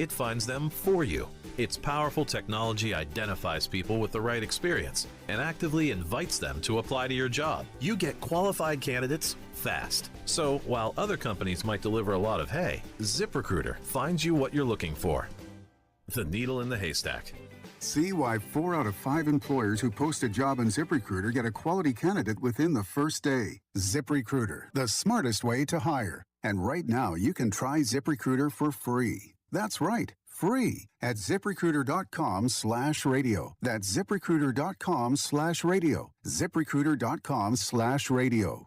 it finds them for you. Its powerful technology identifies people with the right experience and actively invites them to apply to your job. You get qualified candidates fast. So while other companies might deliver a lot of hay, ZipRecruiter finds you what you're looking for. The needle in the haystack. See why 4 out of 5 employers who post a job on ZipRecruiter get a quality candidate within the first day. ZipRecruiter, the smartest way to hire. And right now, you can try ZipRecruiter for free. That's right, free at ZipRecruiter.com/radio. That's ZipRecruiter.com/radio. ZipRecruiter.com/radio.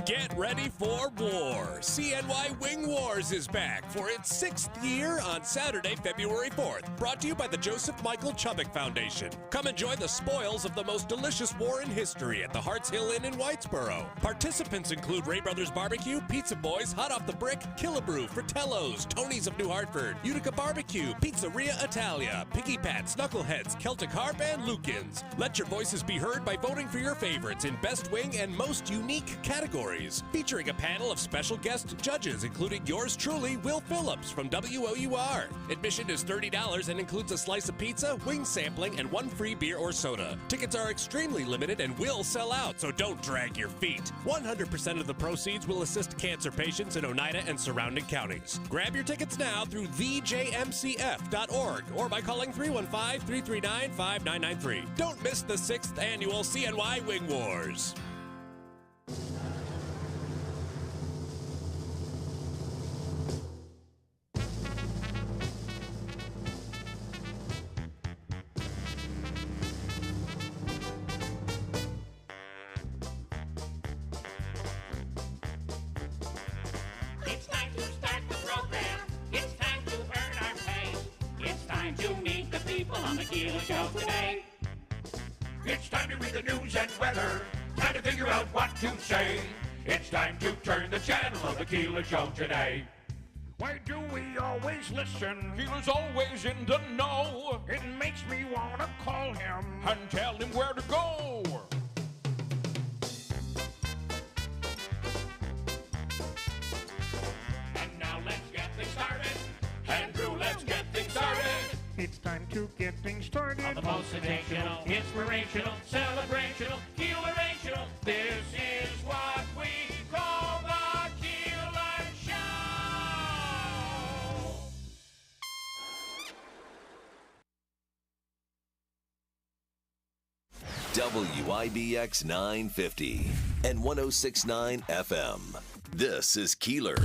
Get ready for war. CNY Wing Wars is back for its 6th year on Saturday, February 4th. Brought to you by the Joseph Michael Chubbuck Foundation. Come enjoy the spoils of the most delicious war in history at the Harts Hill Inn in Whitesboro. Participants include Ray Brothers Barbecue, Pizza Boys, Hot Off the Brick, Killabrew, Fratello's, Tony's of New Hartford, Utica Barbecue, Pizzeria Italia, Piggy Pats, Knuckleheads, Celtic Harp, and Lukens. Let your voices be heard by voting for your favorites in Best Wing and Most Unique categories. Featuring a panel of special guest judges, including yours truly, Will Phillips from WOUR. Admission is $30 and includes a slice of pizza, wing sampling, and 1 free beer or soda. Tickets are extremely limited and will sell out, so don't drag your feet. 100% of the proceeds will assist cancer patients in Oneida and surrounding counties. Grab your tickets now through thejmcf.org or by calling 315-339-5993. Don't miss the 6th annual CNY Wing Wars. Keeler Show today. It's time to read the news and weather. Time to figure out what to say. It's time to turn the channel of the Keeler Show today. Why do we always listen? Keeler's always in the know. It makes me want to call him and tell him where to go. And now let's get things started. Andrew, let's get things started. It's time to get things started. On the most sensational, inspirational, celebrational, Keelerational. This is what we call the Keeler Show. WIBX 950 and 106.9 FM. This is Keeler.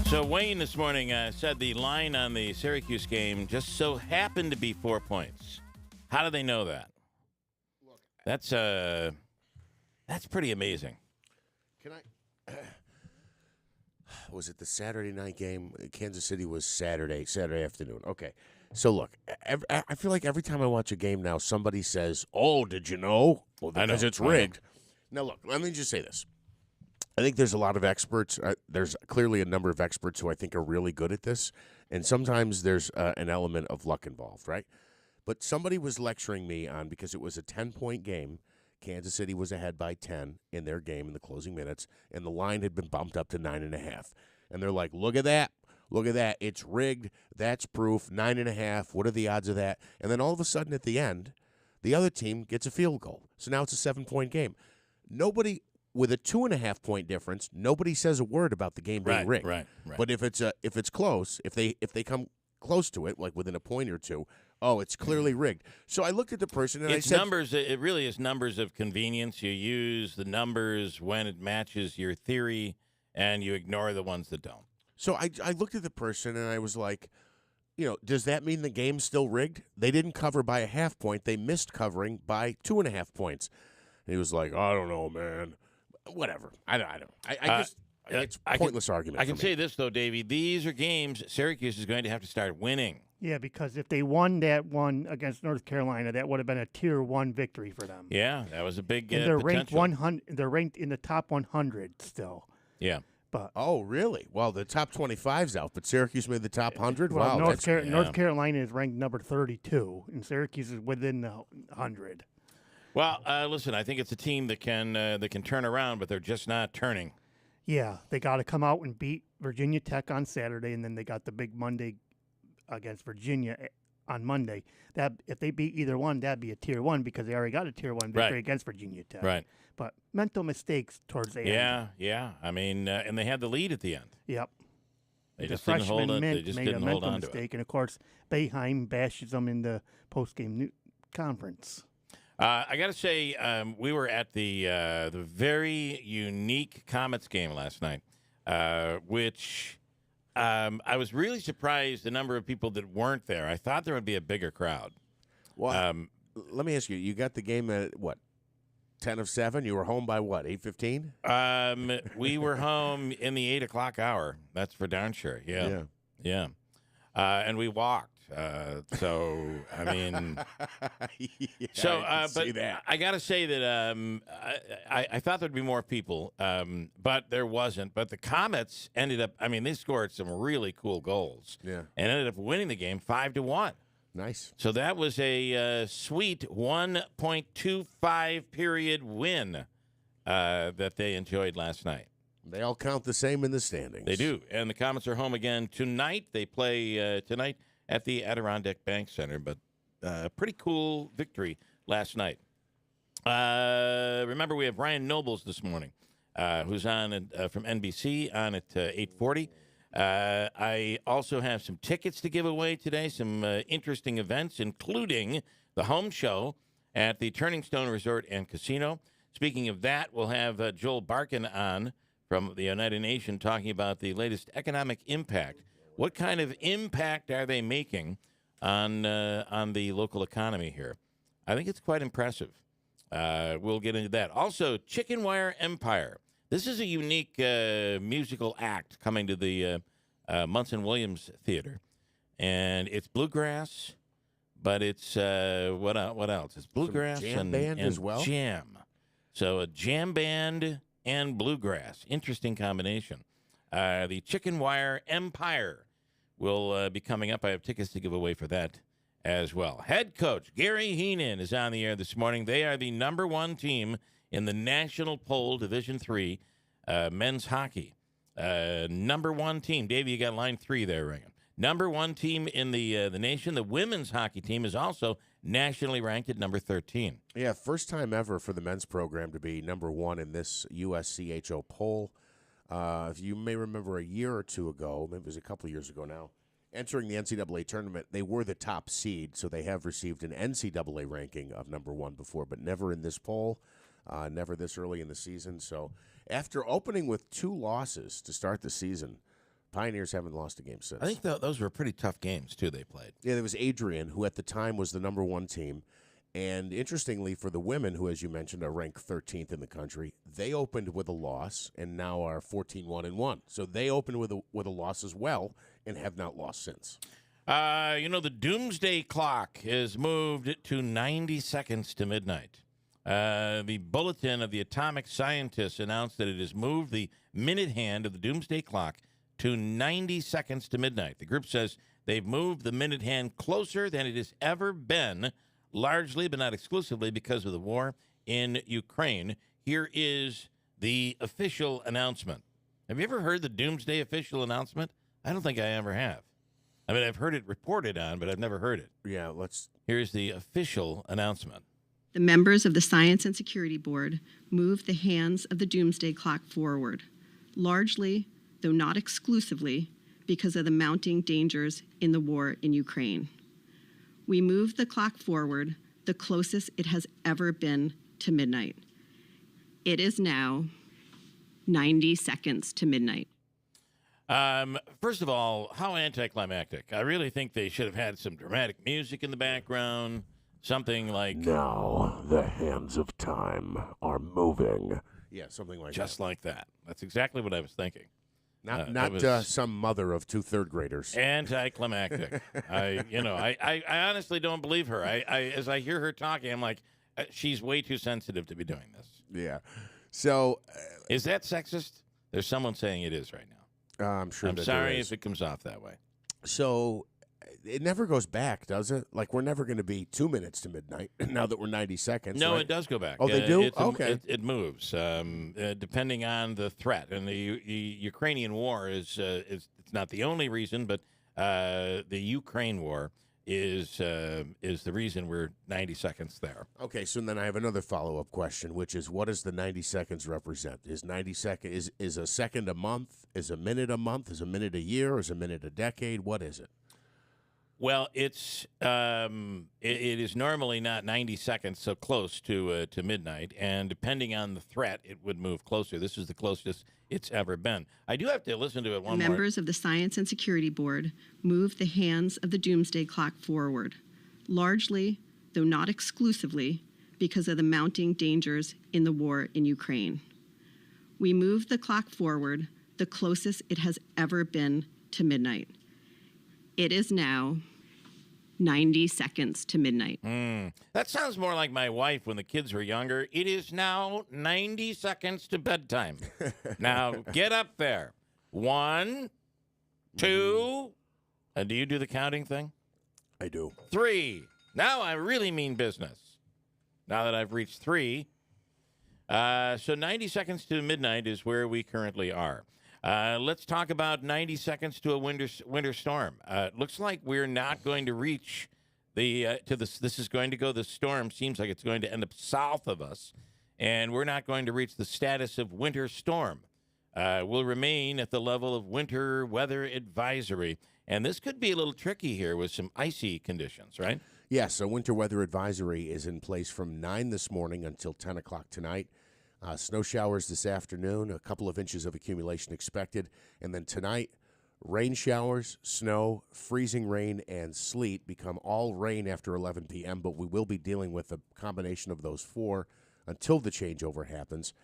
So Wayne this morning said the line on the Syracuse game just so happened to be 4 points. How do they know that? That's pretty amazing. Can I? Was it the Saturday night game? Kansas City was Saturday afternoon. Okay. So look, I feel like every time I watch a game now, somebody says, "Oh, did you know?" Well, because it's rigged. Now look, let me just say this. I think there's a lot of experts. There's clearly a number of experts who I think are really good at this, and sometimes there's an element of luck involved, right? But somebody was lecturing me on, because it was a 10-point game, Kansas City was ahead by 10 in their game in the closing minutes, and the line had been bumped up to 9.5. And they're like, look at that. Look at that. It's rigged. That's proof. 9.5. What are the odds of that? And then all of a sudden at the end, the other team gets a field goal. So now it's a 7-point game. Nobody... With a 2.5-point difference, nobody says a word about the game being rigged. Right. But if it's close, if they come close to it, like within a point or two, oh, it's clearly rigged. So I looked at the person and I said, numbers. It really is numbers of convenience. You use the numbers when it matches your theory, and you ignore the ones that don't. So I looked at the person and I was like, does that mean the game's still rigged? They didn't cover by a 0.5 point. They missed covering by 2.5 points. And he was like, I don't know, man. Whatever. I don't. It's a pointless argument. I can say this, though, Davey. These are games Syracuse is going to have to start winning. Yeah, because if they won that one against North Carolina, that would have been a Tier 1 victory for them. Yeah, that was a big and they're potential. ranked 100. They're ranked in the top 100 still. Yeah. But Oh, really? Well, the top 25's out, but Syracuse made the top 100? well, Wow, that's North Carolina is ranked number 32, and Syracuse is within the 100. Well, listen, I think it's a team that can turn around, but they're just not turning. Yeah, they got to come out and beat Virginia Tech on Saturday, and then they got the big Monday against Virginia on Monday. That if they beat either one, that'd be a tier 1 because they already got a tier 1 victory against Virginia Tech. Right. But mental mistakes towards the end. Yeah. I mean, and they had the lead at the end. Yep. They The just didn't hold freshman it. They Mint just made didn't a hold mental on to it. mistake, and of course, Boeheim bashes them in the post-game conference. I got to say, we were at the very unique Comets game last night, which I was really surprised the number of people that weren't there. I thought there would be a bigger crowd. Well, let me ask you. You got the game at, what, 10 of 7? You were home by, what, 8:15? We were home in the 8 o'clock hour. That's for darn sure. Yeah. And we walked. So, I mean, but that. I got to say that I thought there'd be more people, but there wasn't. But the Comets ended up, I mean, they scored some really cool goals. Yeah. And ended up winning the game 5-1. Nice. So that was a sweet 1.25 period win that they enjoyed last night. They all count the same in the standings. They do. And the Comets are home again tonight. They play tonight at the Adirondack Bank Center. But pretty cool victory last night. Remember, we have Ryan Nobles this morning, who's on from NBC on at 8:40. I also have some tickets to give away today, some interesting events, including the home show at the Turning Stone Resort and Casino. Speaking of that, we'll have Joel Barkin on from the United Nation talking about the latest economic impact. What kind of impact are they making on the local economy here? I think it's quite impressive. We'll get into that. Also, Chicken Wire Empire. This is a unique musical act coming to the Munson Williams Theater. And it's bluegrass, but it's, what else? It's bluegrass jam band as well? Jam. So a jam band and bluegrass. Interesting combination. The Chicken Wire Empire will be coming up. I have tickets to give away for that as well. Head coach Gary Heenan is on the air this morning. They are the number 1 team in the national poll, Division III, men's hockey. Number 1 team. Dave, you got line 3 there ringing. Number 1 team in the nation. The women's hockey team is also nationally ranked at number 13. Yeah, first time ever for the men's program to be number 1 in this USCHO poll. If you may remember a year or two ago, maybe it was a couple of years ago now, entering the NCAA tournament, they were the top seed, so they have received an NCAA ranking of number 1 before, but never in this poll, never this early in the season. So after opening with 2 losses to start the season, Pioneers haven't lost a game since. I think those were pretty tough games, too, they played. Yeah, there was Adrian, who at the time was the number 1 team. And interestingly, for the women, who, as you mentioned, are ranked 13th in the country, they opened with a loss and now are 14-1-1. So they opened with a loss as well and have not lost since. The doomsday clock is moved to 90 seconds to midnight. The bulletin of the atomic scientists announced that it has moved the minute hand of the doomsday clock to 90 seconds to midnight. The group says they've moved the minute hand closer than it has ever been, largely but not exclusively because of the war in Ukraine. Here is the official announcement. Have you ever heard the doomsday official announcement? I don't think I ever have. I mean, I've heard it reported on, but I've never heard it. Yeah, let's. Here's the official announcement. The members of the Science and Security Board moved the hands of the doomsday clock forward, largely, though not exclusively, because of the mounting dangers in the war in Ukraine. We moved the clock forward the closest it has ever been to midnight. It is now 90 seconds to midnight. First of all, how anticlimactic. I really think they should have had some dramatic music in the background, something like... Now the hands of time are moving. Yeah, something like just that. Like that. That's exactly what I was thinking. Not some mother of 2 third graders. Anticlimactic. I honestly don't believe her. As I hear her talking, I'm like, she's way too sensitive to be doing this. Yeah. So, is that sexist? There's someone saying it is right now. I'm sure. I'm sorry if it comes off that way. So it never goes back, does it? Like, we're never going to be 2 minutes to midnight now that we're 90 seconds. No, right? it does go back. Oh, they do? Okay. It moves depending on the threat. And the Ukrainian war is it's not the only reason, but the Ukraine war is the reason we're 90 seconds there. Okay, so then I have another follow-up question, which is, what does the 90 seconds represent? Is 90 seconds is a second a month? Is a minute a month? Is a minute a year? Is a minute a decade? What is it? Well, it is normally not 90 seconds, so close to midnight, and depending on the threat, it would move closer. This is the closest it's ever been. I do have to listen to it one more. Members of the Science and Security Board moved the hands of the doomsday clock forward, largely, though not exclusively, because of the mounting dangers in the war in Ukraine. We moved the clock forward the closest it has ever been to midnight. It is now 90 seconds to midnight. That sounds more like my wife when the kids were younger. It is now 90 seconds to bedtime. Now, get up there. 1, 2, and do you do the counting thing? I do. 3. Now I really mean business. Now that I've reached 3. So 90 seconds to midnight is where we currently are. Let's talk about 90 seconds to a winter storm. Looks like we're not going to reach this is going to go, the storm seems like it's going to end up south of us, and we're not going to reach the status of winter storm. We'll remain at the level of winter weather advisory, and this could be a little tricky here with some icy conditions, right? Yes, a winter weather advisory is in place from 9 this morning until 10 o'clock tonight. Snow showers this afternoon, a couple of inches of accumulation expected. And then tonight, rain showers, snow, freezing rain, and sleet become all rain after 11 p.m., but we will be dealing with a combination of those four until the changeover happens.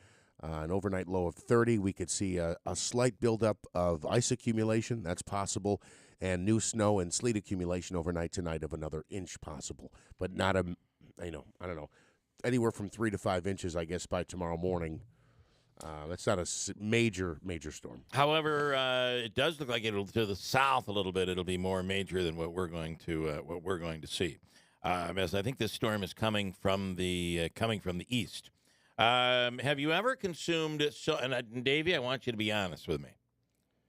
An overnight low of 30. We could see a slight buildup of ice accumulation. That's possible. And new snow and sleet accumulation overnight tonight of another inch possible. But not I don't know. Anywhere from 3 to 5 inches, I guess, by tomorrow morning. That's not a major storm. However, it does look like it'll to the south a little bit. It'll be more major than what we're going to see, as I think this storm is coming from the east. Have you ever consumed and Davey, I want you to be honest with me,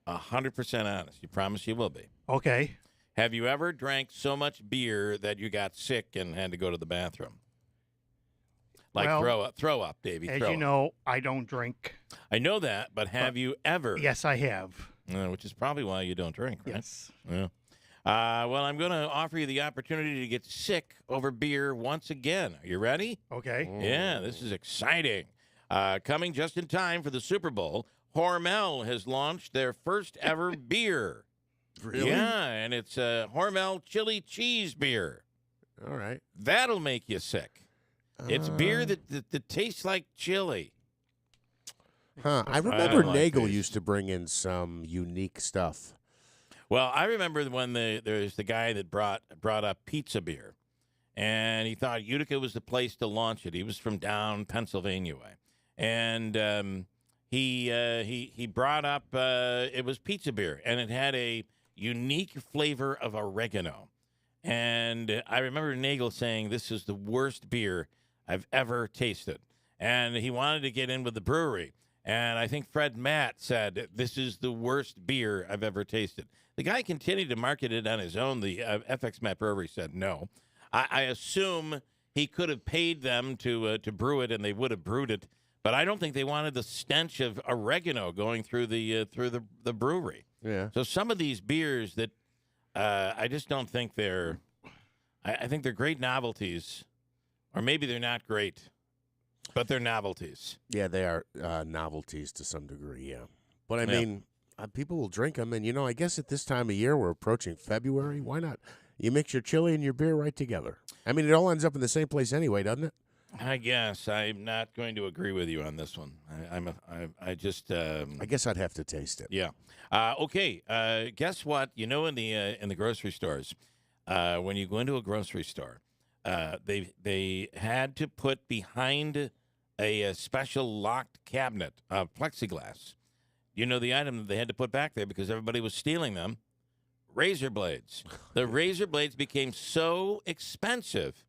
100% honest. You promise you will be. Okay. Have you ever drank so much beer that you got sick and had to go to the bathroom? Like throw up, Davey. As you know, I don't drink. I know that, but have you ever? Yes, I have. Which is probably why you don't drink, right? Yes. Yeah. Well, I'm going to offer you the opportunity to get sick over beer once again. Are you ready? Okay. Yeah, this is exciting. Coming just in time for the Super Bowl, Hormel has launched their first ever beer. Really? Yeah, and it's Hormel chili cheese beer. All right. That'll make you sick. It's beer that tastes like chili. I remember Nagel used to bring in some unique stuff. Well, I remember when there's the guy that brought up pizza beer, and he thought Utica was the place to launch it. He was from down Pennsylvania way, and he brought up it was pizza beer, and it had a unique flavor of oregano. And I remember Nagel saying, "This is the worst beer I've ever tasted." And he wanted to get in with the brewery. And I think Fred Matt said, "This is the worst beer I've ever tasted." The guy continued to market it on his own. The FX Matt Brewery said no. I assume he could have paid them to brew it, and they would have brewed it. But I don't think they wanted the stench of oregano going through the brewery. Yeah. So some of these beers that I just don't think they're. I think they're great novelties, or maybe they're not great, but they're novelties. Yeah, they are novelties to some degree, yeah. But, I mean, people will drink them, and, I guess at this time of year, we're approaching February. Why not? You mix your chili and your beer right together. I mean, it all ends up in the same place anyway, doesn't it? I guess I'm not going to agree with you on this one. I guess I'd have to taste it. Yeah. Okay. Guess what? In the grocery stores, when you go into a grocery store, they had to put behind a special locked cabinet of plexiglass. You know the item that they had to put back there because everybody was stealing them? Razor blades. The razor blades became so expensive.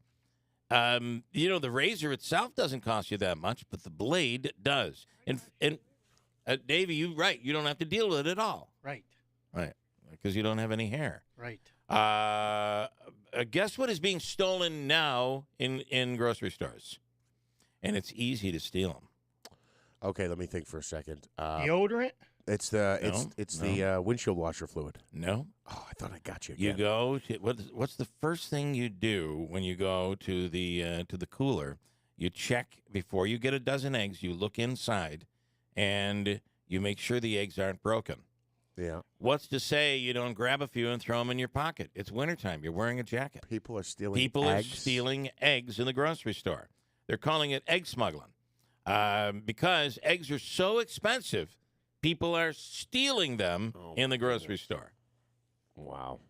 The razor itself doesn't cost you that much, but the blade does. And Davey, you're right. You don't have to deal with it at all. Right. Right. Because you don't have any hair. Right. Guess what is being stolen now in grocery stores? And it's easy to steal them. Okay, let me think for a second. Deodorant? It's the windshield washer fluid. No. Oh, I thought I got you again. You go to what's the first thing you do when you go to the cooler? You check before you get a dozen eggs. You look inside, and you make sure the eggs aren't broken. Yeah. What's to say you don't grab a few and throw them in your pocket? It's wintertime. You're wearing a jacket. People are stealing Are stealing eggs in the grocery store. They're calling it egg smuggling because eggs are so expensive. People are stealing them in the grocery store. Wow.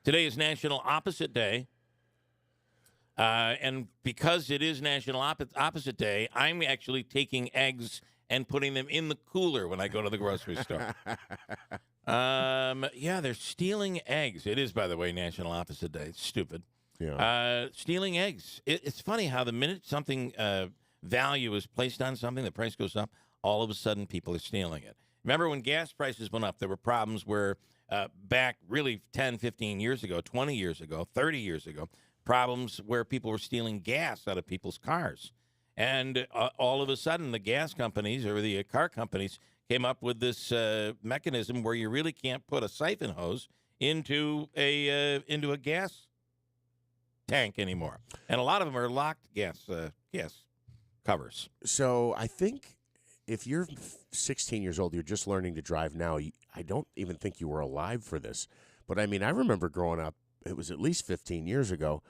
Today is National Opposite Day. And because it is National Opposite Day, I'm actually taking eggs and putting them in the cooler when I go to the grocery store. They're stealing eggs. It is, by the way, National Opposite Day. It's stupid. Yeah. Stealing eggs. It's funny how the minute something value is placed on something, the price goes up. All of a sudden, people are stealing it. Remember when gas prices went up, there were problems where back really 10, 15 years ago, 20 years ago, 30 years ago, problems where people were stealing gas out of people's cars. And all of a sudden, the gas companies or the car companies came up with this mechanism where you really can't put a siphon hose into a gas tank anymore. And a lot of them are locked gas covers. So I think if you're 16 years old, you're just learning to drive now, I don't even think you were alive for this. But, I mean, I remember growing up, it was at least 15 years ago,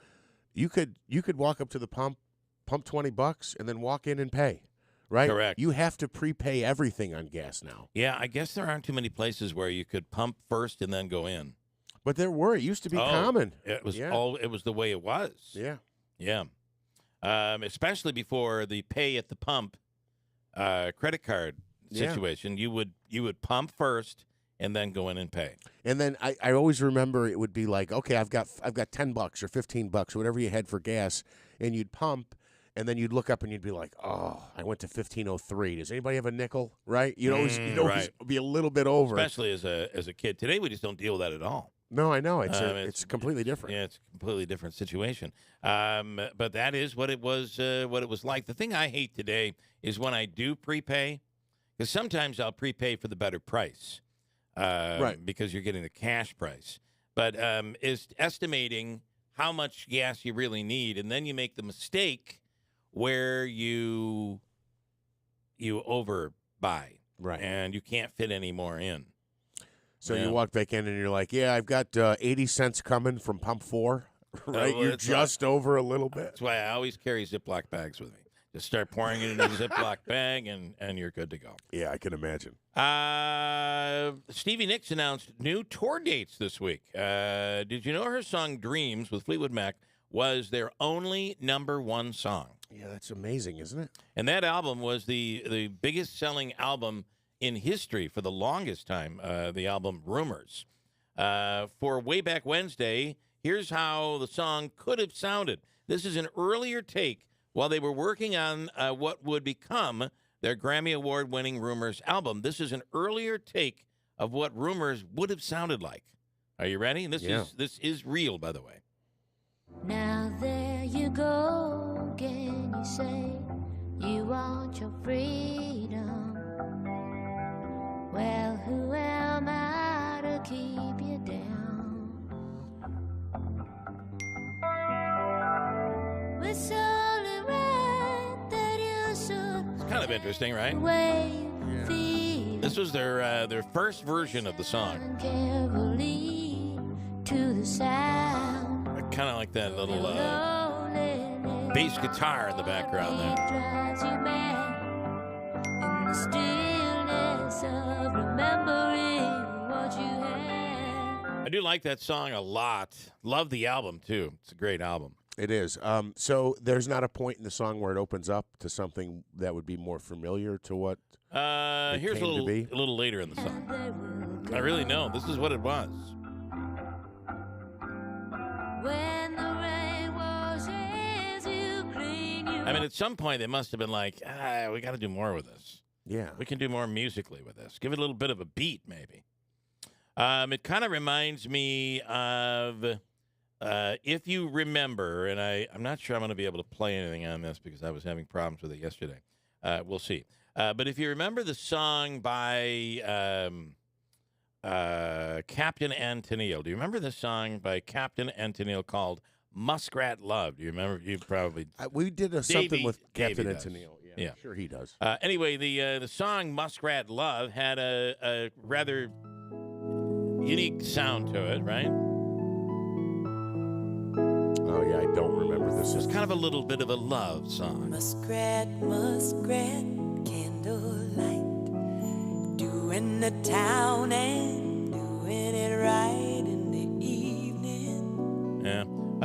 you could walk up to the pump $20, and then walk in and pay, right? Correct. You have to prepay everything on gas now. Yeah, I guess there aren't too many places where you could pump first and then go in. But there were. It used to be common. It was Yeah. it was the way it was. Yeah. Yeah. Especially before the pay at the pump credit card situation. You would pump first and then go in and pay. And then I always remember it would be like, okay, I've got $10 or $15 or whatever you had for gas, and you'd pump, and then you'd look up and you'd be like, oh, I went to 1503. Does anybody have a nickel? Right? You'd always be a little bit over. Especially as a kid. Today we just don't deal with that at all. No, I know. It's completely different. Yeah, it's a completely different situation. But that is what it was like. The thing I hate today is when I do prepay, because sometimes I'll prepay for the better price. Right. Because you're getting the cash price. But is estimating how much gas you really need, and then you make the mistake where you overbuy. Right. And you can't fit any more in. So you walk back in and you're like, yeah, I've got 80 cents coming from pump 4, right? You're just over a little bit. That's why I always carry Ziploc bags with me. Just start pouring it into a Ziploc bag, and you're good to go. Yeah, I can imagine. Stevie Nicks announced new tour dates this week. Did you know her song Dreams with Fleetwood Mac was their only #1 song? Yeah, that's amazing, isn't it? And that album was the biggest selling album in history for the longest time, the album Rumors. For Way Back Wednesday, here's how the song could have sounded. This is an earlier take while they were working on what would become their Grammy Award-winning Rumors album. This is an earlier take of what Rumors would have sounded like. Are you ready? This is real, by the way. Now there you go again, you say you want your freedom. Well, who am I to keep you down? It's only right that you should. It's kind of interesting, right? Yeah. This was their first version of the song. Carefully to the sound. I kind of like that little bass guitar in the background there. Drives you mad in the stillness of remembering what you had. I do like that song a lot. Love the album, too. It's a great album. It is. So there's not a point in the song where it opens up to something that would be more familiar to what? Here's a came to be? little later in the song. I really know. This is what it was. When the rain washes you clean, you I mean, at some point, they must have been like, we got to do more with this. Yeah. We can do more musically with this. Give it a little bit of a beat, maybe. It kind of reminds me of, if you remember, and I'm not sure I'm going to be able to play anything on this because I was having problems with it yesterday. We'll see. But if you remember the song by Captain Antonio, do you remember the song by Captain Antonio called Muskrat Love? Do you remember? You probably. We did something with Captain Davey does. Antonio. Yeah. I'm sure he does. Anyway, the song Muskrat Love had a rather unique sound to it, right? Oh, yeah, I don't remember this. It's kind of a little bit of a love song. Muskrat, muskrat, candlelight, doing the town and doing it right in the evening. Yeah.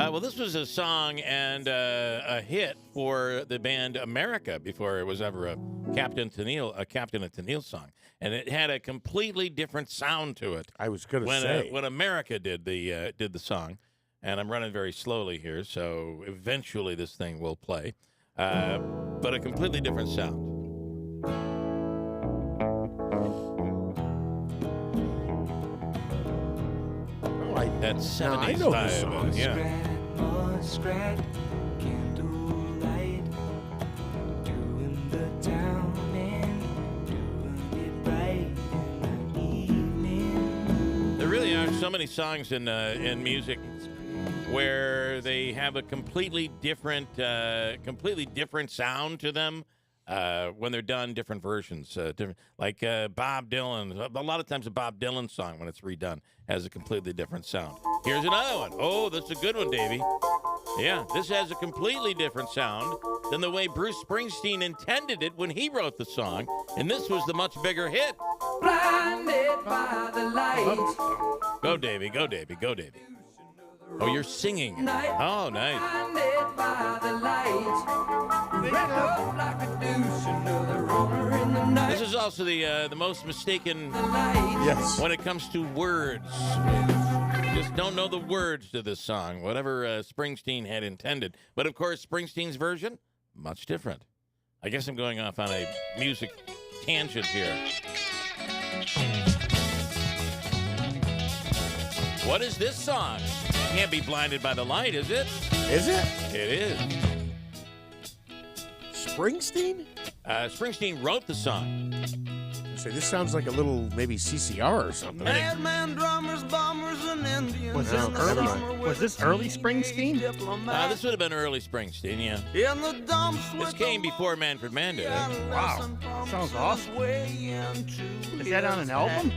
Well, this was a song and a hit for the band America before it was ever a Captain Tennille song, and it had a completely different sound to it. I was going to say when America did the song, and I'm running very slowly here, so eventually this thing will play, but a completely different sound. That 70s I know this vibe, song. yeah. Muskrat, candlelight, doing the town and doing it right in the evening. There really are so many songs in music where they have a completely different sound to them when they're done. Different versions, like Bob Dylan. A lot of times, a Bob Dylan song, when it's redone, has a completely different sound. Here's another one. Oh, that's a good one, Davey. Yeah, this has a completely different sound than the way Bruce Springsteen intended it when he wrote the song, and this was the much bigger hit. Blinded by the light. Go, Davey. Go, Davey. Go, Davey. Oh, you're singing. Oh, nice. Blinded by the light. Red up like a douche, another roller in the night. This is also the most mistaken Yes. when it comes to words. Just don't know the words to this song, whatever Springsteen had intended. But, of course, Springsteen's version, much different. I guess I'm going off on a music tangent here. What is this song? Can't be Blinded by the Light, is it? Is it? It is. Springsteen? Springsteen wrote the song. So this sounds like a little maybe CCR or something. Madman, drummers, bombers, and Indians. Was this No, never mind. early Springsteen? This would have been early Springsteen, yeah. In the dumps This came before Manfred Mann did it. Wow. Sounds awesome. Is that on an album?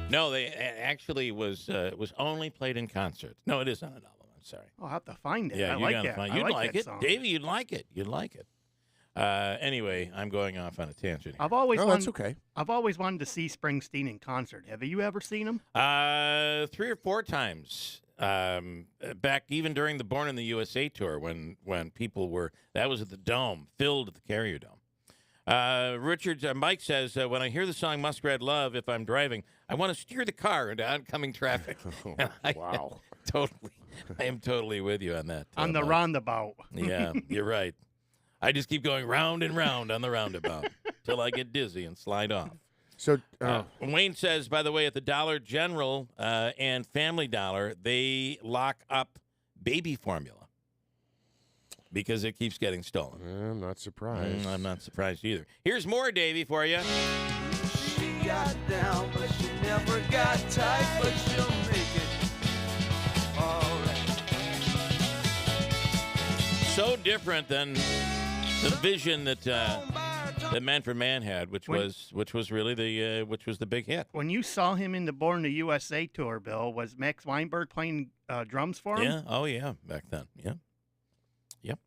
No, it actually was only played in concert. No, it is on an album. I'm sorry. I'll have to find it. Yeah, I you like gotta that. find. I You'd like like that it, song. Davey. You'd like it. You'd like it. Anyway, I'm going off on a tangent. I've always Oh, wanted, that's okay. I've always wanted to see Springsteen in concert. Have you ever seen him? 3 or 4 times. Back even during the Born in the USA tour, when people were, that was at the Dome, filled at the Carrier Dome. Mike says, when I hear the song Muskrat Love, if I'm driving, I want to steer the car into oncoming traffic. Wow. I am totally with you on that. On the Mike. roundabout. Yeah, you're right. I just keep going round and round on the roundabout till I get dizzy and slide off. So, Wayne says, by the way, at the Dollar General and Family Dollar, they lock up baby formula because it keeps getting stolen. I'm not surprised. I'm not surprised either. Here's more, Davey, for you. She got down, but she never got tight, but she'll make it all right. So different than the vision that Manfred Mann had, which was really the big hit. When you saw him in the Born in the USA tour, Bill, was Max Weinberg playing drums for him? Yeah. Oh, yeah. Back then. Yeah. Yep.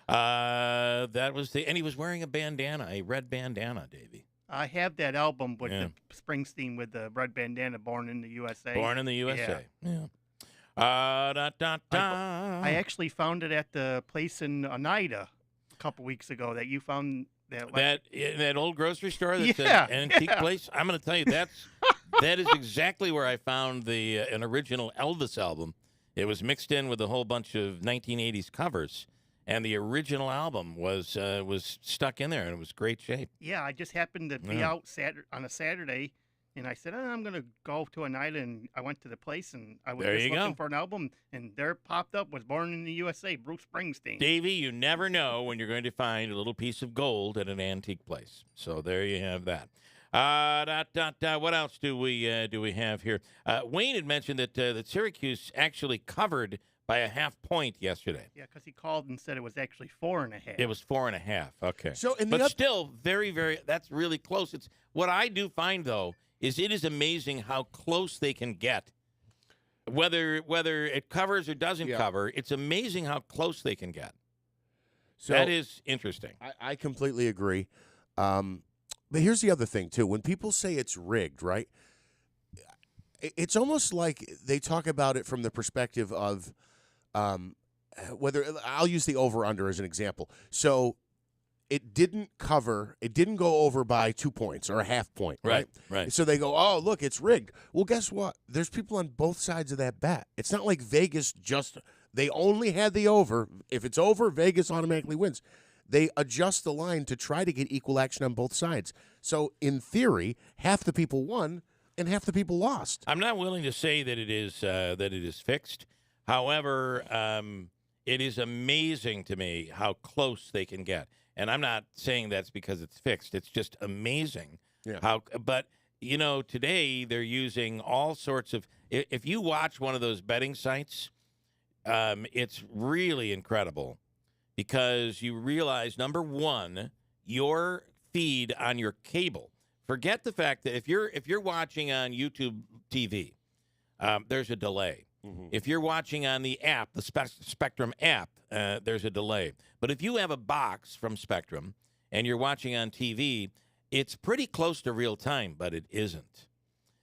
That was and he was wearing a bandana, a red bandana, Davey. I have that album with the Springsteen with the red bandana, Born in the USA. Born in the USA. Yeah. I actually found it at the place in Oneida a couple weeks ago that you found that old grocery store that's Yeah, an antique yeah. place. I'm going to tell you that is exactly where I found an original Elvis album. It was mixed in with a whole bunch of 1980s covers, and the original album was stuck in there, and it was great shape. Yeah, I just happened to be Yeah. out on a Saturday, and I said, I'm going to go to a night, and I went to the place, and I was There just you looking go. for an album, and there popped up, was Born in the USA, Bruce Springsteen. Davey, you never know when you're going to find a little piece of gold at an antique place. So there you have that. What else do we have here? Wayne had mentioned that Syracuse actually covered by a half point yesterday. Yeah, because he called and said it was actually 4.5. It was 4.5. Okay. So, but still, very, very. That's really close. It's what I do find though is it is amazing how close they can get. Whether it covers or doesn't cover, it's amazing how close they can get. So that is interesting. I completely agree. But here's the other thing too. When people say it's rigged, right? It's almost like they talk about it from the perspective of whether I'll use the over/under as an example. So it didn't go over by 2 points or a half point, right? Right. So they go, oh, look, it's rigged. Well, guess what? There's people on both sides of that bet. It's not like Vegas they only had the over. If it's over, Vegas automatically wins. They adjust the line to try to get equal action on both sides. So in theory, half the people won and half the people lost. I'm not willing to say that it is fixed. However, it is amazing to me how close they can get. And I'm not saying that's because it's fixed. It's just amazing how. But today they're using all sorts of. If you watch one of those betting sites, it's really incredible because you realize, number one, your feed on your cable. Forget the fact that if you're watching on YouTube TV, there's a delay. Mm-hmm. If you're watching on the app, the Spectrum app, there's a delay. But if you have a box from Spectrum and you're watching on TV, it's pretty close to real time, but it isn't.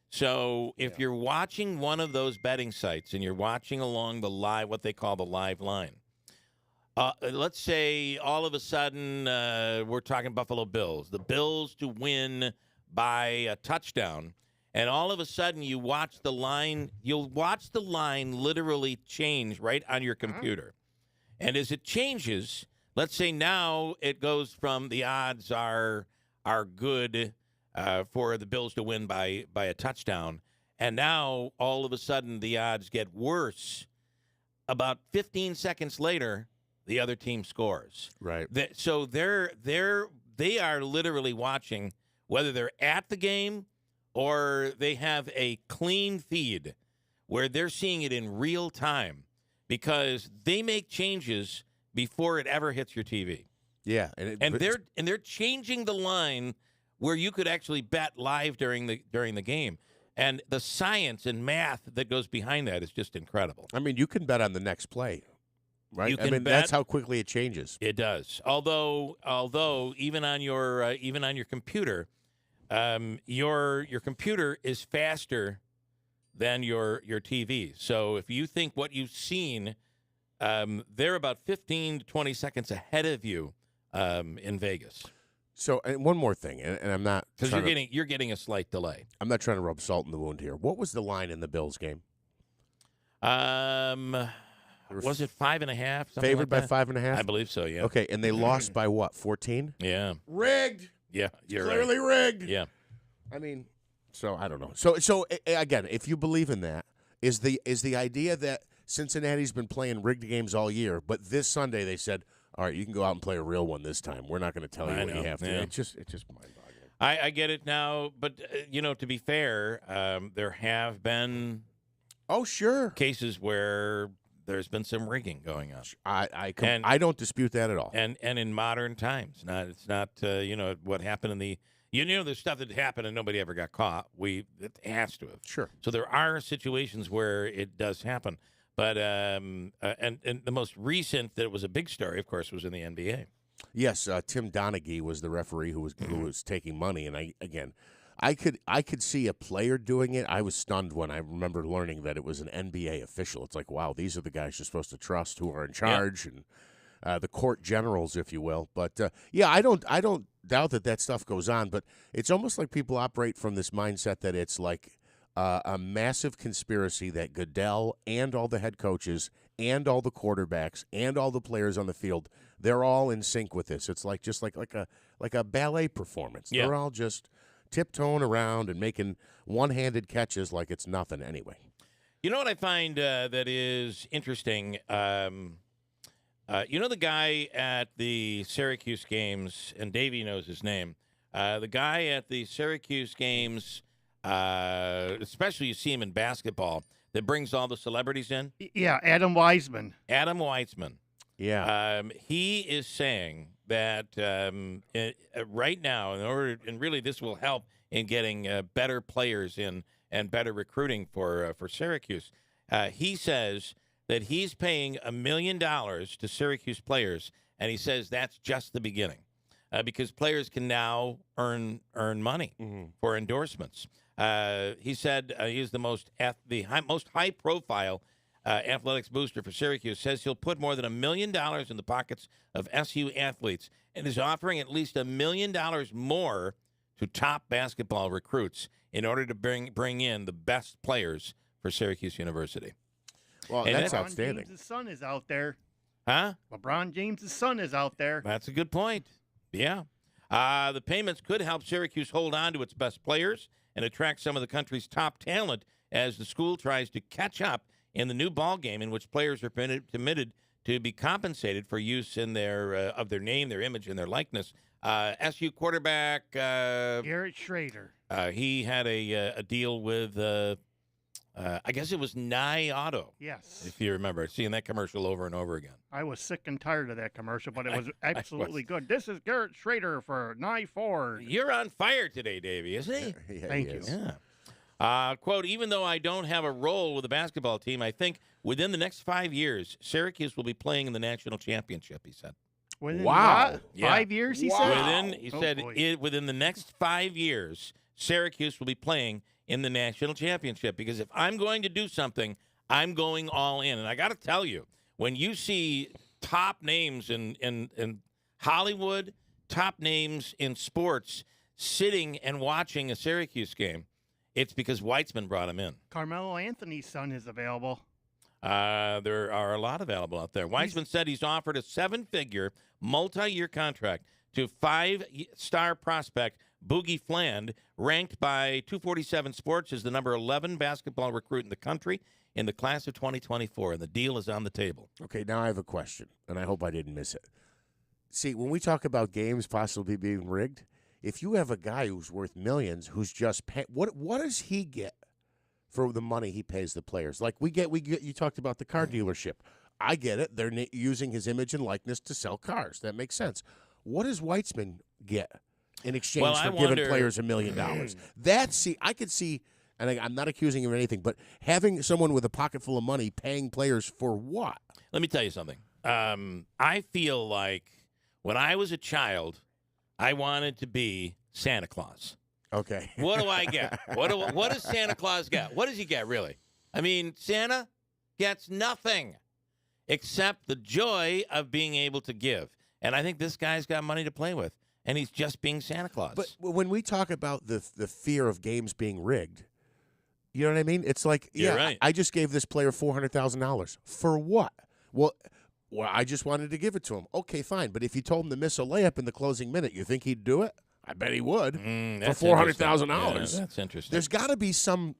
So if you're watching one of those betting sites and you're watching along the live, what they call the live line, let's say all of a sudden we're talking Buffalo Bills, the Bills to win by a touchdown. And all of a sudden, you'll watch the line literally change right on your computer. And as it changes, let's say now it goes from the odds are good for the Bills to win by a touchdown. And now all of a sudden the odds get worse. About 15 seconds later, the other team scores. Right. So they are literally watching whether they're at the game or they have a clean feed where they're seeing it in real time because they make changes before it ever hits your TV. Yeah, and they're changing the line where you could actually bet live during the game. And the science and math that goes behind that is just incredible. I mean, you can bet on the next play, right? You can bet, that's how quickly it changes. It does. Although even on your computer. Your computer is faster than your TV. So if you think what you've seen, they're about 15 to 20 seconds ahead of you in Vegas. So, and one more thing, and I'm not because you're getting a slight delay. I'm not trying to rub salt in the wound here. What was the line in the Bills game? Was it 5.5? Favored by like that? 5.5? I believe so. Yeah. Okay, and they lost by what? 14? Yeah. Rigged. Yeah, you're clearly right. rigged. Yeah. I mean, so I don't know. So again, if you believe in that, is the idea that Cincinnati's been playing rigged games all year, but this Sunday they said, all right, you can go out and play a real one this time. We're not going to tell you what you have to. Yeah. It's just mind-boggling. I get it now, but to be fair, there have been cases where there's been some rigging going on. I don't dispute that at all. And in modern times, it's not what happened in the there's stuff that happened and nobody ever got caught. It has to have. Sure. So there are situations where it does happen, but and the most recent that was a big story, of course, was in the NBA. Yes, Tim Donaghy was the referee who was taking money, and I could see a player doing it. I was stunned when I remember learning that it was an NBA official. It's like, wow, these are the guys you're supposed to trust who are in charge. the court generals, if you will. But yeah, I don't doubt that stuff goes on. But it's almost like people operate from this mindset that it's like a massive conspiracy that Goodell and all the head coaches and all the quarterbacks and all the players on the field, they're all in sync with this. It's like just like a ballet performance. Yeah. They're all just tiptoeing around and making one-handed catches like it's nothing anyway. You know what I find that is interesting? You know the guy at the Syracuse games, and Davey knows his name. The guy at the Syracuse games, especially you see him in basketball, that brings all the celebrities in. Yeah, Adam Weisman. Adam Weisman. Yeah. He is saying that right now, and really this will help in getting better players in and better recruiting for Syracuse. He says that he's paying $1 million to Syracuse players, and he says that's just the beginning, because players can now earn money for endorsements. He said he's the most high-profile athletics booster for Syracuse. Says he'll put more than $1 million in the pockets of SU athletes, and is offering at least $1 million more to top basketball recruits in order to bring in the best players for Syracuse University. Well, and that's LeBron outstanding. James' son is out there. Huh? LeBron James' son is out there. That's a good point. Yeah. The payments could help Syracuse hold on to its best players and attract some of the country's top talent as the school tries to catch up in the new ball game in which players are permitted to be compensated for use in of their name, their image, and their likeness. SU quarterback Garrett Schrader. He had a deal with I guess it was Nye Auto. Yes. If you remember, seeing that commercial over and over again. I was sick and tired of that commercial, but it was absolutely good. This is Garrett Schrader for Nye Ford. You're on fire today, Davey, isn't he? Yeah, Thank he you. is. Yeah. Quote, even though I don't have a role with the basketball team, I think within the next 5 years, Syracuse will be playing in the national championship, he said. Within Wow. what? Yeah. 5 years, he said? He Oh, said boy. within the next 5 years, Syracuse will be playing in the national championship, because if I'm going to do something, I'm going all in. And I got to tell you, when you see top names in Hollywood, top names in sports sitting and watching a Syracuse game, it's because Weitzman brought him in. Carmelo Anthony's son is available. There are a lot available out there. Weissman said he's offered a 7-figure, multi-year contract to 5-star prospect Boogie Fland, ranked by 247 Sports as the number 11 basketball recruit in the country in the class of 2024, and the deal is on the table. Okay, now I have a question, and I hope I didn't miss it. See, when we talk about games possibly being rigged, if you have a guy who's worth millions who's just pay, what does he get for the money he pays the players? Like we get. You talked about the car dealership. I get it. They're using his image and likeness to sell cars. That makes sense. What does Weitzman get in exchange for giving players $1 million? I could see, and I'm not accusing him of anything, but having someone with a pocket full of money paying players for what? Let me tell you something. I feel like when I was a child, I wanted to be Santa Claus. Okay. What do I get? What does Santa Claus get? What does he get, really? I mean, Santa gets nothing except the joy of being able to give. And I think this guy's got money to play with, and he's just being Santa Claus. But when we talk about the fear of games being rigged, you know what I mean? It's like, You're right. I just gave this player $400,000. For what? Well, I just wanted to give it to him. Okay, fine. But if you told him to miss a layup in the closing minute, you think he'd do it? I bet he would. For $400,000. Yeah, that's interesting. There's got to be some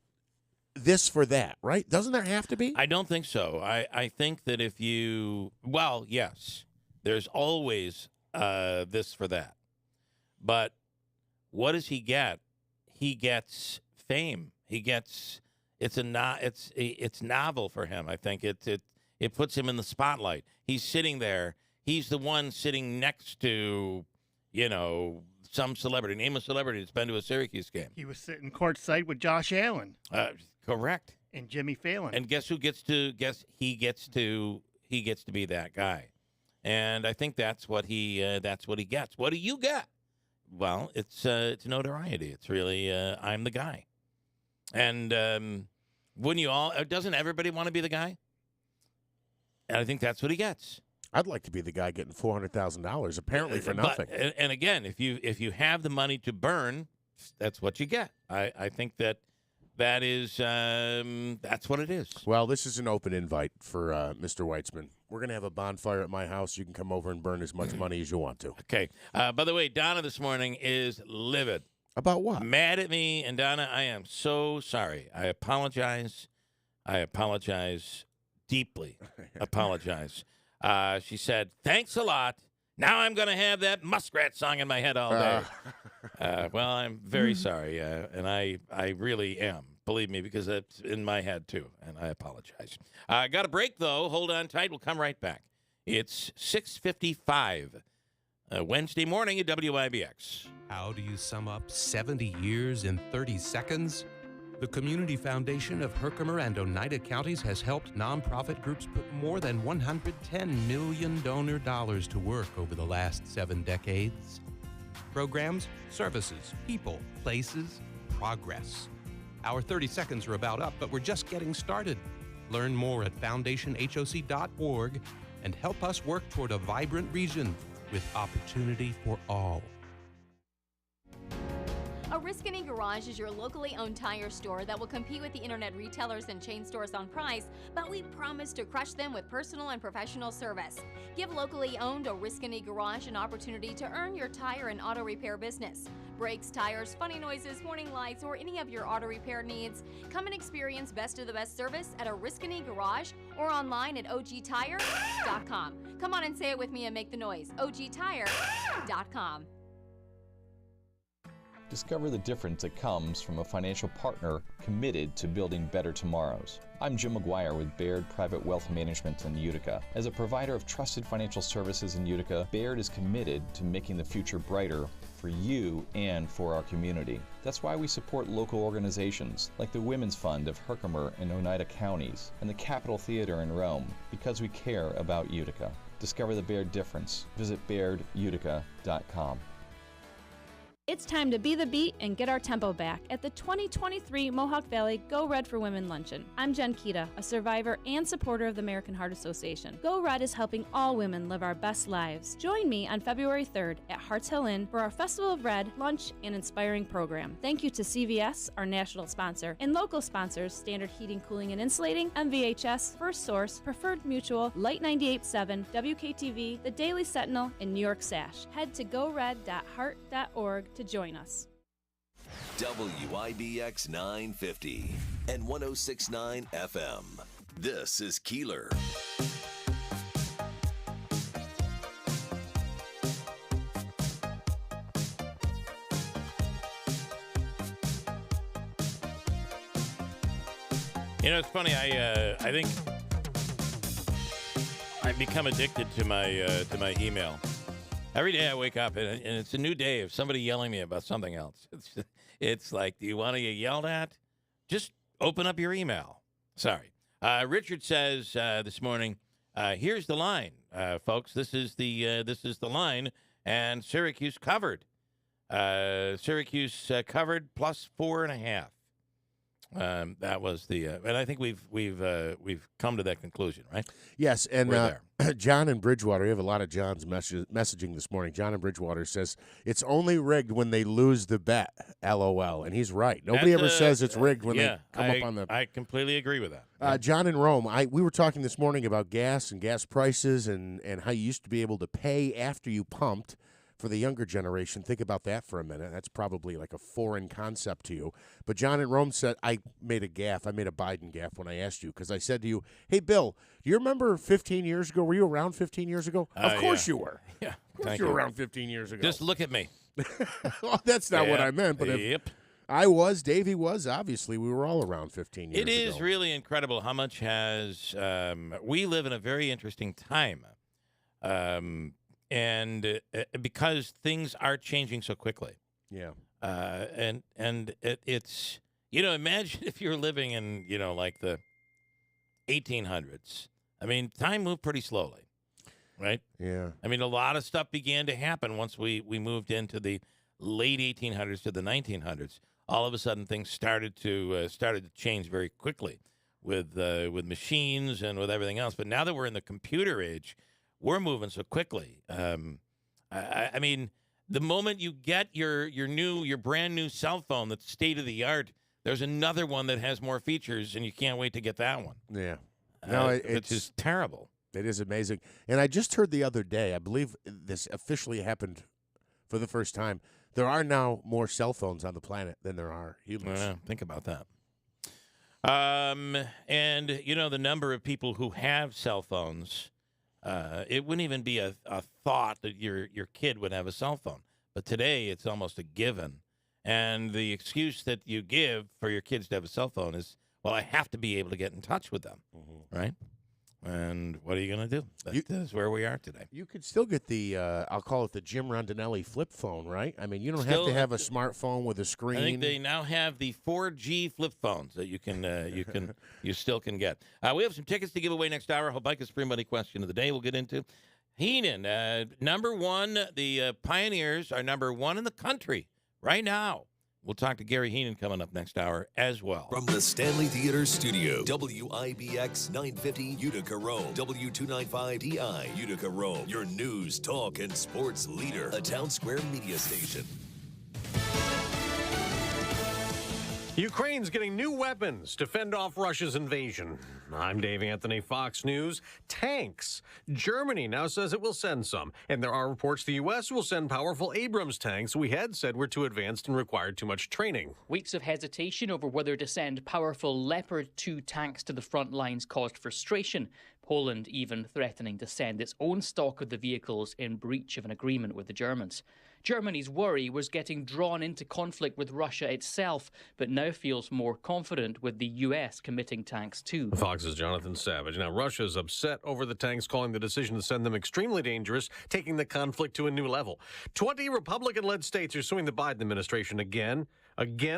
this for that, right? Doesn't there have to be? I don't think so. I think that if you, well, yes, there's always this for that. But what does he get? He gets fame. He gets it's novel for him. I think it puts him in the spotlight. He's sitting there. He's the one sitting next to, some celebrity. Name a celebrity that's been to a Syracuse game. He was sitting courtside with Josh Allen. Correct. And Jimmy Fallon. And guess who gets to he gets to be that guy. And I think that's what he gets. What do you get? Well, it's notoriety. It's really I'm the guy. And wouldn't you all? Doesn't everybody want to be the guy? And I think that's what he gets. I'd like to be the guy getting $400,000 apparently for nothing. But, and again, if you have the money to burn, that's what you get. I think that is that's what it is. Well, this is an open invite for Mr. Weitzman. We're going to have a bonfire at my house. You can come over and burn as much money as you want to. Okay. By the way, Donna this morning is livid. About what? Mad at me. And Donna, I am so sorry. I apologize. Deeply apologize. She said, thanks a lot. Now I'm going to have that Muskrat song in my head all day. Well, I'm very sorry, and I really am. Believe me, because it's in my head, too, and I apologize. Got a break, though. Hold on tight. We'll come right back. It's 6:55, Wednesday morning at WIBX. How do you sum up 70 years in 30 seconds? The Community Foundation of Herkimer and Oneida counties has helped nonprofit groups put more than $110 million donor dollars to work over the last 7 decades. Programs, services, people, places, progress. Our 30 seconds are about up, but we're just getting started. Learn more at foundationhoc.org and help us work toward a vibrant region with opportunity for all. Oriskany Garage is your locally owned tire store that will compete with the internet retailers and chain stores on price, but we promise to crush them with personal and professional service. Give locally owned Oriskany Garage an opportunity to earn your tire and auto repair business. Brakes, tires, funny noises, warning lights, or any of your auto repair needs, come and experience best of the best service at Oriskany Garage or online at ogtire.com. Come on and say it with me and make the noise. ogtire.com. Discover the difference that comes from a financial partner committed to building better tomorrows. I'm Jim McGuire with Baird Private Wealth Management in Utica. As a provider of trusted financial services in Utica, Baird is committed to making the future brighter for you and for our community. That's why we support local organizations like the Women's Fund of Herkimer and Oneida counties and the Capitol Theater in Rome, because we care about Utica. Discover the Baird difference. Visit BairdUtica.com. It's time to be the beat and get our tempo back at the 2023 Mohawk Valley Go Red for Women Luncheon. I'm Jen Kita, a survivor and supporter of the American Heart Association. Go Red is helping all women live our best lives. Join me on February 3rd at Hearts Hill Inn for our Festival of Red, lunch, and inspiring program. Thank you to CVS, our national sponsor, and local sponsors Standard Heating, Cooling, and Insulating, MVHS, First Source, Preferred Mutual, Light 98.7, WKTV, The Daily Sentinel, and New York Sash. Head to gored.heart.org to join us. WIBX 950 and 106.9 FM. This is Keeler. You know, it's funny. I think I've become addicted to my email. Every day I wake up, and it's a new day of somebody yelling at me about something else. It's like, do you want to get yelled at? Just open up your email. Sorry. Richard says this morning, here's the line, folks. This is the line, and Syracuse covered. Syracuse covered plus 4.5. That was the, and I think we've come to that conclusion, right? Yes, and John in Bridgewater, we have a lot of John's messaging this morning. John in Bridgewater says it's only rigged when they lose the bet. LOL, and he's right. Nobody ever says it's rigged when they come up on the. I completely agree with that. John in Rome, we were talking this morning about gas and gas prices and how you used to be able to pay after you pumped. For the younger generation, think about that for a minute. That's probably like a foreign concept to you. But John in Rome said, I made a gaffe. I made a Biden gaffe when I asked you, because I said to you, hey, Bill, do you remember 15 years ago? Were you around 15 years ago? Of course you were. Yeah. Of course you were around 15 years ago. Just look at me. Well, that's not what I meant. But I was, Davey was, obviously, we were all around 15 years ago. It is really incredible how much has, we live in a very interesting time. And because things are changing so quickly. Yeah. And it's, you know, imagine if you're living in, you know, like the 1800s. I mean, time moved pretty slowly, right? Yeah. I mean, a lot of stuff began to happen once we moved into the late 1800s to the 1900s. All of a sudden, things started to change very quickly with machines and with everything else. But now that we're in the computer age, we're moving so quickly. I mean, the moment you get your brand new cell phone that's state of the art, there's another one that has more features, and you can't wait to get that one. Yeah. No, it's just terrible. It is amazing. And I just heard the other day, I believe this officially happened for the first time, there are now more cell phones on the planet than there are humans. Think about that. And, the number of people who have cell phones, it wouldn't even be a thought that your kid would have a cell phone. But today, it's almost a given. And the excuse that you give for your kids to have a cell phone is, well, I have to be able to get in touch with them, right? And what are you going to do? That's where we are today. You could still get the, I'll call it the Jim Rondinelli flip phone, right? I mean, you don't have to have a smartphone with a screen. I think they now have the 4G flip phones that you still can get. We have some tickets to give away next hour. Hobica's free money question of the day we'll get into. Heenan, number one, the Pioneers are number one in the country right now. We'll talk to Gary Heenan coming up next hour as well. From the Stanley Theater Studio, WIBX 950 Utica Rome, W295DI Utica Rome, your news, talk, and sports leader, a Town Square media station. Ukraine's getting new weapons to fend off Russia's invasion. I'm Dave Anthony, Fox News. Tanks. Germany now says it will send some, and there are reports the U.S. will send powerful Abrams tanks we had said were too advanced and required too much training. Weeks of hesitation over whether to send powerful Leopard 2 tanks to the front lines caused frustration. Poland even threatening to send its own stock of the vehicles in breach of an agreement with the Germans. Germany's worry was getting drawn into conflict with Russia itself, but now feels more confident with the U.S. committing tanks too. Fox's Jonathan Savage. Now, Russia's upset over the tanks, calling the decision to send them extremely dangerous, taking the conflict to a new level. 20 Republican-led states are suing the Biden administration again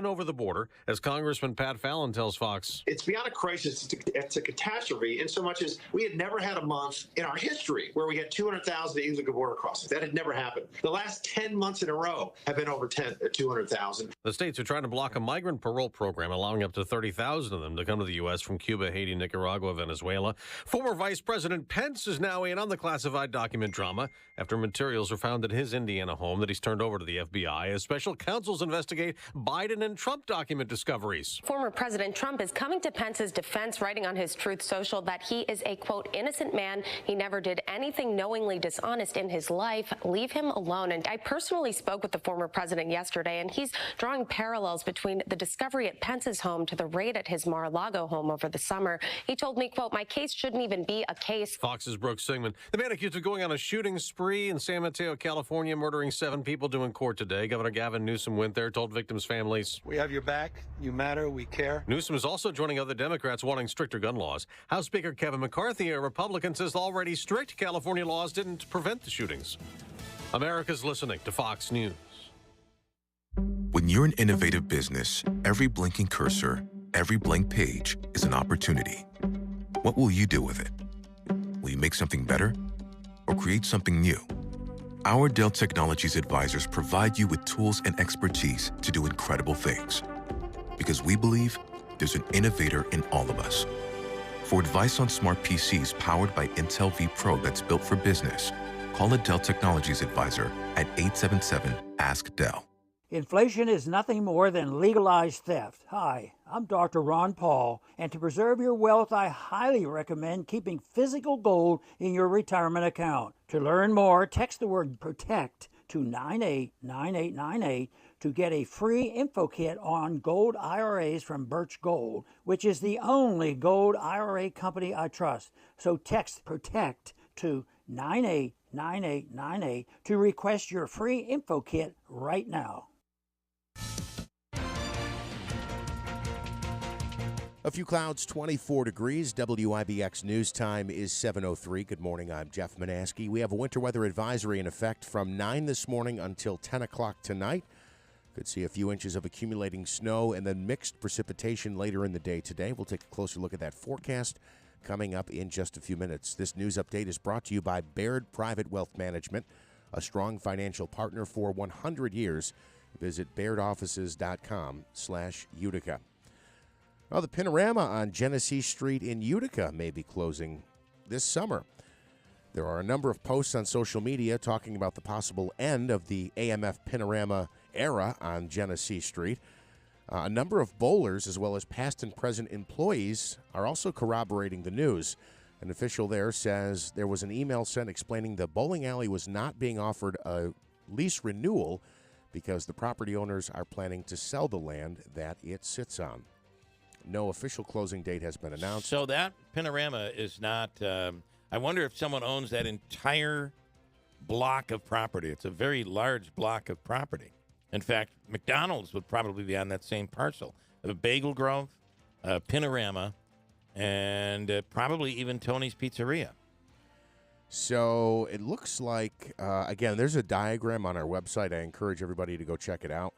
over the border, as Congressman Pat Fallon tells Fox. It's beyond a crisis. It's a catastrophe in so much as we had never had a month in our history where we had 200,000 illegal border crossings. That had never happened. The last 10 months in a row have been over 200,000. The states are trying to block a migrant parole program, allowing up to 30,000 of them to come to the U.S. from Cuba, Haiti, Nicaragua, Venezuela. Former Vice President Pence is now in on the classified document drama after materials are found at his Indiana home that he's turned over to the FBI as special counsels investigate Biden and Trump document discoveries. Former President Trump is coming to Pence's defense, writing on his Truth Social that he is a, quote, innocent man. He never did anything knowingly dishonest in his life. Leave him alone. And I personally spoke with the former president yesterday, and he's drawing parallels between the discovery at Pence's home to the raid at his Mar-a-Lago home over the summer. He told me, quote, my case shouldn't even be a case. Fox's Brooke Singman. The man accused of going on a shooting spree in San Mateo, California, murdering 7 people due in court today. Governor Gavin Newsom went there, told victims' families, we have your back. You matter. We care. Newsom is also joining other Democrats wanting stricter gun laws. House Speaker Kevin McCarthy, a Republican, says already strict California laws didn't prevent the shootings. America's listening to Fox News. When you're an innovative business, every blinking cursor, every blank page is an opportunity. What will you do with it? Will you make something better or create something new? Our Dell Technologies advisors provide you with tools and expertise to do incredible things. Because we believe there's an innovator in all of us. For advice on smart PCs powered by Intel vPro that's built for business, call a Dell Technologies advisor at 877-ASK-DELL. Inflation is nothing more than legalized theft. Hi, I'm Dr. Ron Paul, and to preserve your wealth, I highly recommend keeping physical gold in your retirement account. To learn more, text the word PROTECT to 989898 to get a free info kit on gold IRAs from Birch Gold, which is the only gold IRA company I trust. So text PROTECT to 989898 to request your free info kit right now. A few clouds, 24 degrees. WIBX News Time is 7:03. Good morning. I'm Jeff Manaski. We have a winter weather advisory in effect from 9 this morning until 10 o'clock tonight. Could see a few inches of accumulating snow and then mixed precipitation later in the day today. We'll take a closer look at that forecast coming up in just a few minutes. This news update is brought to you by Baird Private Wealth Management, a strong financial partner for 100 years. Visit bairdoffices.com/Utica. Well, the Panorama on Genesee Street in Utica may be closing this summer. There are a number of posts on social media talking about the possible end of the AMF Panorama era on Genesee Street. A number of bowlers, as well as past and present employees, are also corroborating the news. An official there says there was an email sent explaining the bowling alley was not being offered a lease renewal because the property owners are planning to sell the land that it sits on. No official closing date has been announced. So that Panorama is not... I wonder if someone owns that entire block of property. It's a very large block of property. In fact, McDonald's would probably be on that same parcel. A Bagel Grove, Panorama, and probably even Tony's Pizzeria. So it looks like, again, there's a diagram on our website. I encourage everybody to go check it out.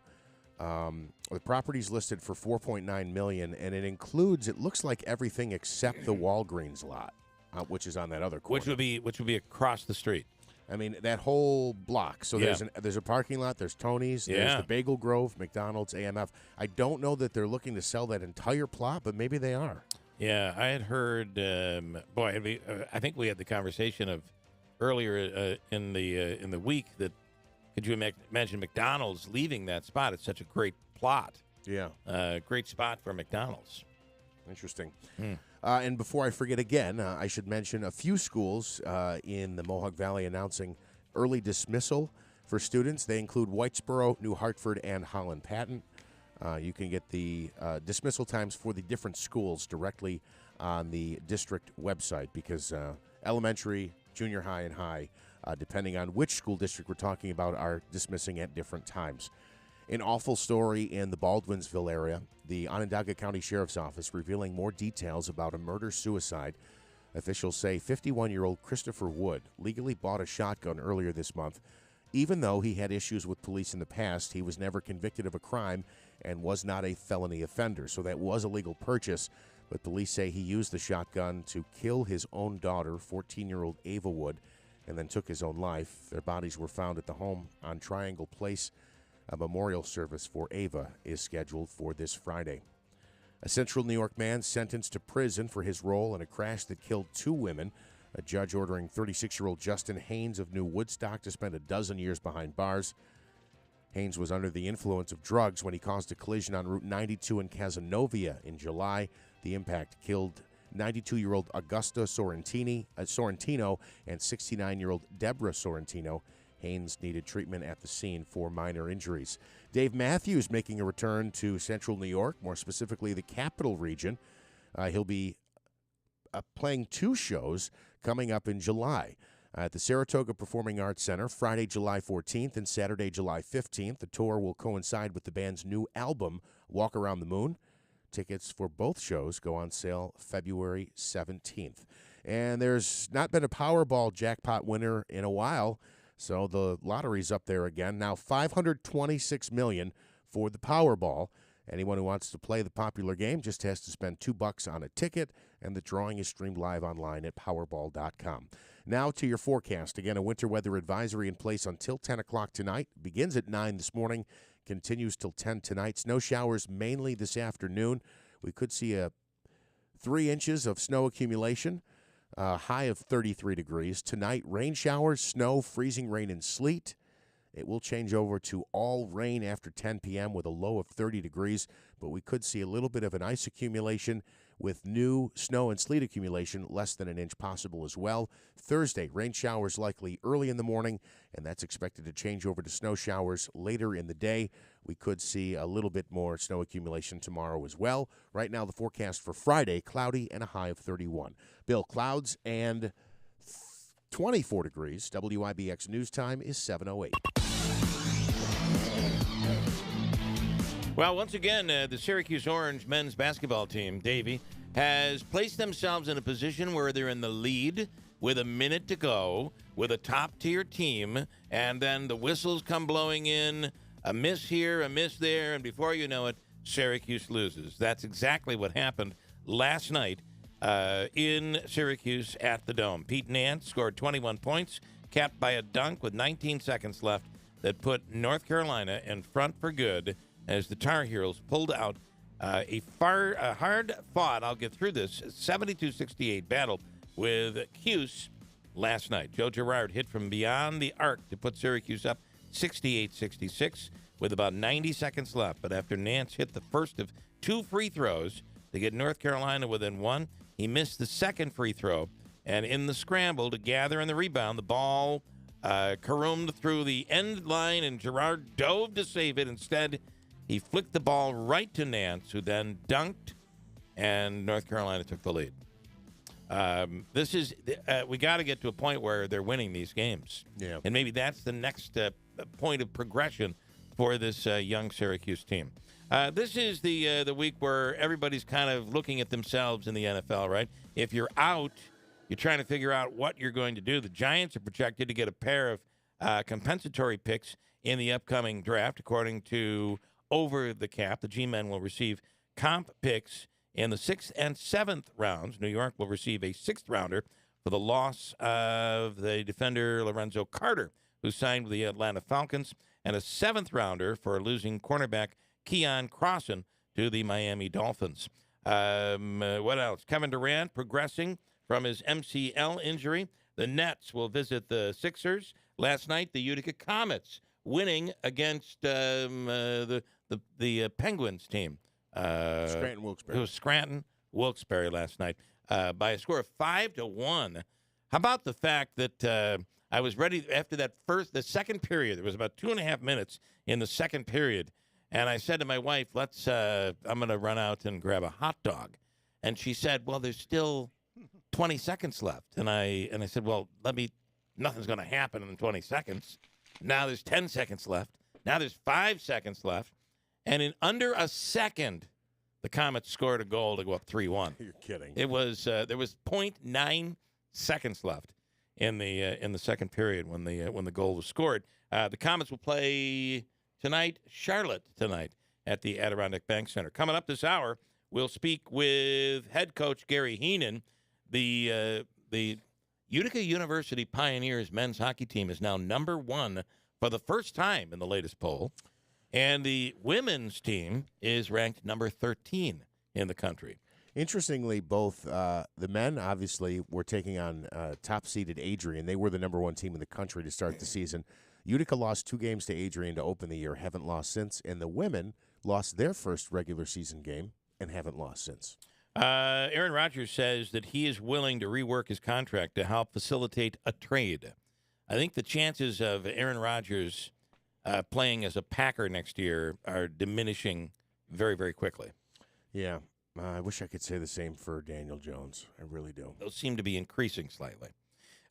The property's listed for $4.9 million, and it includes, it looks like everything except the Walgreens lot, which is on that other corner. Which would be across the street. I mean, that whole block. So there's a parking lot, there's Tony's, there's the Bagel Grove, McDonald's, AMF. I don't know that they're looking to sell that entire plot, but maybe they are. Yeah, I had heard. I think we had the conversation of earlier in the week that could you imagine McDonald's leaving that spot? It's such a great plot. Yeah, great spot for McDonald's. Interesting. And before I forget again, I should mention a few schools in the Mohawk Valley announcing early dismissal for students. They include Whitesboro, New Hartford, and Holland Patton. You can get the dismissal times for the different schools directly on the district website because elementary, junior high, and high, depending on which school district we're talking about, are dismissing at different times. An awful story in the Baldwinsville area. The Onondaga County Sheriff's Office revealing more details about a murder-suicide. Officials say 51-year-old Christopher Wood legally bought a shotgun earlier this month. Even though he had issues with police in the past, he was never convicted of a crime and was not a felony offender. So that was a legal purchase, but police say he used the shotgun to kill his own daughter, 14-year-old Ava Wood, and then took his own life. Their bodies were found at the home on Triangle Place. A memorial service for Ava is scheduled for this Friday. A Central New York man sentenced to prison for his role in a crash that killed 2 women. A judge ordering 36-year-old Justin Haynes of New Woodstock to spend 12 years behind bars. Haynes was under the influence of drugs when he caused a collision on Route 92 in Cazenovia in July. The impact killed 92-year-old Augusta Sorrentino and 69-year-old Deborah Sorrentino. Haynes needed treatment at the scene for minor injuries. Dave Matthews making a return to Central New York, more specifically the Capital Region. He'll be playing 2 shows coming up in July. At the Saratoga Performing Arts Center, Friday, July 14th and Saturday, July 15th. The tour will coincide with the band's new album, Walk Around the Moon. Tickets for both shows go on sale February 17th. And there's not been a Powerball jackpot winner in a while, so the lottery's up there again. Now $526 million for the Powerball. Anyone who wants to play the popular game just has to spend $2 on a ticket, and the drawing is streamed live online at Powerball.com. Now to your forecast. Again, a winter weather advisory in place until 10 o'clock tonight. Begins at 9 this morning, continues till 10 tonight. Snow showers mainly this afternoon. We could see 3 inches of snow accumulation. High of 33 degrees. Tonight, rain showers, snow, freezing rain, and sleet. It will change over to all rain after 10 p.m. with a low of 30 degrees, but we could see a little bit of an ice accumulation with new snow and sleet accumulation, less than an inch possible as well. Thursday, rain showers likely early in the morning, and that's expected to change over to snow showers later in the day. We could see a little bit more snow accumulation tomorrow as well. Right now, the forecast for Friday, cloudy and a high of 31. Bill, clouds and 24 degrees. WIBX News Time is 7:08. Well, once again, the Syracuse Orange men's basketball team, Davey, has placed themselves in a position where they're in the lead with a minute to go with a top-tier team, and then the whistles come blowing in, a miss here, a miss there, and before you know it, Syracuse loses. That's exactly what happened last night in Syracuse at the Dome. Pete Nance scored 21 points, capped by a dunk with 19 seconds left that put North Carolina in front for good as the Tar Heels pulled out a hard-fought, I'll get through this, 72-68 battle with Cuse last night. Joe Girard hit from beyond the arc to put Syracuse up 68-66 with about 90 seconds left. But after Nance hit the first of 2 free throws to get North Carolina within 1, he missed the second free throw. And in the scramble to gather in the rebound, the ball caroomed through the end line, and Girard dove to save it. Instead, he flicked the ball right to Nance, who then dunked, and North Carolina took the lead. We got to get to a point where they're winning these games. Yeah. And maybe that's the next point of progression for this young Syracuse team. This is the week where everybody's kind of looking at themselves in the NFL, right? If you're out, you're trying to figure out what you're going to do. The Giants are projected to get a pair of compensatory picks in the upcoming draft. According to Over the Cap, the G-Men will receive comp picks in the 6th and 7th rounds. New York will receive a 6th rounder for the loss of the defender Lorenzo Carter, who signed with the Atlanta Falcons, and a 7th rounder for losing cornerback Keon Crossan to the Miami Dolphins. What else? Kevin Durant progressing from his MCL injury. The Nets will visit the Sixers. Last night, the Utica Comets winning against the Penguins team. Scranton-Wilkes-Barre. It was Scranton-Wilkes-Barre last night by a score of 5-1. How about the fact that I was ready after the second period? There was about 2.5 minutes in the second period, and I said to my wife, I'm going to run out and grab a hot dog. And she said, well, there's still 20 seconds left. And I said, well, nothing's going to happen in 20 seconds. Now there's 10 seconds left. Now there's 5 seconds left. And in under a second, the Comets scored a goal to go up 3-1. You're kidding. It was there was 0.9 seconds left in the second period when the goal was scored. The Comets will play Charlotte tonight at the Adirondack Bank Center. Coming up this hour, we'll speak with head coach Gary Heenan. The Utica University Pioneers men's hockey team is now number 1 for the first time in the latest poll. And the women's team is ranked number 13 in the country. Interestingly, both the men, obviously, were taking on top-seeded Adrian. They were the number 1 team in the country to start the season. Utica lost 2 games to Adrian to open the year, haven't lost since. And the women lost their first regular season game and haven't lost since. Aaron Rodgers says that he is willing to rework his contract to help facilitate a trade. I think the chances of Aaron Rodgers playing as a Packer next year are diminishing very, very quickly. Yeah. I wish I could say the same for Daniel Jones. I really do. Those seem to be increasing slightly.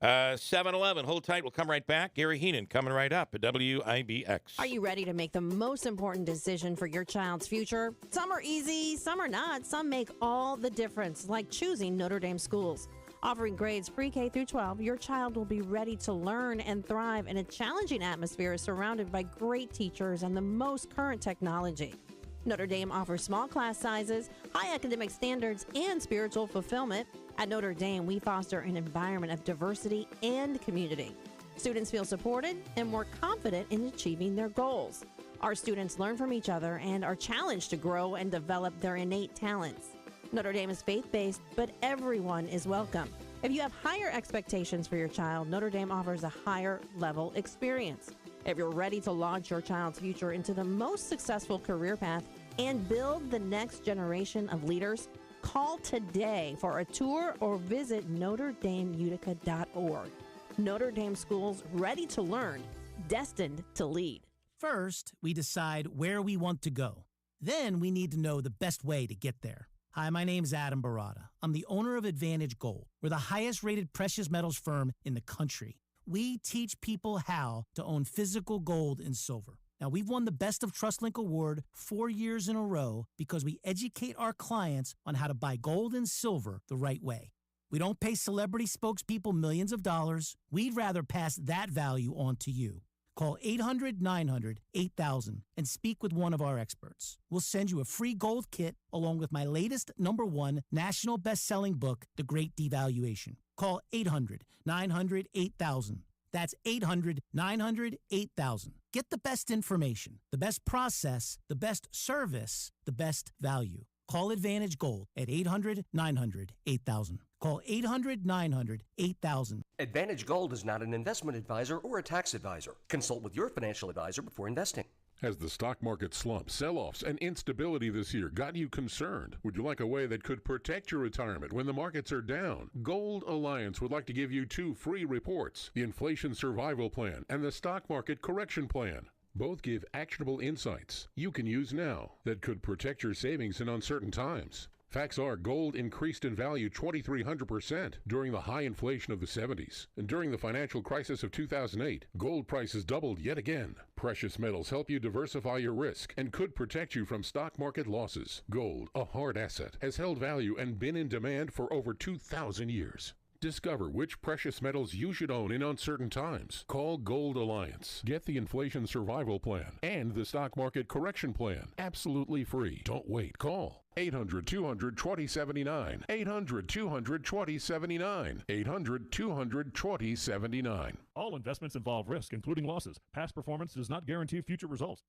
7-11. Hold tight. We'll come right back. Gary Heenan coming right up at WIBX. Are you ready to make the most important decision for your child's future? Some are easy, some are not. Some make all the difference, like choosing Notre Dame schools. Offering grades pre-K through 12, your child will be ready to learn and thrive in a challenging atmosphere surrounded by great teachers and the most current technology. Notre Dame offers small class sizes, high academic standards, and spiritual fulfillment. At Notre Dame, we foster an environment of diversity and community. Students feel supported and more confident in achieving their goals. Our students learn from each other and are challenged to grow and develop their innate talents. Notre Dame is faith-based, but everyone is welcome. If you have higher expectations for your child, Notre Dame offers a higher level experience. If you're ready to launch your child's future into the most successful career path and build the next generation of leaders, call today for a tour or visit NotreDameUtica.org. Notre Dame schools ready to learn, destined to lead. First, we decide where we want to go. Then we need to know the best way to get there. Hi, my name's Adam Barada. I'm the owner of Advantage Gold. We're the highest-rated precious metals firm in the country. We teach people how to own physical gold and silver. Now, we've won the Best of TrustLink Award 4 years in a row because we educate our clients on how to buy gold and silver the right way. We don't pay celebrity spokespeople millions of dollars. We'd rather pass that value on to you. Call 800-900-8000 and speak with one of our experts. We'll send you a free gold kit along with my latest #1 national best-selling book, The Great Devaluation. Call 800-900-8000. That's 800-900-8000. Get the best information, the best process, the best service, the best value. Call Advantage Gold at 800-900-8000. Call 800-900-8000. Advantage Gold is not an investment advisor or a tax advisor. Consult with your financial advisor before investing. Has the stock market slump, sell-offs, and instability this year got you concerned? Would you like a way that could protect your retirement when the markets are down? Gold Alliance would like to give you 2 free reports, the Inflation Survival Plan and the Stock Market Correction Plan. Both give actionable insights you can use now that could protect your savings in uncertain times. Facts are gold increased in value 2,300% during the high inflation of the 70s. And during the financial crisis of 2008, gold prices doubled yet again. Precious metals help you diversify your risk and could protect you from stock market losses. Gold, a hard asset, has held value and been in demand for over 2,000 years. Discover which precious metals you should own in uncertain times. Call Gold Alliance. Get the Inflation Survival Plan and the Stock Market Correction Plan. Absolutely free. Don't wait. Call 800-200-2079. 800-200-2079. 800-200-2079. All investments involve risk, including losses. Past performance does not guarantee future results.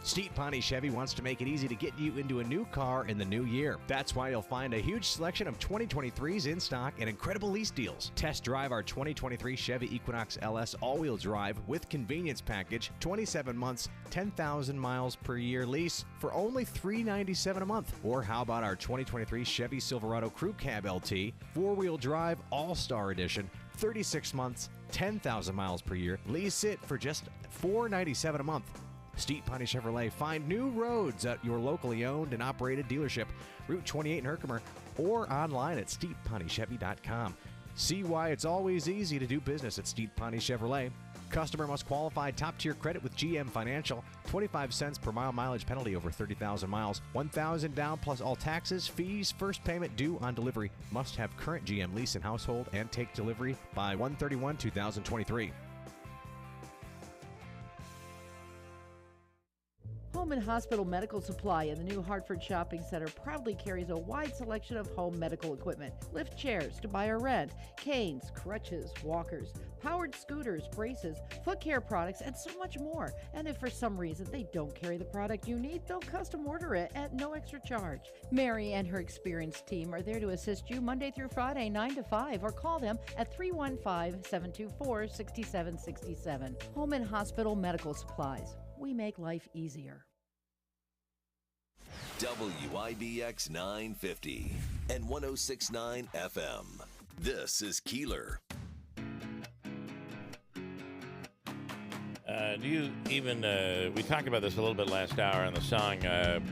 Steep Pawnee Chevy wants to make it easy to get you into a new car in the new year. That's why you'll find a huge selection of 2023s in stock and incredible lease deals. Test drive our 2023 Chevy Equinox LS all-wheel drive with convenience package, 27 months, 10,000 miles per year lease for only $397 a month. Or how about our 2023 Chevy Silverado Crew Cab LT, four-wheel drive All-Star Edition, 36 months, 10,000 miles per year. Lease it for just $497 a month. Steep Pawnee Chevrolet. Find new roads at your locally owned and operated dealership, Route 28 in Herkimer, or online at steeppawneechevy.com. See why it's always easy to do business at Steep Pawnee Chevrolet. Customer must qualify top-tier credit with GM Financial. 25 cents per mile mileage penalty over 30,000 miles. $1,000 down plus all taxes, fees, first payment due on delivery. Must have current GM lease and household and take delivery by 1/31/2023. Home and Hospital Medical Supply in the new Hartford Shopping Center proudly carries a wide selection of home medical equipment. Lift chairs to buy or rent, canes, crutches, walkers, powered scooters, braces, foot care products, and so much more. And if for some reason they don't carry the product you need, they'll custom order it at no extra charge. Mary and her experienced team are there to assist you Monday through Friday, 9 to 5, or call them at 315-724-6767. Home and Hospital Medical Supplies. We make life easier. WIBX 950 and 106.9 FM. This is Keeler. Do you even, we talked about this a little bit last hour on the song,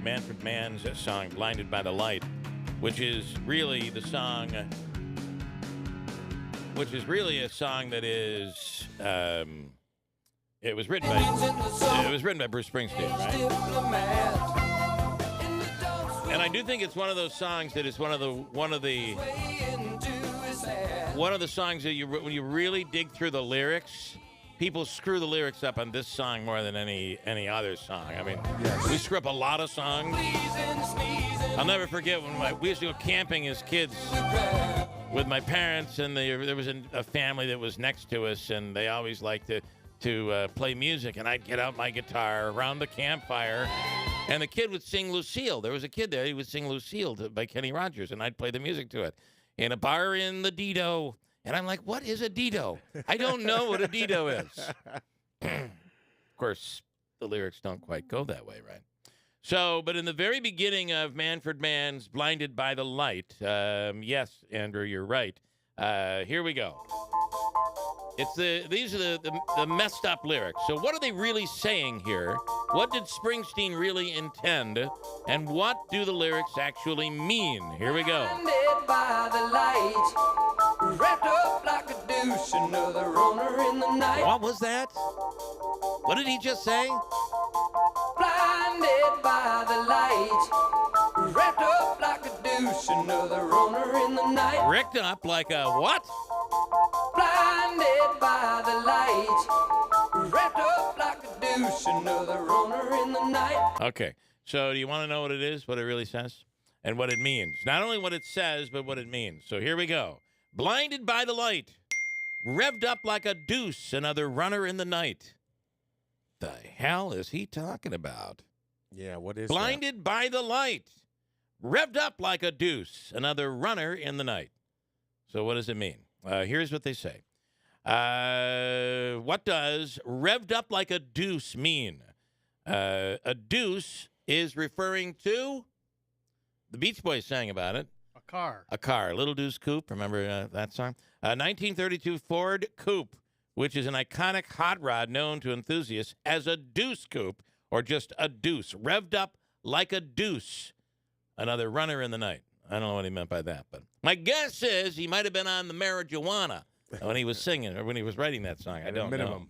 Manfred Mann's song, Blinded by the Light, which is really the song, which is really a song that is, it was written by Bruce Springsteen, right? And I do think it's one of those songs that is one of the songs that when you really dig through the lyrics, people screw the lyrics up on this song more than any other song. I mean, we screw up a lot of songs. I'll never forget when we used to go camping as kids with my parents, and there was a family that was next to us, and they always liked to play music, and I'd get out my guitar around the campfire, and the kid would sing Lucille. There was a kid there, he would sing Lucille by Kenny Rogers, and I'd play the music to it. In a bar in the Dido. And I'm like, what is a Dido? I don't know what a Dido is. Of course, the lyrics don't quite go that way, right? So, but in the very beginning of Manfred Mann's Blinded by the Light, yes, Andrew, you're right. Here we go. These are the messed up lyrics. So what are they really saying here? What did Springsteen really intend? And what do the lyrics actually mean? Here we go. Blinded by the light, wrapped up like a douche, another runner in the night. What was that? What did he just say? Blinded by the light, wrapped up like a douche, another runner in the night. Ricked up like a what? Blinded by the light, wrapped up like a douche, another runner in the night. Okay, so do you want to know what it is, what it really says, and what it means? Not only what it says, but what it means. So here we go. Blinded by the light, revved up like a deuce, another runner in the night. The hell is he talking about? Yeah, what is Blinded by the light, revved up like a deuce, another runner in the night. So what does it mean? Here's what they say. What does revved up like a deuce mean? A deuce is referring to, the Beach Boys sang about it. A car. A car. Little Deuce Coupe. Remember that song? 1932 Ford Coupe, which is an iconic hot rod known to enthusiasts as a deuce coupe or just a deuce. Revved up like a deuce. Another runner in the night. I don't know what he meant by that, but my guess is he might have been on the marijuana when he was singing or when he was writing that song. I don't know.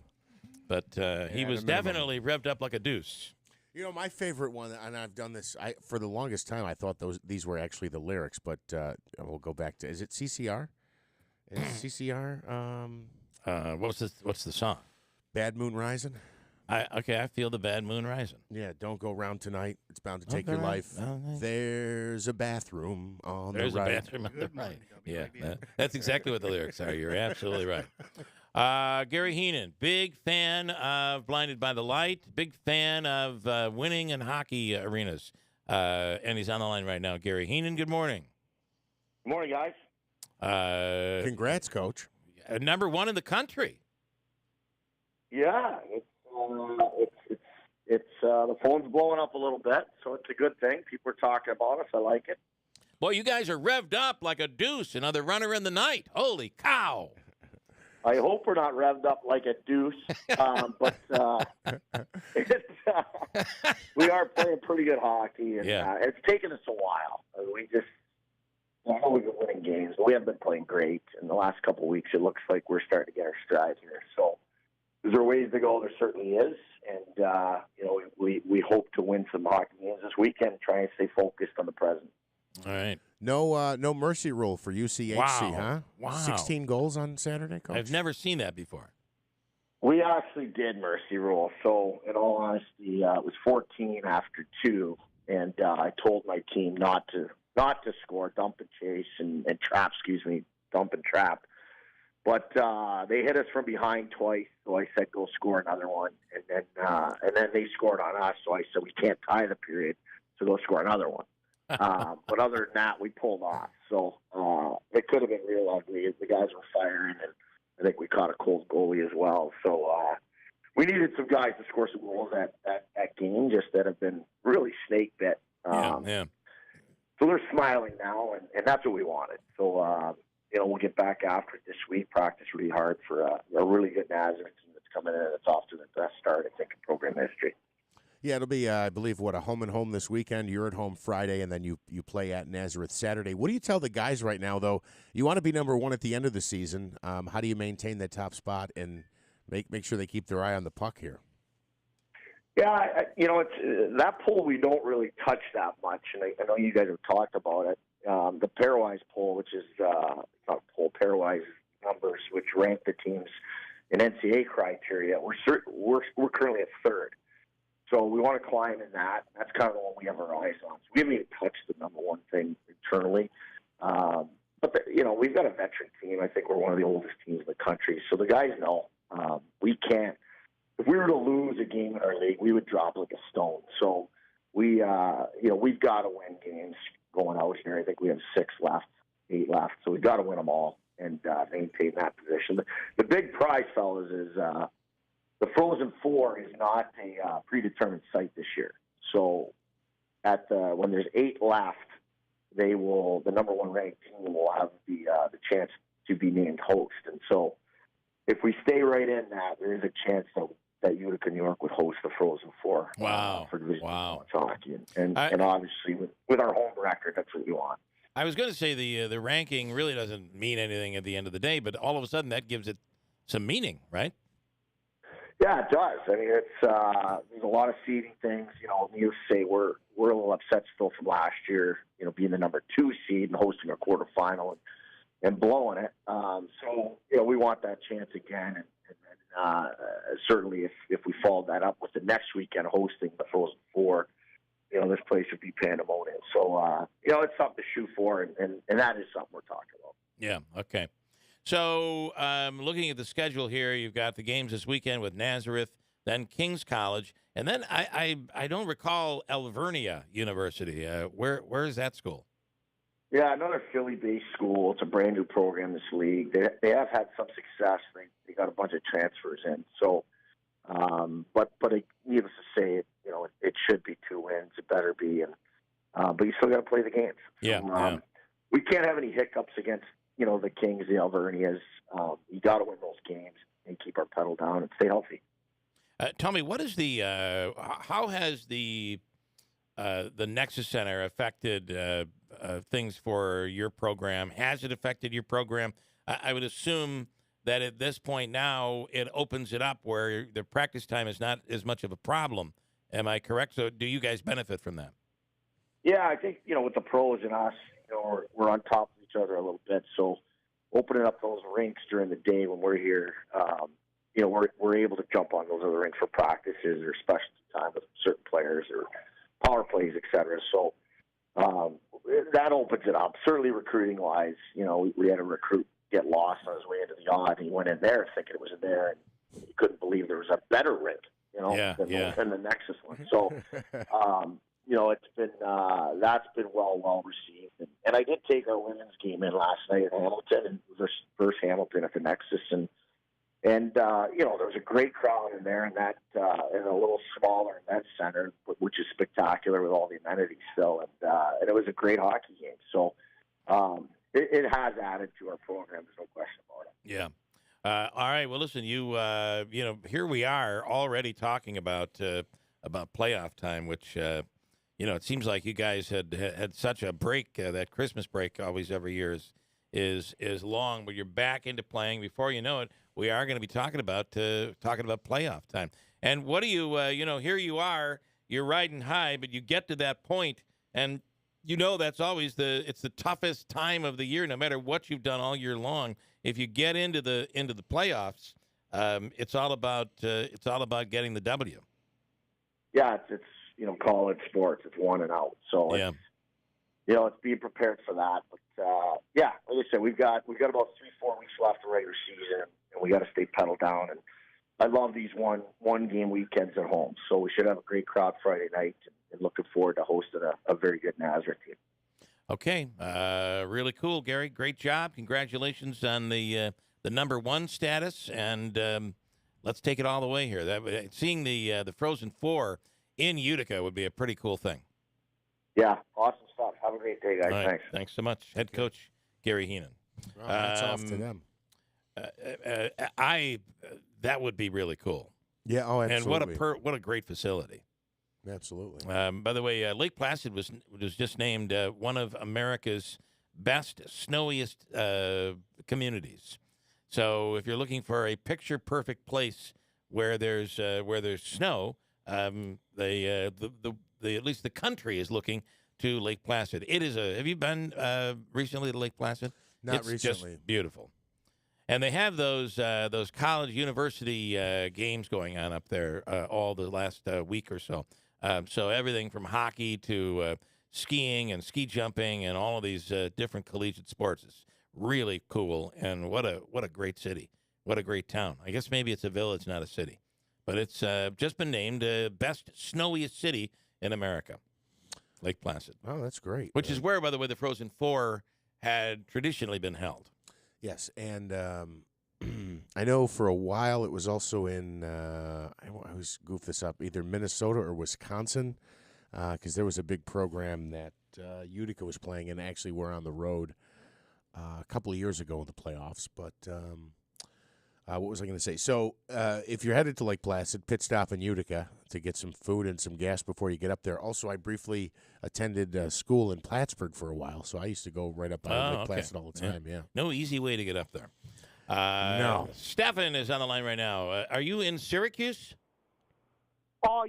But he was definitely revved up like a deuce. You know, my favorite one, and I've done this for the longest time, I thought these were actually the lyrics, but we'll go back to, is it CCR? Is it CCR? What's the song? Bad Moon Rising. I feel the bad moon rising. Yeah, don't go round tonight. It's bound to take your life. There's a bathroom on the right. There's a bathroom on the right. Yeah, that's exactly what the lyrics are. You're absolutely right. Gary Heenan, big fan of Blinded by the Light, big fan of winning in hockey arenas. And he's on the line right now. Gary Heenan, good morning. Good morning, guys. Congrats, Coach. Number one in the country. Yeah, it's the phone's blowing up a little bit, so it's a good thing. People are talking about us. I like it. Boy, you guys are revved up like a deuce, another runner in the night. Holy cow. I hope we're not revved up like a deuce, but we are playing pretty good hockey, and it's taken us a while. I know we've been winning games, but we haven't been playing great. In the last couple of weeks, it looks like we're starting to get our stride here. So is there ways to go? There certainly is, and we hope to win some hockey games this weekend, try and stay focused on the present. All right. No mercy rule for UCHC, huh? Wow. 16 goals on Saturday, Coach? I've never seen that before. We actually did mercy rule. So, in all honesty, it was 14 after 2, and I told my team not to score, dump and chase, and trap, dump and trap. But they hit us from behind twice, so I said go score another one, and then they scored on us, so I said we can't tie the period, so go score another one. But other than that, we pulled off. So it could have been real ugly. The guys were firing, and I think we caught a cold goalie as well. So we needed some guys to score some goals at game, just that have been really snake bit. Yeah. So they're smiling now, and that's what we wanted. So we'll get back after it this week, practice really hard for a really good Nazareth team that's coming in. It's off to the best start, I think, in program history. Yeah, it'll be, I believe, a home and home this weekend. You're at home Friday, and then you play at Nazareth Saturday. What do you tell the guys right now, though? You want to be number one at the end of the season. How do you maintain that top spot and make sure they keep their eye on the puck here? Yeah, it's that poll we don't really touch that much, and I know you guys have talked about it. The pairwise poll, which is not poll, pairwise numbers, which rank the teams in NCAA criteria. We're currently at third. So we want to climb in that. That's kind of the one we have our eyes on. So we haven't even touched the number one thing internally. But we've got a veteran team. I think we're one of the oldest teams in the country. So the guys know we can't. If we were to lose a game in our league, we would drop like a stone. So we've got to win games going out here. I think we have 8 left. So we've got to win them all and maintain that position. The big prize, fellas, is the Frozen Four is not a predetermined site this year. So when there's 8 left, the number one ranked team will have the chance to be named host. And so if we stay right in that, there is a chance that Utica, New York would host the Frozen Four. Wow. For Division I hockey. And obviously with our home record, that's what we want. I was going to say the ranking really doesn't mean anything at the end of the day, but all of a sudden that gives it some meaning, right? Yeah, it does. I mean, it's there's a lot of seeding things. You say we're a little upset still from last year. Being the number 2 seed and hosting a quarterfinal and blowing it. So we want that chance again, and certainly if we followed that up with the next weekend hosting the Frozen Four, this place would be pandemonium. So it's something to shoot for, and that is something we're talking about. Yeah. Okay. So, looking at the schedule here, you've got the games this weekend with Nazareth, then King's College, and then I don't recall Alvernia University. Where is that school? Yeah, another Philly-based school. It's a brand new program, this league. They have had some success. They got a bunch of transfers in. So, but needless to say, it should be 2 wins. It better be, but you still got to play the games. So, we can't have any hiccups against the Kings, the Alvernias. You got to win those games and keep our pedal down and stay healthy. Tell me, what is how has the Nexus Center affected things for your program? Has it affected your program? I would assume that at this point now it opens it up where the practice time is not as much of a problem. Am I correct? So do you guys benefit from that? Yeah, I think, with the pros and us, we're on top of each other a little bit. So opening up those rinks during the day when we're here, we're able to jump on those other rinks for practices or special time with certain players or power plays, et cetera. So that opens it up. Certainly recruiting-wise, we had a recruit get lost on his way into the odd. He went in there thinking it was in there, and he couldn't believe there was a better rink, than the Nexus one. So, it's been that's been well received. And I did take our women's game in last night at Hamilton, and versus Hamilton at the Nexus, and there was a great crowd in there, and that in a little smaller event center, which is spectacular with all the amenities still, and it was a great hockey game. So it has added to our program. There's no question about it. Yeah. All right. Well, listen, here we are already talking about playoff time, which it seems like you guys had such a break. That Christmas break always every year is long, but you're back into playing. Before you know it, we are going to be talking about playoff time. And what do you here you are, you're riding high, but you get to that point, and that's always it's the toughest time of the year, no matter what you've done all year long. If you get into the playoffs, it's all about getting the W. Yeah, it's college sports. It's one and out. So yeah. It's being prepared for that. But like I said, we've got about 3-4 weeks left of regular season, and we got to stay pedaled down. And I love these one game weekends at home. So we should have a great crowd Friday night, and looking forward to hosting a very good Nazareth team. Okay, really cool, Gary. Great job. Congratulations on the number 1 status, and let's take it all the way here. Seeing the Frozen Four in Utica would be a pretty cool thing. Yeah, awesome stuff. Have a great day, guys. Right. Thanks. Thanks so much. Head coach Gary Heenan. Well, hats off to them. That would be really cool. Yeah, absolutely. And what a great facility. Absolutely. By the way, Lake Placid was just named one of America's best snowiest communities. So if you're looking for a picture-perfect place where there's snow, at least the country is looking to Lake Placid. It is have you been recently to Lake Placid? Not recently. Just beautiful. And they have those college university games going on up there all the last week or so. So everything from hockey to skiing and ski jumping and all of these different collegiate sports is really cool. And what a great city. What a great town. I guess maybe it's a village, not a city. But it's just been named best snowiest city in America, Lake Placid. Oh, that's great. Which is where, by the way, the Frozen Four had traditionally been held. Yes, and I know for a while it was also in, I always goof this up, either Minnesota or Wisconsin, because there was a big program that Utica was playing, and actually were on the road a couple of years ago in the playoffs. But what was I going to say? So if you're headed to Lake Placid, pit stop in Utica to get some food and some gas before you get up there. Also, I briefly attended school in Plattsburgh for a while, so I used to go right up on Lake Placid all the time. Yeah. No easy way to get up there. No. Stefan is on the line right now. Are you in Syracuse?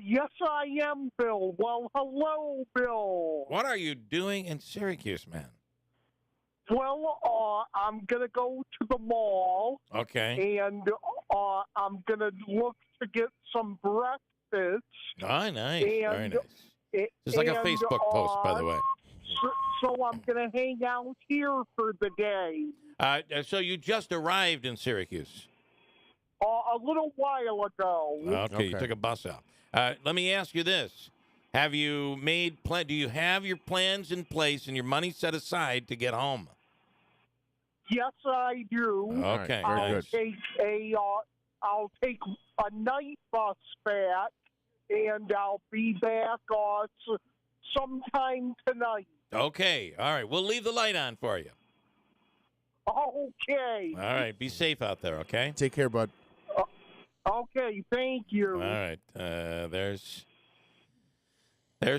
Yes, I am, Bill. Well, hello, Bill. What are you doing in Syracuse, man? Well, I'm going to go to the mall. Okay. And I'm going to look to get some breakfast. Oh, nice. Very nice. It's like a Facebook post, by the way. So I'm going to hang out here for the day. So you just arrived in Syracuse? A little while ago. Okay, you took a bus out. Let me ask you this. Have you made plan? Do you have your plans in place and your money set aside to get home? Yes, I do. Okay, I'll nice. I'll take a night bus back, and I'll be back sometime tonight. Okay, all right. We'll leave the light on for you. Okay. All right, be safe out there, okay? Take care, bud. Okay, thank you. All right, there's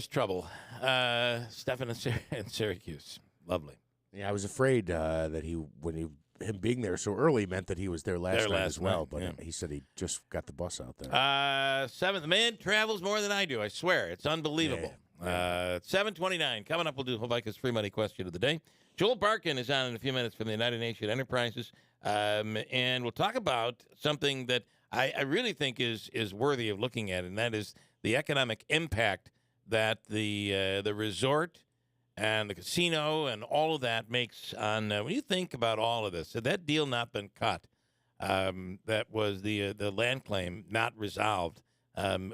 trouble. Stefan in Syracuse. Lovely. Yeah, I was afraid that him being there so early meant that he was there last night as well. But yeah. he said he just got the bus out there. 7th. The man travels more than I do. I swear. It's unbelievable. 7:29. Coming up, we'll do Hovika's free money question of the day. Joel Barkin is on in a few minutes from the United Nation Enterprises. And we'll talk about something that I really think is worthy of looking at, and that is the economic impact that the resort and the casino and all of that makes on when you think about all of this. Had that deal not been cut, that was the land claim not resolved,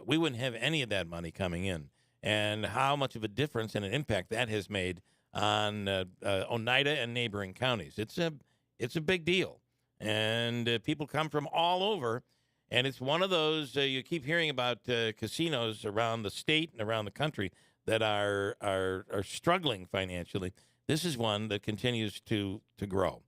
we wouldn't have any of that money coming in. And how much of a difference and an impact that has made on Oneida and neighboring counties. It's a big deal. And people come from all over. And it's one of those, you keep hearing about casinos around the state and around the country that are struggling financially. This is one that continues to grow.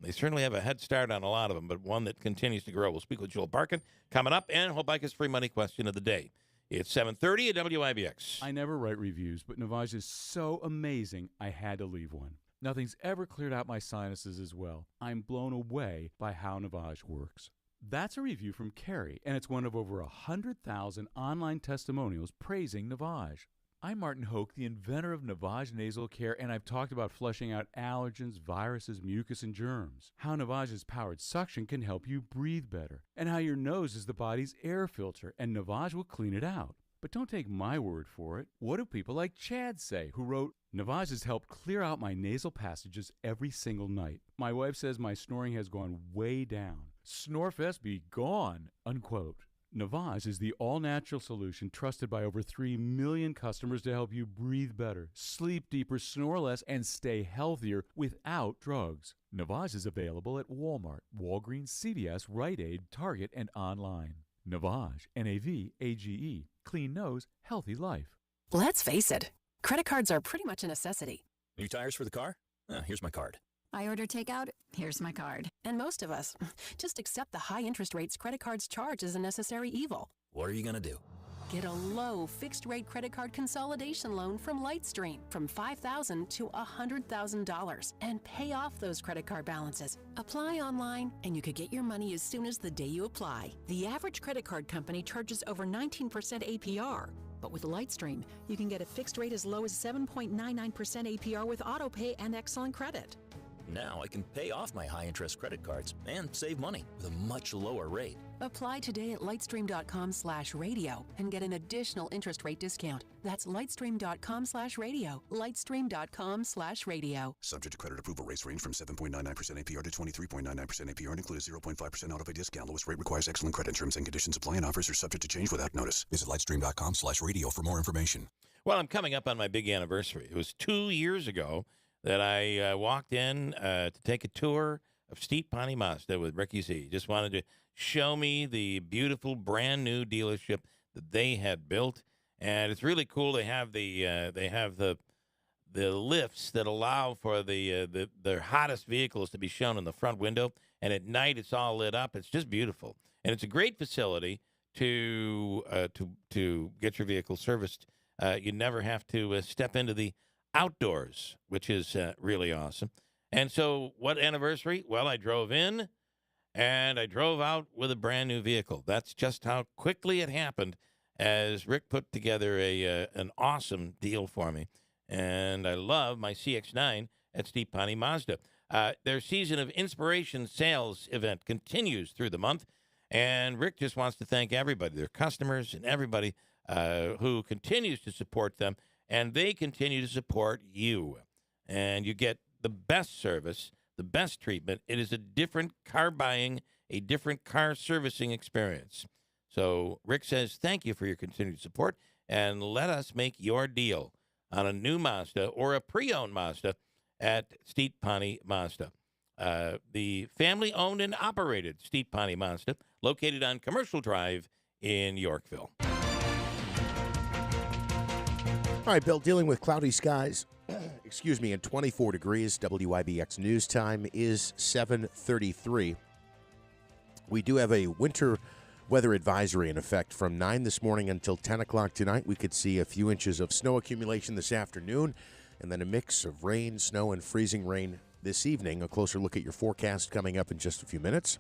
They certainly have a head start on a lot of them, but one that continues to grow. We'll speak with Joel Barkin coming up, and Hovika's free money question of the day. It's 7:30 at WIBX. I never write reviews, but Navage is so amazing, I had to leave one. Nothing's ever cleared out my sinuses as well. I'm blown away by how Navage works. That's a review from Carrie, and it's one of over 100,000 online testimonials praising Navage. I'm Martin Hoke, the inventor of Navage Nasal Care, and I've talked about flushing out allergens, viruses, mucus, and germs. How Navage's powered suction can help you breathe better, and how your nose is the body's air filter, and Navage will clean it out. But don't take my word for it. What do people like Chad say, who wrote, Navage has helped clear out my nasal passages every single night. My wife says my snoring has gone way down. Snorefest be gone, unquote. Navage is the all-natural solution trusted by over 3 million customers to help you breathe better, sleep deeper, snore less, and stay healthier without drugs. Navage is available at Walmart, Walgreens, CVS, Rite Aid, Target, and online. Navage, N-A-V-A-G-E. Clean nose, healthy life. Let's face it, credit cards are pretty much a necessity. New tires for the car? Here's my card. I order takeout, here's my card. And most of us just accept the high interest rates credit cards charge as a necessary evil. What are you going to do? Get a low fixed-rate credit card consolidation loan from Lightstream from $5,000 to $100,000 and pay off those credit card balances. Apply online, and you could get your money as soon as the day you apply. The average credit card company charges over 19% APR. But with Lightstream, you can get a fixed rate as low as 7.99% APR with autopay and excellent credit. Now I can pay off my high-interest credit cards and save money with a much lower rate. Apply today at lightstream.com/radio and get an additional interest rate discount. That's lightstream.com/radio. Lightstream.com/radio. Subject to credit approval. Rates range from 7.99% APR to 23.99% APR and include a 0.5% autopay discount. Lowest rate requires excellent credit. Terms and conditions apply, and offers are subject to change without notice. Visit lightstream.com/radio for more information. Well, I'm coming up on my big anniversary. It was 2 years ago that I walked in to take a tour of Steep Pawnee Mazda with Ricky Z. Just wanted to show me the beautiful brand new dealership that they had built, and it's really cool. They have the lifts that allow for their hottest vehicles to be shown in the front window, and at night it's all lit up. It's just beautiful, and it's a great facility to get your vehicle serviced. You never have to step into the outdoors, which is really awesome. And so what anniversary? Well, I drove in and I drove out with a brand new vehicle. That's just how quickly it happened as Rick put together an awesome deal for me. And I love my CX-9 at Steep Pawnee Mazda. Their Season of Inspiration sales event continues through the month. And Rick just wants to thank everybody, their customers and everybody who continues to support them. And they continue to support you. And you get the best service, the best treatment. It is a different car buying, a different car servicing experience. So Rick says thank you for your continued support. and let us make your deal on a new Mazda or a pre-owned Mazda at Steep Pawnee Mazda. The family-owned and operated Steep Pawnee Mazda, located on Commercial Drive in Yorkville. All right, Bill, dealing with cloudy skies, and 24 degrees. WIBX News Time is 7:33. We do have a winter weather advisory in effect from 9 this morning until 10 o'clock tonight. We could see a few inches of snow accumulation this afternoon, and then a mix of rain, snow, and freezing rain this evening. A closer look at your forecast coming up in just a few minutes.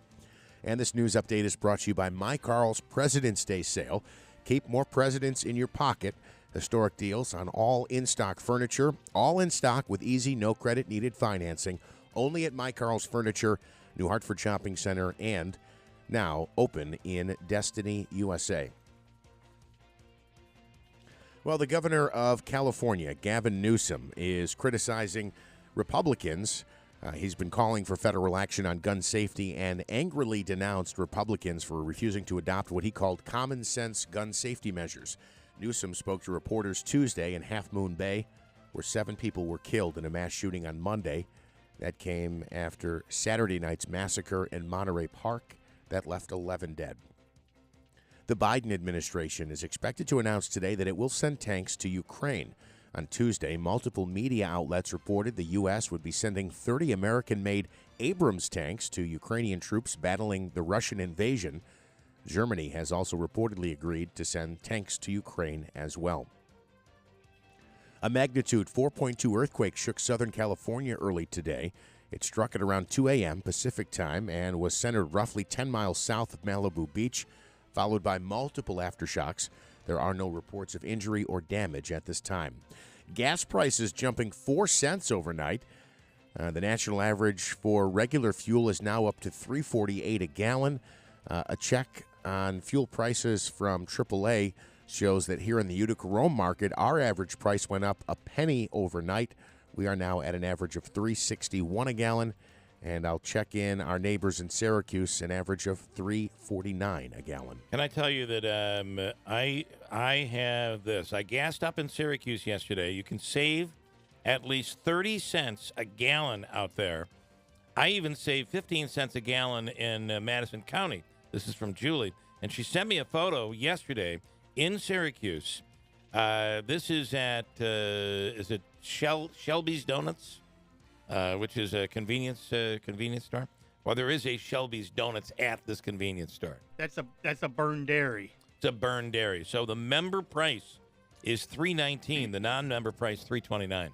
And this news update is brought to you by My Carl's President's Day sale. Keep more presidents in your pocket. Historic deals on all in-stock furniture, all in stock with easy, no credit needed financing, only at My Carl's Furniture, New Hartford Shopping Center, and now open in Destiny, USA. Well, the governor of California, Gavin Newsom, is criticizing Republicans. He's been calling for federal action on gun safety and angrily denounced Republicans for refusing to adopt what he called common sense gun safety measures. Newsom spoke to reporters Tuesday in Half Moon Bay, where 7 people were killed in a mass shooting on Monday. That came after Saturday night's massacre in Monterey Park that left 11 dead. The Biden administration is expected to announce today that it will send tanks to Ukraine. On Tuesday, multiple media outlets reported the U.S. would be sending 30 American-made Abrams tanks to Ukrainian troops battling the Russian invasion. Germany has also reportedly agreed to send tanks to Ukraine as well. A magnitude 4.2 earthquake shook Southern California early today. It struck at around 2 a.m. Pacific time and was centered roughly 10 miles south of Malibu Beach, followed by multiple aftershocks. There are no reports of injury or damage at this time. Gas prices jumping 4 cents overnight. The national average for regular fuel is now up to $3.48 a gallon. A check on fuel prices from AAA shows that here in the Utica Rome market, our average price went up a penny overnight. We are now at an average of $3.61 a gallon. And I'll check in our neighbors in Syracuse, an average of $3.49 a gallon. Can I tell you that I have this? I gassed up in Syracuse yesterday. You can save at least 30 cents a gallon out there. I even saved 15 cents a gallon in Madison County. This is from Julie. And she sent me a photo yesterday in Syracuse. This is at, is it Shelby's Donuts? Which is a convenience store. Well, there is a Shelby's Donuts at this convenience store. That's a Burn Dairy. It's a Burn Dairy. So the member price is $3.19. The non-member price $3.29.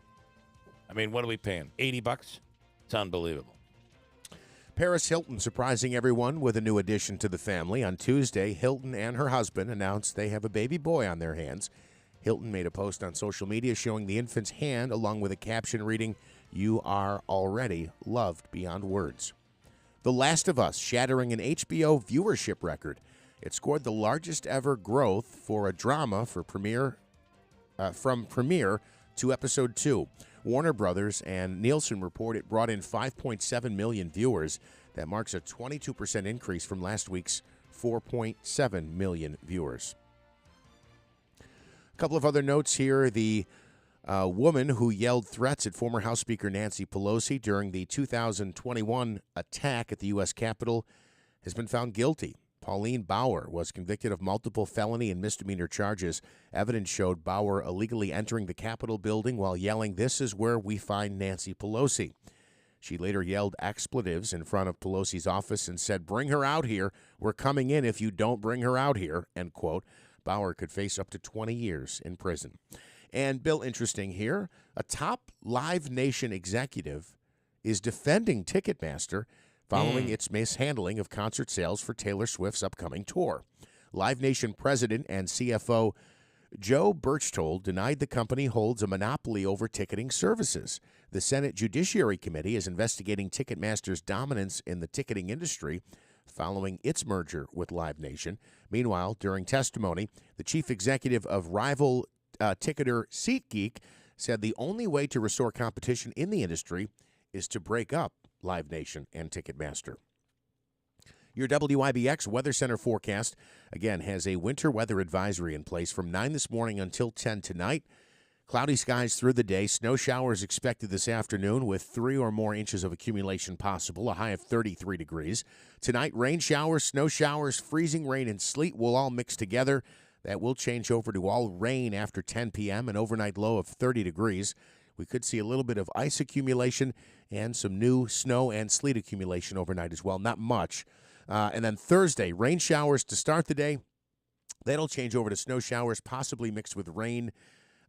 I mean, what are we paying? $80? It's unbelievable. Paris Hilton surprising everyone with a new addition to the family. On Tuesday, Hilton and her husband announced they have a baby boy on their hands. Hilton made a post on social media showing the infant's hand along with a caption reading, "You are already loved beyond words." The Last of Us shattering an HBO viewership record. It scored the largest ever growth for a drama for from premiere to episode 2. Warner Brothers and Nielsen report it brought in 5.7 million viewers. That marks a 22% increase from last week's 4.7 million viewers. A couple of other notes here. The woman who yelled threats at former House Speaker Nancy Pelosi during the 2021 attack at the U.S. Capitol has been found guilty. Pauline Bauer was convicted of multiple felony and misdemeanor charges. Evidence showed Bauer illegally entering the Capitol building while yelling, "This is where we find Nancy Pelosi." She later yelled expletives in front of Pelosi's office and said, "Bring her out here. We're coming in if you don't bring her out here," end quote. Bauer could face up to 20 years in prison. And, Bill, interesting here, a top Live Nation executive is defending Ticketmaster following its mishandling of concert sales for Taylor Swift's upcoming tour. Live Nation president and CFO Joe Berchtold denied the company holds a monopoly over ticketing services. The Senate Judiciary Committee is investigating Ticketmaster's dominance in the ticketing industry following its merger with Live Nation. Meanwhile, during testimony, the chief executive of rival ticketer SeatGeek said the only way to restore competition in the industry is to break up Live Nation and Ticketmaster. Your WIBX Weather Center forecast, again, has a winter weather advisory in place from 9 this morning until 10 tonight. Cloudy skies through the day. Snow showers expected this afternoon with 3 or more inches of accumulation possible, a high of 33 degrees. Tonight, rain showers, snow showers, freezing rain, and sleet will all mix together. That will change over to all rain after 10 p.m., an overnight low of 30 degrees. We could see a little bit of ice accumulation and some new snow and sleet accumulation overnight as well. Not much. And then Thursday, rain showers to start the day. That'll change over to snow showers, possibly mixed with rain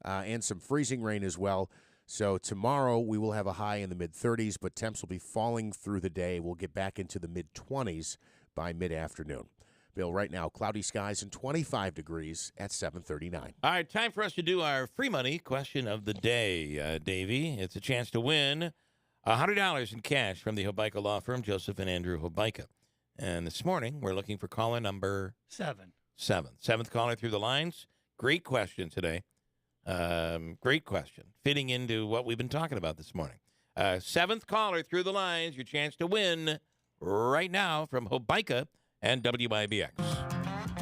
and some freezing rain as well. So tomorrow we will have a high in the mid-30s, but temps will be falling through the day. We'll get back into the mid-20s by mid-afternoon. Bill, right now, cloudy skies and 25 degrees at 7:39. All right, time for us to do our free money question of the day, Davey. It's a chance to win $100 in cash from the Hobeika law firm, Joseph and Andrew Hobeika. And this morning, we're looking for caller number 7. Seventh caller through the lines. Great question today. Great question. Fitting into what we've been talking about this morning. Seventh caller through the lines. Your chance to win right now from Hobeika and WIBX.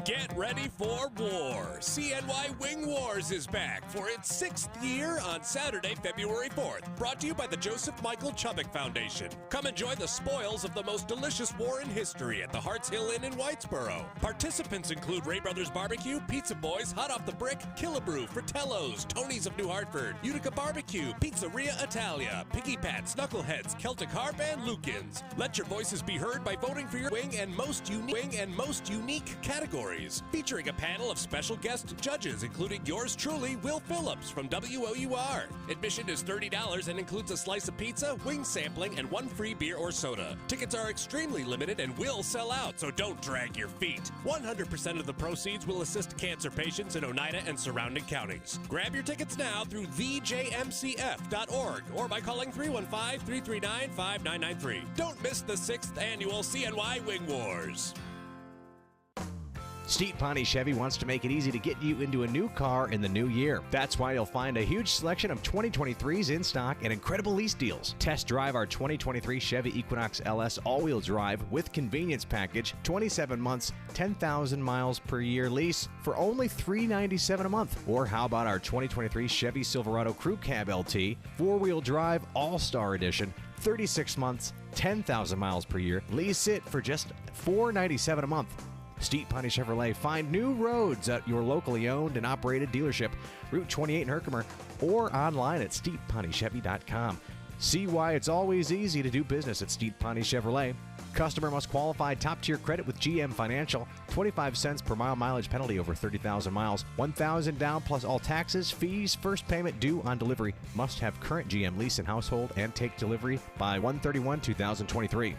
Get ready for war. CNY Wing Wars is back for its 6th year on Saturday, February 4th. Brought to you by the Joseph Michael Chubbuck Foundation. Come enjoy the spoils of the most delicious war in history at the Harts Hill Inn in Whitesboro. Participants include Ray Brothers Barbecue, Pizza Boys, Hot Off the Brick, Killabrew, Fratello's, Tony's of New Hartford, Utica Barbecue, Pizzeria Italia, Piggy Pats, Knuckleheads, Celtic Harp, and Lukins. Let your voices be heard by voting for your wing and most unique categories. Featuring a panel of special guest judges, including yours truly, Will Phillips from WOUR. Admission is $30 and includes a slice of pizza, wing sampling, and 1 free beer or soda. Tickets are extremely limited and will sell out, so don't drag your feet. 100% of the proceeds will assist cancer patients in Oneida and surrounding counties. Grab your tickets now through thejmcf.org or by calling 315-339-5993. Don't miss the 6th annual CNY Wing Wars. Steep Pawnee Chevy wants to make it easy to get you into a new car in the new year. That's why you'll find a huge selection of 2023s in stock and incredible lease deals. Test drive our 2023 Chevy Equinox LS all-wheel drive with convenience package, 27 months, 10,000 miles per year lease for only $397 a month. Or how about our 2023 Chevy Silverado Crew Cab LT, 4-wheel drive All-Star Edition, 36 months, 10,000 miles per year. Lease it for just $497 a month. Steep Pawnee Chevrolet. Find new roads at your locally owned and operated dealership, Route 28 in Herkimer, or online at steeppawneechevy.com. See why it's always easy to do business at Steep Pawnee Chevrolet. Customer must qualify top-tier credit with GM Financial. 25 cents per mile mileage penalty over 30,000 miles. $1,000 down plus all taxes, fees, first payment due on delivery. Must have current GM lease and household and take delivery by 1/31/2023.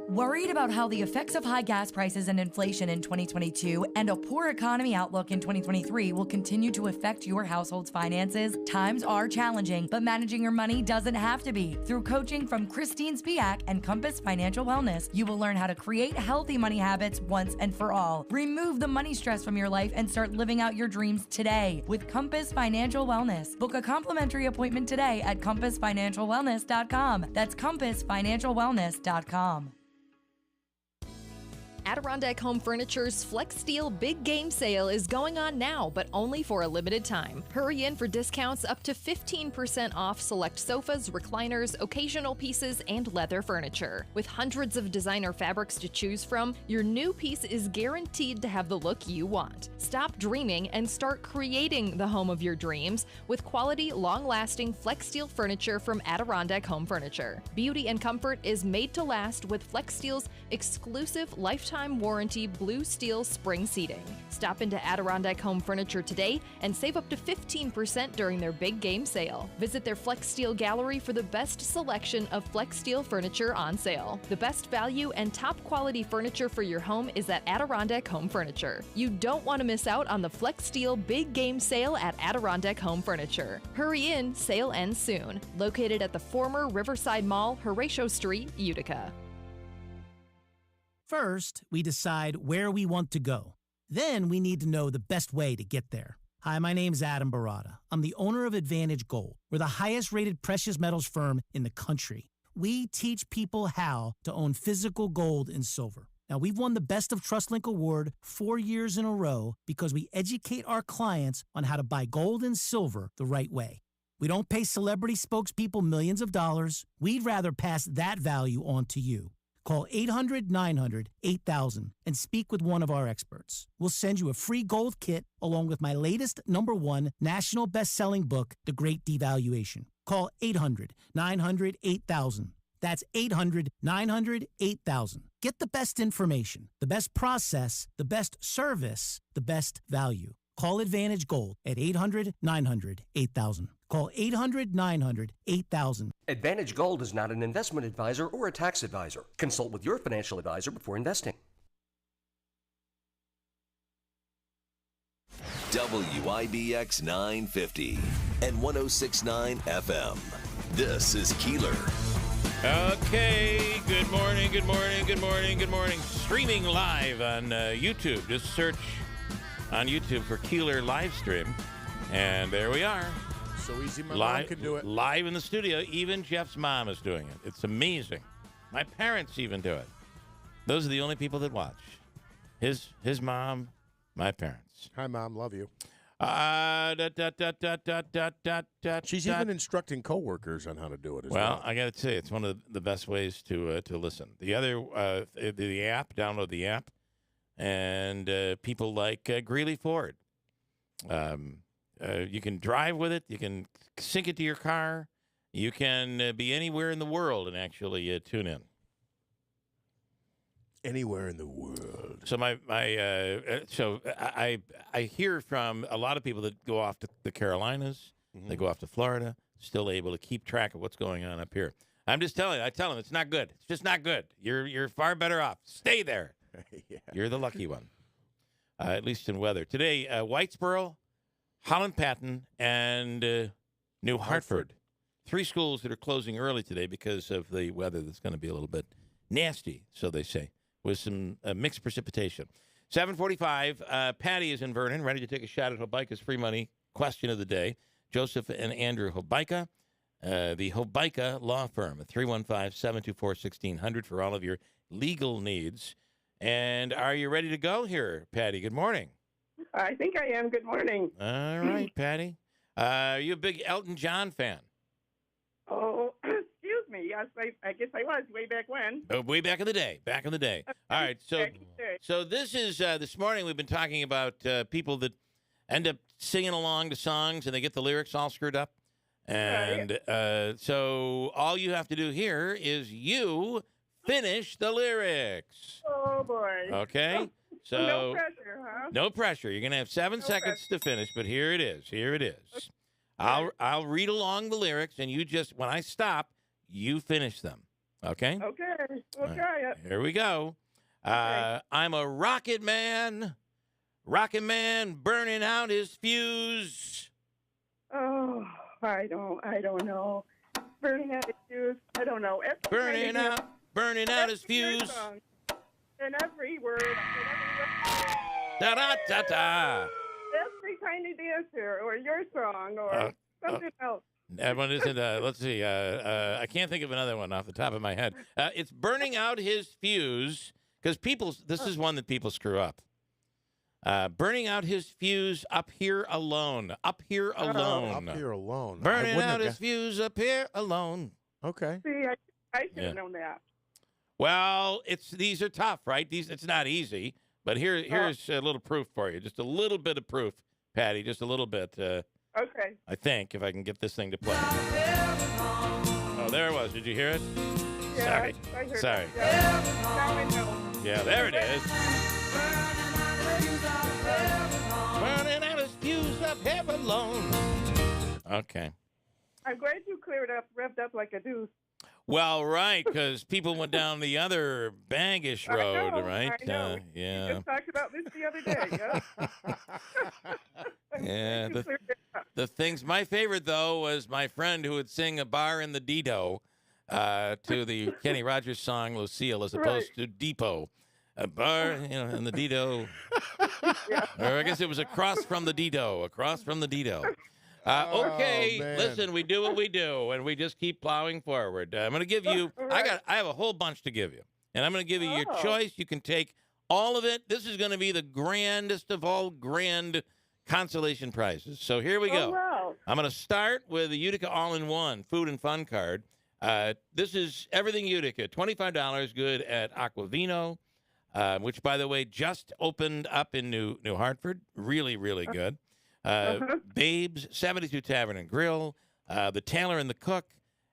Worried about how the effects of high gas prices and inflation in 2022 and a poor economy outlook in 2023 will continue to affect your household's finances? Times are challenging, but managing your money doesn't have to be. Through coaching from Christine Spiak and Compass Financial Wellness, you will learn how to create healthy money habits once and for all. Remove the money stress from your life and start living out your dreams today with Compass Financial Wellness. Book a complimentary appointment today at compassfinancialwellness.com. That's compassfinancialwellness.com. Adirondack Home Furniture's Flex Steel Big Game Sale is going on now, but only for a limited time. Hurry in for discounts up to 15% off select sofas, recliners, occasional pieces, and leather furniture. With hundreds of designer fabrics to choose from, your new piece is guaranteed to have the look you want. Stop dreaming and start creating the home of your dreams with quality, long-lasting Flex Steel furniture from Adirondack Home Furniture. Beauty and comfort is made to last with Flex Steel's exclusive lifetime warranty blue steel spring seating. Stop into Adirondack Home Furniture today and save up to 15% during their big game sale. Visit their Flex Steel gallery for the best selection of Flex Steel furniture on sale. The best value and top quality furniture for your home is at Adirondack Home Furniture. You don't want to miss out on the Flex Steel big game sale at Adirondack Home Furniture. Hurry in, sale ends soon. Located at the former Riverside Mall, Horatio Street, Utica. First, we decide where we want to go. Then we need to know the best way to get there. Hi, my name's Adam Barada. I'm the owner of Advantage Gold. We're the highest rated precious metals firm in the country. we teach people how to own physical gold and silver. Now, we've won the Best of TrustLink Award 4 years in a row because we educate our clients on how to buy gold and silver the right way. We don't pay celebrity spokespeople millions of dollars. We'd rather pass that value on to you. Call 800-900-8000 and speak with one of our experts. We'll send you a free gold kit along with my latest #1 national best-selling book, The Great Devaluation. Call 800-900-8000. That's 800-900-8000. Get the best information, the best process, the best service, the best value. Call Advantage Gold at 800-900-8000. Call 800-900-8000. Advantage Gold is not an investment advisor or a tax advisor. Consult with your financial advisor before investing. WIBX 950 and 106.9 FM. This is Keeler. Okay, good morning, good morning, good morning, good morning. Streaming live on YouTube. Just search on YouTube for Keeler live stream. And there we are. So easy, my mom can do it. Live in the studio. Even Jeff's mom is doing it. It's amazing. My parents even do it. Those are the only people that watch. His mom, my parents. Hi, Mom. Love you. She's even instructing coworkers on how to do it as well. Well, I got to say, it's one of the best ways to listen. The other, the app, download the app, and people like Greeley Ford. You can drive with it. You can sync it to your car. You can be anywhere in the world and actually tune in. Anywhere in the world. So I hear from a lot of people that go off to the Carolinas. They go off to Florida, still able to keep track of what's going on up here. I'm just telling you. I tell them it's not good. It's just not good. You're far better off. Stay there. Yeah. You're the lucky one. At least in weather. Today, Whitesboro, Holland Patton, and New Hartford. 3 schools that are closing early today because of the weather that's going to be a little bit nasty, so they say, with some mixed precipitation. 7:45, Patty is in Vernon, ready to take a shot at Hobeika's free money question of the day. Joseph and Andrew Hobeika, the Hobeika Law Firm, at 315-724-1600 for all of your legal needs. And are you ready to go here, Patty? Good morning. I think I am. Good morning. All right, Patty. Are you a big Elton John fan? Oh, excuse me. Yes, I guess I was way back when. Way back in the day. Back in the day. All right. So this is this morning we've been talking about people that end up singing along to songs and they get the lyrics all screwed up. And so all you have to do here is you finish the lyrics. Oh, boy. Okay? So no pressure, huh? No pressure. You're going to have 7 seconds to finish, but here it is. Here it is. Okay. I'll read along the lyrics, and you just, when I stop, you finish them. Okay? Okay. We'll try it. Here we go. Okay. I'm a rocket man burning out his fuse. Oh, I don't know. Burning out his fuse. I don't know. Burning out his fuse. In every word. Da-da-da-da. Every tiny dancer, or your song, or something else. What is it? Let's see. I can't think of another one off the top of my head. It's burning out his fuse, because this is one that people screw up. Burning out his fuse up here alone. Up here alone. Up here alone. Burning out his fuse up here alone. Okay. See, I should have known that. Well, these are tough, right? It's not easy, but here's a little proof for you. Just a little bit of proof, Patty. Just a little bit. Okay. I think if I can get this thing to play. Oh, there it was. Did you hear it? Yeah, Sorry. I heard Sorry. That. Yeah. Now I know. Yeah, there it is. Burning out his fuse up here alone. Okay. I'm glad you cleared up, revved up like a deuce. Well, right, because people went down the other Bangish road, right? I know. Yeah. We just talked about this the other day, yeah? Yeah. The things. My favorite, though, was my friend who would sing a bar in the Dido to the Kenny Rogers song Lucille as opposed to Depot. A bar, in the Dido. Yeah. Or I guess it was across from the Dido. Okay, man. listen, we do what we do, and we just keep plowing forward. I'm going to give you. I have a whole bunch to give you, and I'm going to give you your choice. You can take all of it. This is going to be the grandest of all grand consolation prizes. So here we go. Wow. I'm going to start with the Utica All-in-One Food and Fun card. This is everything Utica, $25, good at Aquavino, which, by the way, just opened up in New Hartford. Really, really good. Babe's 72 Tavern and Grill, the Tailor and the Cook,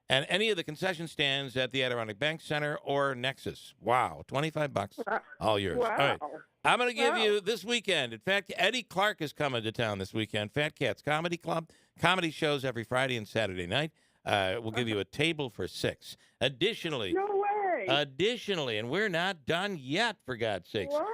and any of the concession stands at the Adirondack Bank Center or Nexus. Wow, $25, all yours. Wow. All right, I'm going to give you this weekend. In fact, Eddie Clark is coming to town this weekend. Fat Cats Comedy Club, comedy shows every Friday and Saturday night. We'll give you a table for 6. Additionally, No way. and we're not done yet, for God's sakes. What?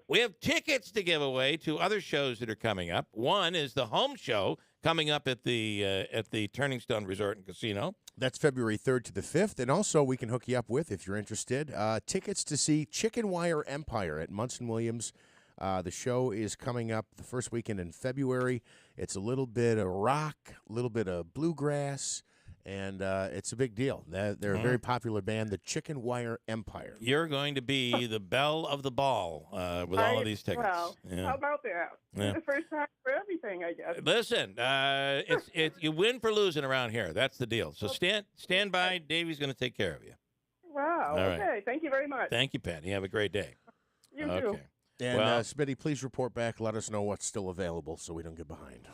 We have tickets to give away to other shows that are coming up. One is the home show coming up at the Turning Stone Resort and Casino. That's February 3rd to the 5th. And also, we can hook you up with, if you're interested, tickets to see Chicken Wire Empire at Munson Williams. The show is coming up the first weekend in February. It's a little bit of rock, a little bit of bluegrass, and it's a big deal. They're a very popular band, the Chicken Wire Empire. You're going to be the belle of the ball with all of these tickets. Well, Yeah. how about that? Yeah. The first time for everything, I guess. Listen, you win for losing around here. That's the deal. So stand by. Davey's going to take care of you. Wow. All right. Okay. Thank you very much. Thank you, Patty. Have a great day. You okay. too. And Well- Smitty, please report back. Let us know what's still available so we don't get behind.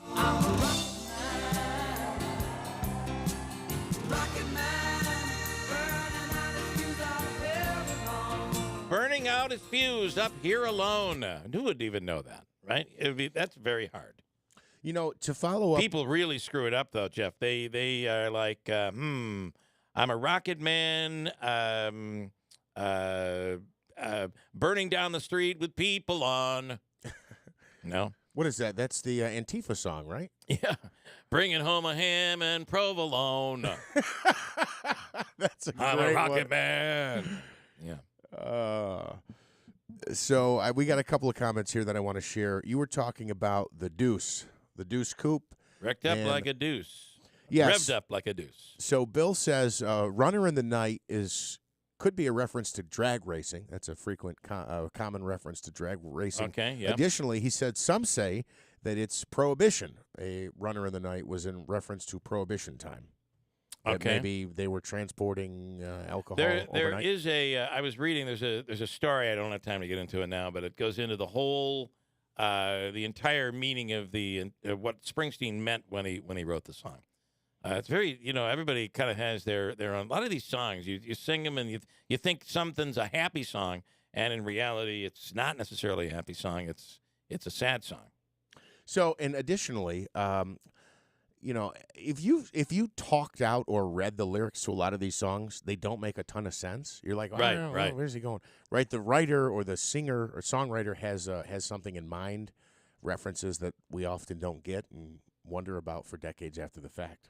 Burning out his fuse up here alone. Who would even know that, right? That's very hard. You know, to follow up. People really screw it up, though, Jeff. They are like, I'm a rocket man, burning down the street with people on. No? What is that? That's the Antifa song, right? Yeah. Bringing home a ham and provolone. That's a I'm great a rocket one. man. Yeah. So we got a couple of comments here that I want to share. You were talking about the Deuce Coupe. Wrecked up and- like a deuce. Yes. Revved up like a deuce. So Bill says Runner in the Night could be a reference to drag racing. That's a frequent common reference to drag racing. Okay, yeah. Additionally, he said some say that it's Prohibition. A Runner in the Night was in reference to Prohibition time. That Okay. maybe they were transporting alcohol There overnight. is I was reading. There's a story. I don't have time to get into it now, but it goes into the whole, the entire meaning of what Springsteen meant when he wrote the song. It's very, everybody kind of has their own. A lot of these songs, you sing them and you think something's a happy song, and in reality, it's not necessarily a happy song. It's a sad song. So, and additionally, if you talked out or read the lyrics to a lot of these songs, they don't make a ton of sense. You're like, Right. where's he going? Right, the writer or the singer or songwriter has something in mind, references that we often don't get and wonder about for decades after the fact.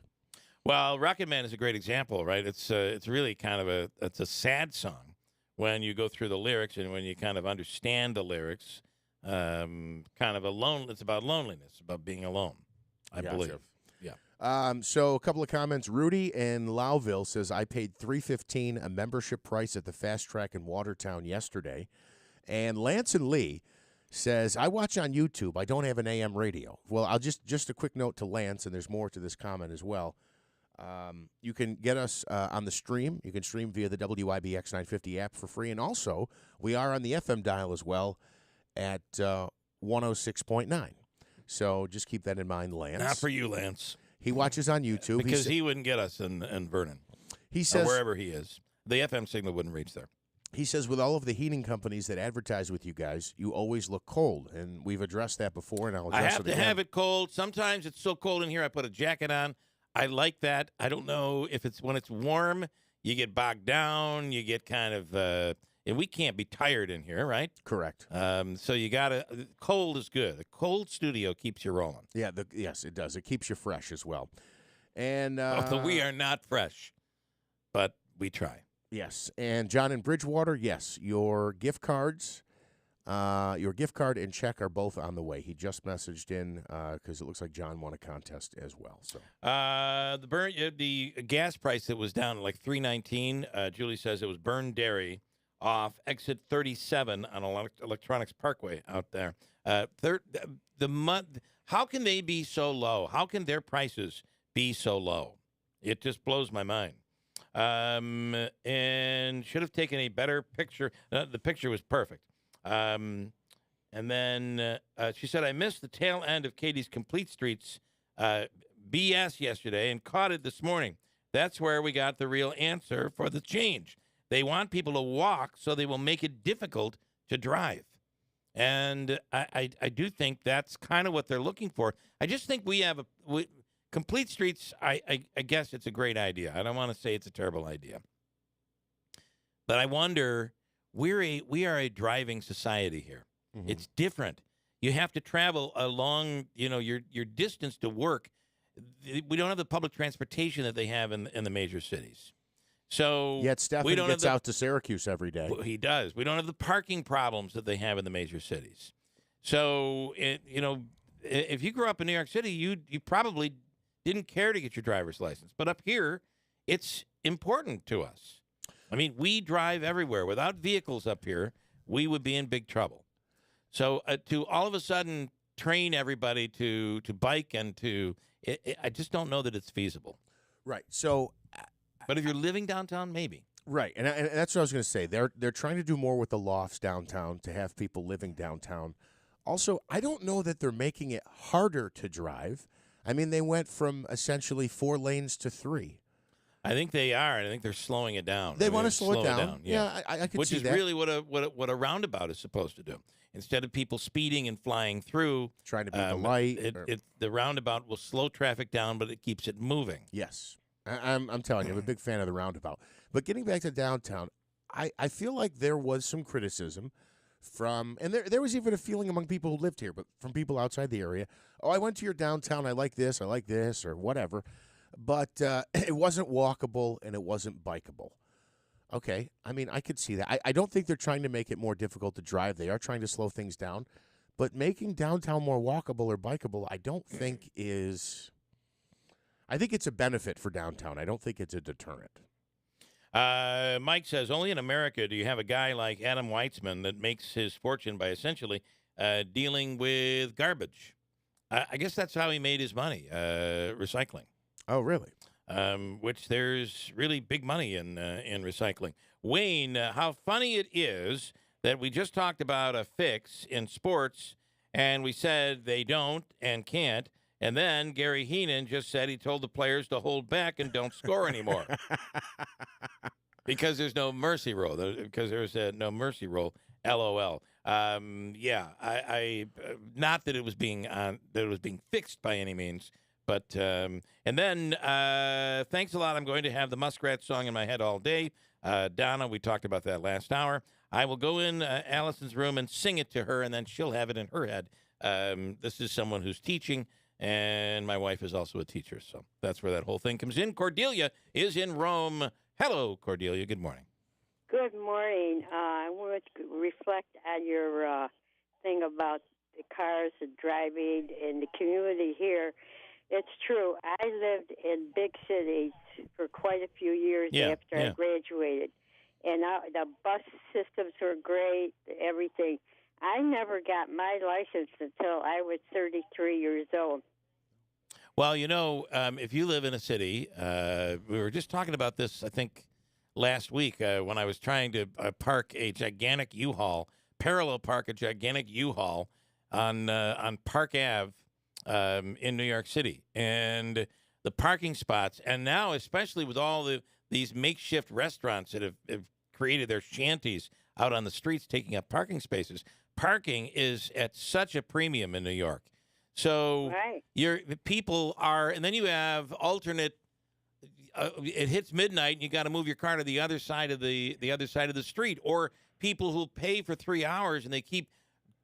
Well, Rocket Man is a great example, right? It's really kind of it's a sad song when you go through the lyrics and when you kind of understand the lyrics. Kind of it's about loneliness, about being alone, I Gotcha. believe. Yeah. So a couple of comments. Rudy in Lowville says, I paid $3.15 a membership price at the Fast Track in Watertown yesterday. And Lance and Lee says, I watch on YouTube. I don't have an AM radio. Well, I'll just a quick note to Lance, and there's more to this comment as well. You can get us on the stream. You can stream via the WIBX 950 app for free. And also, we are on the FM dial as well at 106.9. So just keep that in mind, Lance. Not for you, Lance. He watches on YouTube. Because he wouldn't get us in Vernon. He Or says wherever he is. The FM signal wouldn't reach there. He says, with all of the heating companies that advertise with you guys, you always look cold. And we've addressed that before, and I'll address I it have to again. have it cold. Sometimes it's so cold in here, I put a jacket on. I like that. I don't know if when it's warm, you get bogged down. You get kind of, and we can't be tired in here, right? Correct. So you got to, cold is good. A cold studio keeps you rolling. Yeah, yes, it does. It keeps you fresh as well. And Although we are not fresh, but we try. Yes. And John in Bridgewater, yes, your gift cards Your gift card and check are both on the way. He just messaged in because it looks like John won a contest as well. So the gas price that was down like $3.19. Julie says it was Burn Dairy off exit 37 on Electronics Parkway out there. How can they be so low? How can their prices be so low? It just blows my mind. And should have taken a better picture. The picture was perfect. And then she said, I missed the tail end of Katie's Complete Streets BS yesterday and caught it this morning. That's where we got the real answer for the change. They want people to walk, so they will make it difficult to drive. And I do think that's kind of what they're looking for. I just think we have Complete Streets, I guess it's a great idea. I don't want to say it's a terrible idea. But I wonder, we are a driving society here. Mm-hmm. It's different. You have to travel a long, your distance to work. We don't have the public transportation that they have in the major cities. So yet Stephen gets out to Syracuse every day. He does. We don't have the parking problems that they have in the major cities. So, if you grew up in New York City, you probably didn't care to get your driver's license. But up here, it's important to us. I mean, we drive everywhere. Without vehicles up here, we would be in big trouble. So to all of a sudden train everybody to bike and I just don't know that it's feasible. Right. So, but if you're living downtown, maybe. Right, and that's what I was going to say. They're trying to do more with the lofts downtown to have people living downtown. Also, I don't know that they're making it harder to drive. I mean, they went from essentially 4 lanes to 3. I think they are. I think they're slowing it down. They want to slow it down. Yeah, I could Which see is that. really what a roundabout is supposed to do. Instead of people speeding and flying through, trying to be the light, the roundabout will slow traffic down, but it keeps it moving. Yes, I'm telling you, I'm a big fan of the roundabout. But getting back to downtown, I feel like there was some criticism from, and there was even a feeling among people who lived here, but from people outside the area. Oh, I went to your downtown. I like this, or whatever. But it wasn't walkable and it wasn't bikeable. Okay, I mean, I could see that. I don't think they're trying to make it more difficult to drive. They are trying to slow things down. But making downtown more walkable or bikeable, I don't think is... I think it's a benefit for downtown. I don't think it's a deterrent. Mike says, only in America do you have a guy like Adam Weitzman that makes his fortune by essentially dealing with garbage. I guess that's how he made his money, recycling. Oh, really? Which there's really big money in recycling. Wayne, how funny it is that we just talked about a fix in sports, and we said they don't and can't, and then Gary Heenan just said he told the players to hold back and don't score anymore. Because there's no mercy rule. Because there's no mercy rule. LOL. Yeah, I not that it was being fixed by any means. But, and then, thanks a lot. I'm going to have the Muskrat song in my head all day. Donna, we talked about that last hour. I will go in Allison's room and sing it to her, and then she'll have it in her head. This is someone who's teaching, and my wife is also a teacher. So that's where that whole thing comes in. Cordelia is in Rome. Hello, Cordelia. Good morning. Good morning. I want to reflect on your thing about the cars and driving in the community here. It's true. I lived in big cities for quite a few years after I graduated. And the bus systems were great, everything. I never got my license until I was 33 years old. Well, if you live in a city, we were just talking about this, I think, last week when I was trying to park a gigantic U-Haul, parallel park a gigantic U-Haul on Park Ave. In New York City, and the parking spots, and now especially with all these makeshift restaurants that have created their shanties out on the streets taking up parking spaces, parking is at such a premium in New York. So people are, and then you have alternate. It hits midnight, and you got to move your car to the other side of the street, or people who pay for 3 hours and they keep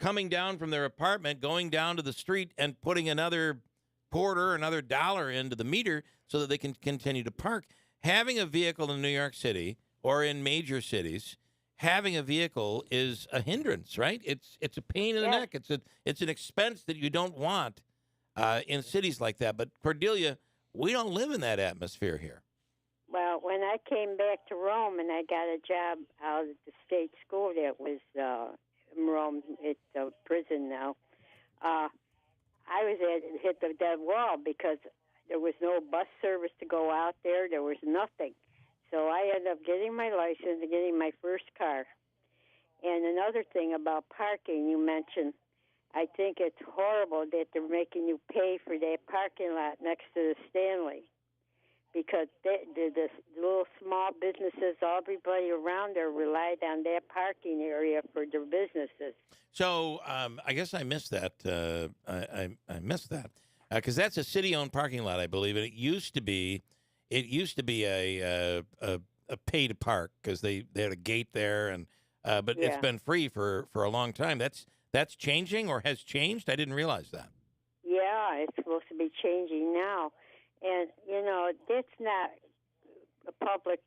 coming down from their apartment, going down to the street and putting another $1 into the meter so that they can continue to park. Having a vehicle in New York City or in major cities having a vehicle is a hindrance, right? It's a pain in the neck. It's an expense that you don't want in cities like that. But Cordelia, we don't live in that atmosphere here. Well, when I came back to Rome and I got a job out of the state school that was in Rome, it's a prison now, I was hit the dead wall because there was no bus service to go out there. There was nothing. So I ended up getting my license and getting my first car. And another thing about parking, you mentioned, I think it's horrible that they're making you pay for that parking lot next to the Stanley. Because the little small businesses, everybody around there relied on that parking area for their businesses. So I guess I missed that. I missed that because that's a city-owned parking lot, I believe, and it used to be a pay to park because they had a gate there, and but it's been free for a long time. That's changing or has changed. I didn't realize that. Yeah, it's supposed to be changing now. And, that's not a public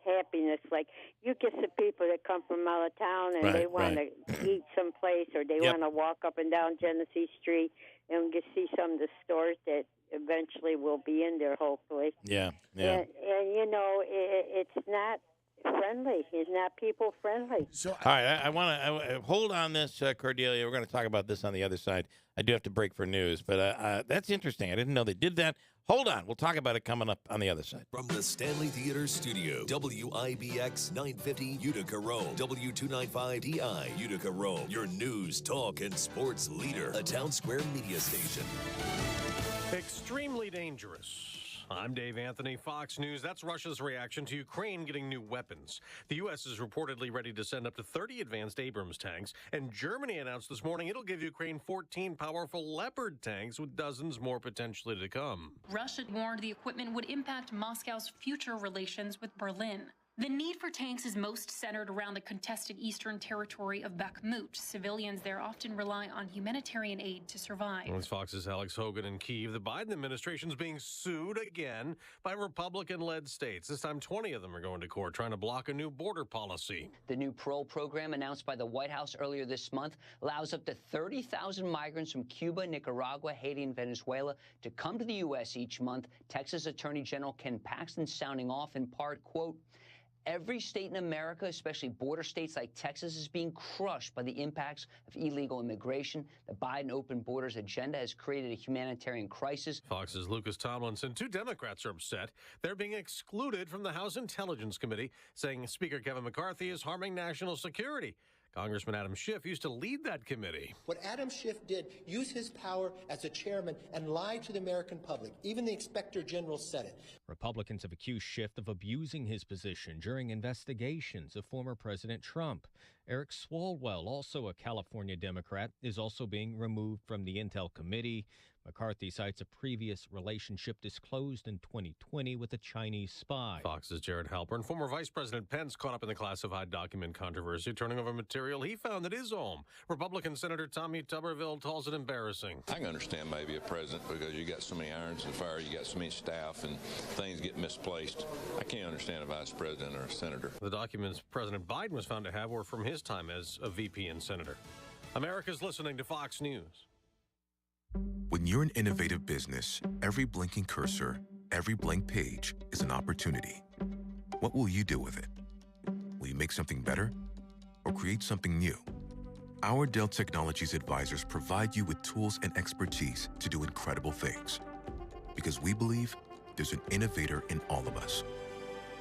happiness. Like, you get some people that come from out of town and they want to eat someplace or they want to walk up and down Genesee Street and get see some of the stores that eventually will be in there, hopefully. Yeah. And it's not friendly. It's not people friendly. So, all right, I want to hold on this, Cordelia. We're going to talk about this on the other side. I do have to break for news, but that's interesting. I didn't know they did that. Hold on. We'll talk about it coming up on the other side. From the Stanley Theater Studio, WIBX 950 Utica Rome, W295DI Utica Rome, your news, talk, and sports leader, a Town Square media station. Extremely dangerous. I'm Dave Anthony, Fox News. That's Russia's reaction to Ukraine getting new weapons. The U.S. is reportedly ready to send up to 30 advanced Abrams tanks, and Germany announced this morning it'll give Ukraine 14 powerful Leopard tanks with dozens more potentially to come. Russia warned the equipment would impact Moscow's future relations with Berlin. The need for tanks is most centered around the contested eastern territory of Bakhmut. Civilians there often rely on humanitarian aid to survive. It's Fox's Alex Hogan in Kyiv. The Biden administration is being sued again by Republican-led states. This time, 20 of them are going to court trying to block a new border policy. The new parole program announced by the White House earlier this month allows up to 30,000 migrants from Cuba, Nicaragua, Haiti, and Venezuela to come to the U.S. each month. Texas Attorney General Ken Paxton sounding off in part, quote, every state in America, especially border states like Texas, is being crushed by the impacts of illegal immigration. The Biden open borders agenda has created a humanitarian crisis. Fox's Lucas Tomlinson. 2 Democrats are upset. They're being excluded from the House Intelligence Committee, saying Speaker Kevin McCarthy is harming national security. Congressman Adam Schiff used to lead that committee. What Adam Schiff did, use his power as a chairman and lie to the American public. Even the Inspector General said it. Republicans have accused Schiff of abusing his position during investigations of former President Trump. Eric Swalwell, also a California Democrat, is also being removed from the Intel Committee. McCarthy cites a previous relationship disclosed in 2020 with a Chinese spy. Fox's Jared Halpern. Former Vice President Pence caught up in the classified document controversy, turning over material he found at his home. Republican Senator Tommy Tuberville calls it embarrassing. I can understand maybe a president because you got so many irons in the fire, you got so many staff, and things get misplaced. I can't understand a vice president or a senator. The documents President Biden was found to have were from his time as a VP and senator. America's listening to Fox News. When you're an innovative business, every blinking cursor, every blank page is an opportunity. What will you do with it? Will you make something better or create something new? Our Dell Technologies advisors provide you with tools and expertise to do incredible things. Because we believe there's an innovator in all of us.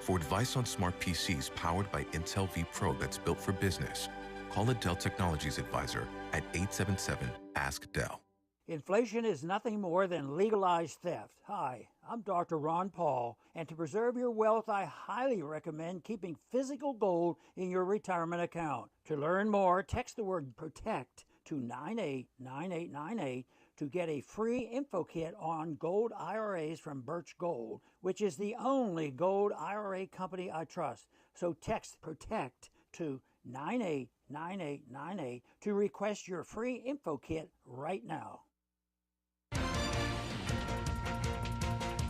For advice on smart PCs powered by Intel V Pro that's built for business, call a Dell Technologies advisor at 877-ASK-DELL. Inflation is nothing more than legalized theft. Hi, I'm Dr. Ron Paul, and to preserve your wealth, I highly recommend keeping physical gold in your retirement account. To learn more, text the word PROTECT to 989898 to get a free info kit on gold IRAs from Birch Gold, which is the only gold IRA company I trust. So text PROTECT to 989898 to request your free info kit right now.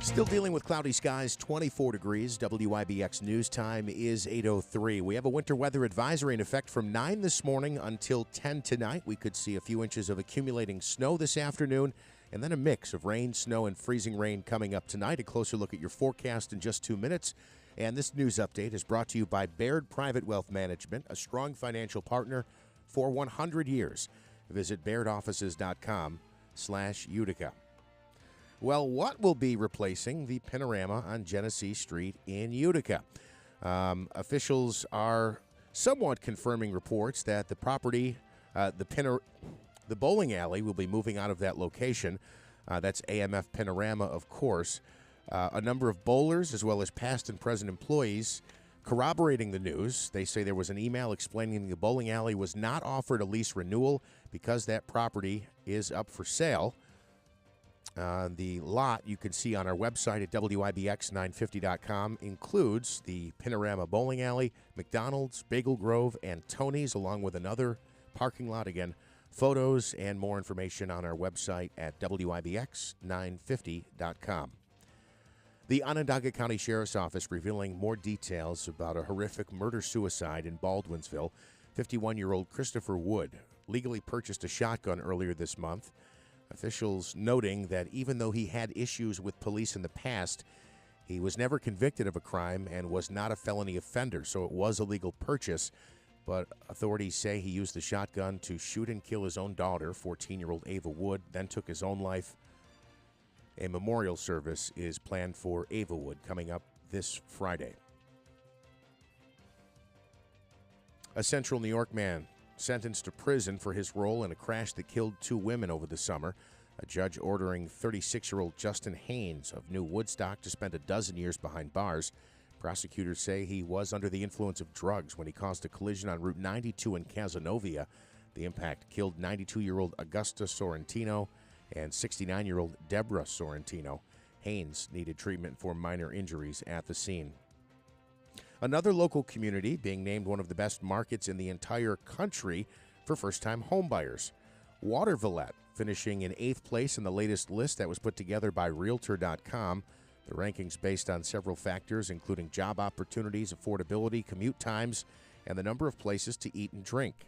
Still dealing with cloudy skies, 24 degrees. WIBX news time is 8:03. We have a winter weather advisory in effect from 9 this morning until 10 tonight. We could see a few inches of accumulating snow this afternoon, and then a mix of rain, snow, and freezing rain coming up tonight. A closer look at your forecast in just 2 minutes. And this news update is brought to you by Baird Private Wealth Management, a strong financial partner for 100 years. Visit bairdoffices.com/Utica. Well, what will be replacing the Panorama on Genesee Street in Utica? Officials are somewhat confirming reports that the property, the bowling alley, will be moving out of that location. That's AMF Panorama, of course. A number of bowlers, as well as past and present employees, corroborating the news. They say there was an email explaining the bowling alley was not offered a lease renewal because that property is up for sale. The lot you can see on our website at WIBX950.com includes the Panorama Bowling Alley, McDonald's, Bagel Grove, and Tony's, along with another parking lot. Again, photos and more information on our website at WIBX950.com. The Onondaga County Sheriff's Office revealing more details about a horrific murder-suicide in Baldwinsville. 51-year-old Christopher Wood legally purchased a shotgun earlier this month. Officials noting that even though he had issues with police in the past, he was never convicted of a crime and was not a felony offender, so it was a legal purchase. But authorities say he used the shotgun to shoot and kill his own daughter, 14-year-old Ava Wood, then took his own life. A memorial service is planned for Ava Wood coming up this Friday. A Central New York man sentenced to prison for his role in a crash that killed 2 women over the summer. A judge ordering 36-year-old Justin Haynes of New Woodstock to spend a dozen years behind bars. Prosecutors say he was under the influence of drugs when he caused a collision on Route 92 in Cazenovia. The impact killed 92-year-old Augusta Sorrentino and 69-year-old Deborah Sorrentino. Haynes needed treatment for minor injuries at the scene. Another local community being named one of the best markets in the entire country for first-time homebuyers. Watervillette finishing in 8th place in the latest list that was put together by Realtor.com. The rankings based on several factors, including job opportunities, affordability, commute times, and the number of places to eat and drink.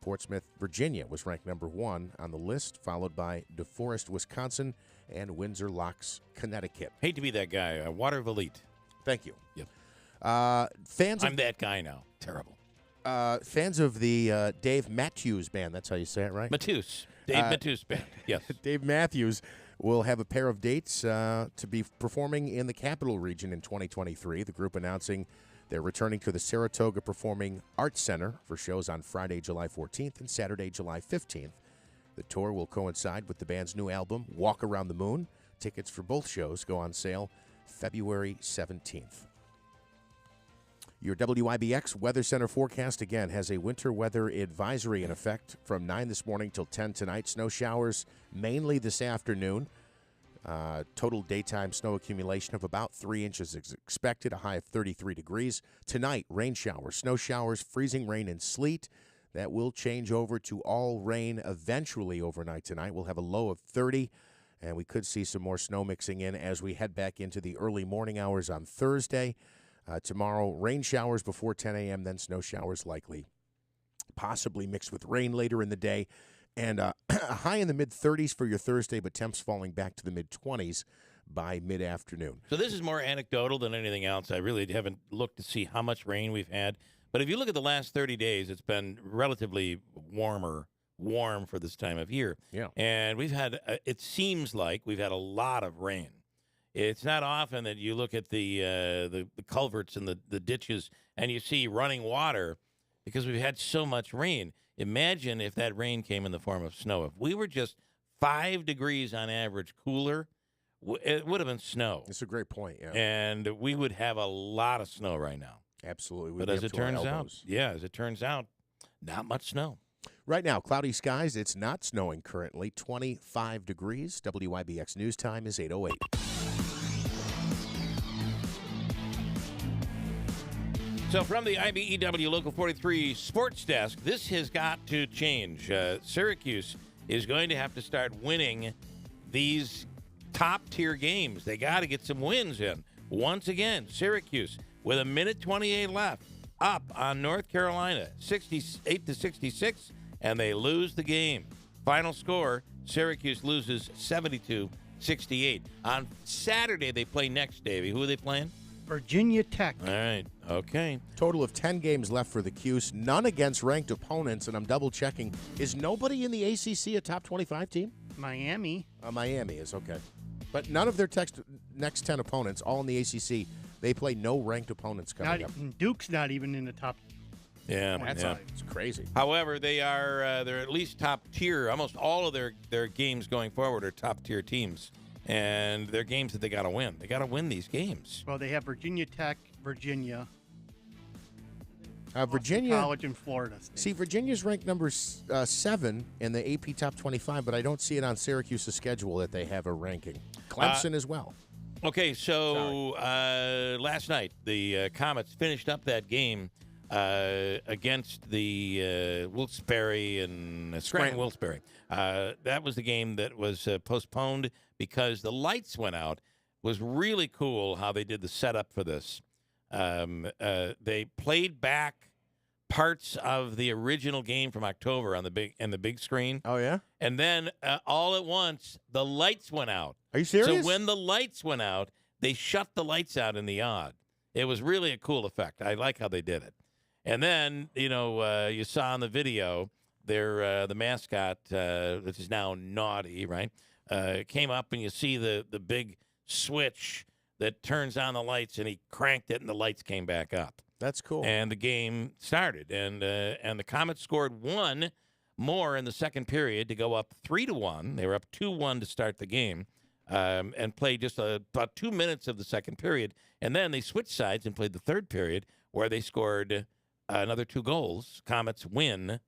Portsmouth, Virginia was ranked number 1 on the list, followed by DeForest, Wisconsin, and Windsor Locks, Connecticut. Hate to be that guy. Watervillette. Thank you. Yep. I'm that guy now. Terrible. Fans of the Dave Matthews Band, that's how you say it, right? Matthews. Dave Matthews Band, yes. Dave Matthews will have a pair of dates to be performing in the Capital Region in 2023. The group announcing they're returning to the Saratoga Performing Arts Center for shows on Friday, July 14th and Saturday, July 15th. The tour will coincide with the band's new album, Walk Around the Moon. Tickets for both shows go on sale February 17th. Your WIBX Weather Center forecast, again, has a winter weather advisory in effect from 9 this morning till 10 tonight. Snow showers mainly this afternoon. Total daytime snow accumulation of about 3 inches is expected, a high of 33 degrees. Tonight, rain showers, snow showers, freezing rain, and sleet. That will change over to all rain eventually overnight tonight. We'll have a low of 30, and we could see some more snow mixing in as we head back into the early morning hours on Thursday. Tomorrow, rain showers before 10 a.m., then snow showers likely, possibly mixed with rain later in the day. And a high in the mid-30s for your Thursday, but temps falling back to the mid-20s by mid-afternoon. So this is more anecdotal than anything else. I really haven't looked to see how much rain we've had. But if you look at the last 30 days, it's been relatively warm for this time of year. Yeah. And we've had, it seems like we've had a lot of rain. It's not often that you look at the culverts and the ditches and you see running water because we've had so much rain. Imagine if that rain came in the form of snow. If we were just 5 degrees on average cooler, it would have been snow. That's a great point, yeah. And we would have a lot of snow right now. Absolutely. But as it turns out, not much snow. Right now, cloudy skies. It's not snowing currently. 25 degrees. WIBX News Time is 8:08. So from the IBEW Local 43 Sports Desk, this has got to change. Syracuse is going to have to start winning these top-tier games. They got to get some wins in. Once again, Syracuse, with a minute 28 left, up on North Carolina, 68-66, and they lose the game. Final score, Syracuse loses 72-68. On Saturday, they play next, Davey. Who are they playing? Virginia Tech. All right. Okay. Total of 10 games left for the Cuse, none against ranked opponents, and I'm double-checking. Is nobody in the ACC a top 25 team? Miami. Miami is, okay. But none of their next 10 opponents, all in the ACC, they play no ranked opponents coming up. Duke's not even in the top. Yeah, It's crazy. However, they're at least top tier. Almost all of their games going forward are top tier teams, and they're games that they got to win. They got to win these games. Well, they have Virginia Tech, Virginia. Virginia College in Florida State. See, Virginia's ranked number 7 in the AP Top 25, but I don't see it on Syracuse's schedule that they have a ranking. Clemson as well. Okay, so last night the Comets finished up that game against the Wilkes-Barre and Scranton Wilkes-Barre. That was the game that was postponed because the lights went out. It was really cool how they did the setup for this. They played back parts of the original game from October on the big screen. Oh yeah, and then all at once the lights went out. Are you serious? So when the lights went out, they shut the lights out in the yard. It was really a cool effect. I like how they did it. And then you saw in the video the mascot, which is now Naughty, right? Came up and you see the big switch that turns on the lights, and he cranked it, and the lights came back up. That's cool. And the game started, and the Comets scored one more in the second period to go up 3-1. They were up 2-1 to start the game, and played just about 2 minutes of the second period, and then they switched sides and played the third period, where they scored another 2 goals. Comets win,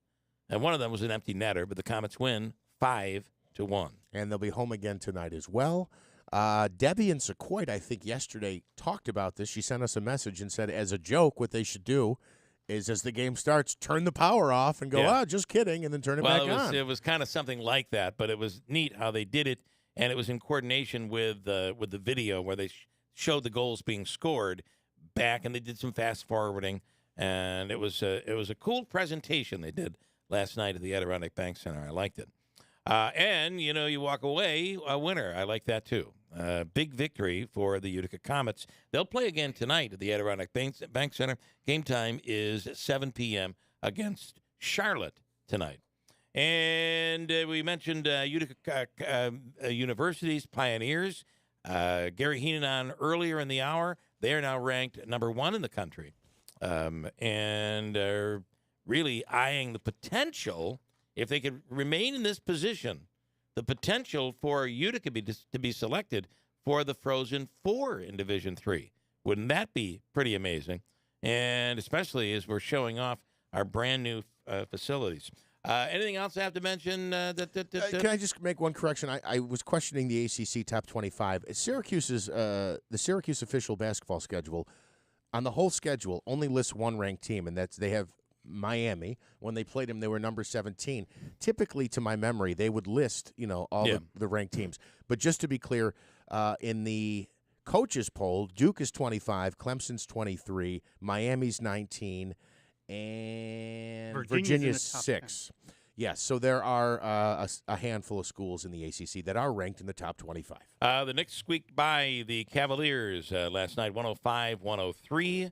and one of them was an empty netter, but the Comets win 5-1. And they'll be home again tonight as well. Debbie in Sequoia, I think yesterday, talked about this. She sent us a message and said, as a joke, what they should do is as the game starts, turn the power off and go, just kidding, and then turn it back on. It was kind of something like that, but it was neat how they did it, and it was in coordination with the video where they showed the goals being scored back, and they did some fast forwarding, and it was a cool presentation they did last night at the Adirondack Bank Center. I liked it. And, you walk away a winner. I like that, too. Big victory for the Utica Comets. They'll play again tonight at the Adirondack Bank Center. Game time is 7 p.m. against Charlotte tonight. And we mentioned Utica University's Pioneers. Gary Heenan on earlier in the hour. They are now ranked number 1 in the country and are really eyeing the potential, if they could remain in this position, the potential for Utica to be selected for the Frozen Four in Division III. Wouldn't that be pretty amazing? And especially as we're showing off our brand new facilities. Anything else I have to mention? Can I just make one correction? I was questioning the ACC Top 25. The Syracuse official basketball schedule, on the whole schedule, only lists one ranked team, and they have Miami. When they played them, they were number 17. Typically, to my memory, they would list, all the ranked teams. But just to be clear, in the coaches poll, Duke is 25, Clemson's 23, Miami's 19, and Virginia's 6. Yes, so there are a handful of schools in the ACC that are ranked in the top 25. The Knicks squeaked by the Cavaliers last night, 105-103.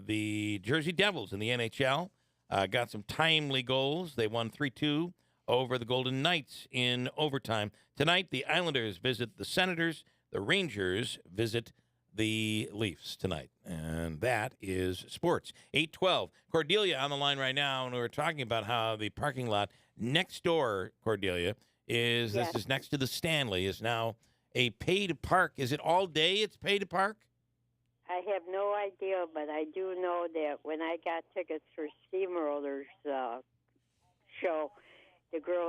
The Jersey Devils in the NHL got some timely goals. They won 3-2 over the Golden Knights in overtime. Tonight, the Islanders visit the Senators. The Rangers visit the Leafs tonight. And that is sports. 8:12. Cordelia on the line right now, and we're talking about how the parking lot next door, Cordelia, this is next to the Stanley, is now a pay-to-park. Is it all day it's pay-to-park? I have no idea, but I do know that when I got tickets for Steamroller's show,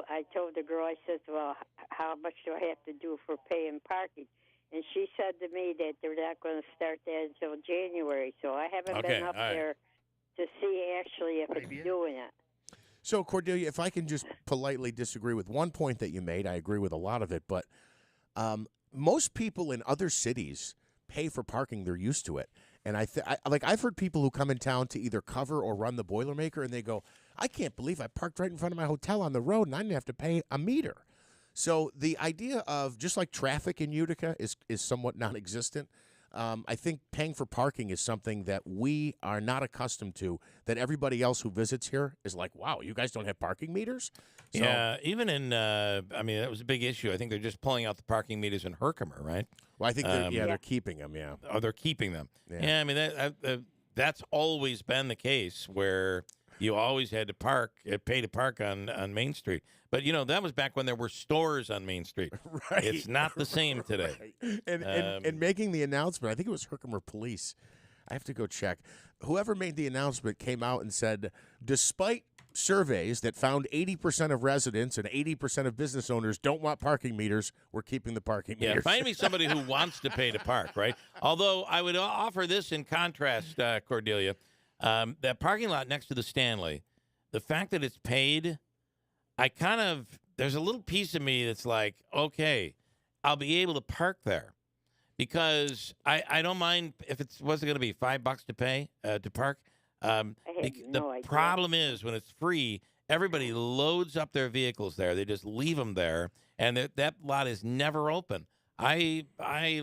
I told the girl, I said, well, how much do I have to do for paying parking? And she said to me that they're not going to start that until January, so I haven't been up there to see actually if it's doing it. So, Cordelia, if I can just politely disagree with one point that you made, I agree with a lot of it, but Most people in other cities pay for parking; they're used to it. And I've heard people who come in town to either cover or run the Boilermaker, and they go, "I can't believe I parked right in front of my hotel on the road, and I didn't have to pay a meter." So the idea of just like traffic in Utica is somewhat non-existent. I think paying for parking is something that we are not accustomed to, that everybody else who visits here is like, wow, you guys don't have parking meters? So, yeah, even in, I mean, that was a big issue. I think they're just pulling out the parking meters in Herkimer, right? Well, I think they're keeping them, yeah. Oh, they're keeping them. Yeah. I mean, that's always been the case where you always had to pay to park on Main Street. But, that was back when there were stores on Main Street. Right. It's not the same today. Right. And making the announcement, I think it was Herkimer Police. I have to go check. Whoever made the announcement came out and said, despite surveys that found 80% of residents and 80% of business owners don't want parking meters, we're keeping the parking meters. Yeah, find me somebody who wants to pay to park, right? Although I would offer this in contrast, Cordelia. That parking lot next to the Stanley, the fact that it's paid, there's a little piece of me that's like, okay, I'll be able to park there because I don't mind if it wasn't going to be $5 to pay to park. The problem is when it's free, everybody loads up their vehicles there. They just leave them there, and that lot is never open. I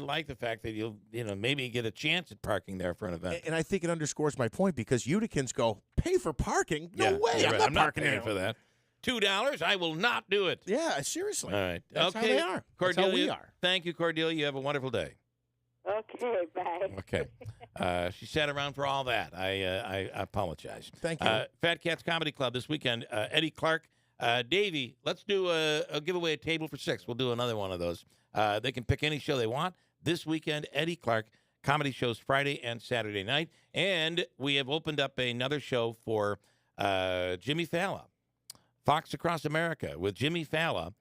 like the fact that you'll maybe get a chance at parking there for an event. And I think it underscores my point because Uticans go, pay for parking? No way. Yeah, I'm not paying for that. $2, I will not do it. Yeah, seriously. All right. That's okay. how they are. Cordelia, That's how we are. Thank you, Cordelia. You have a wonderful day. Okay, bye. Okay. She sat around for all that. I apologize. Thank you. Fat Cats Comedy Club this weekend. Eddie Clark, Davey, let's do a giveaway a table for 6. We'll do another one of those. They can pick any show they want. This weekend, Eddie Clark, comedy shows Friday and Saturday night. And we have opened up another show for Jimmy Fallon. Fox Across America with Jimmy Fallon.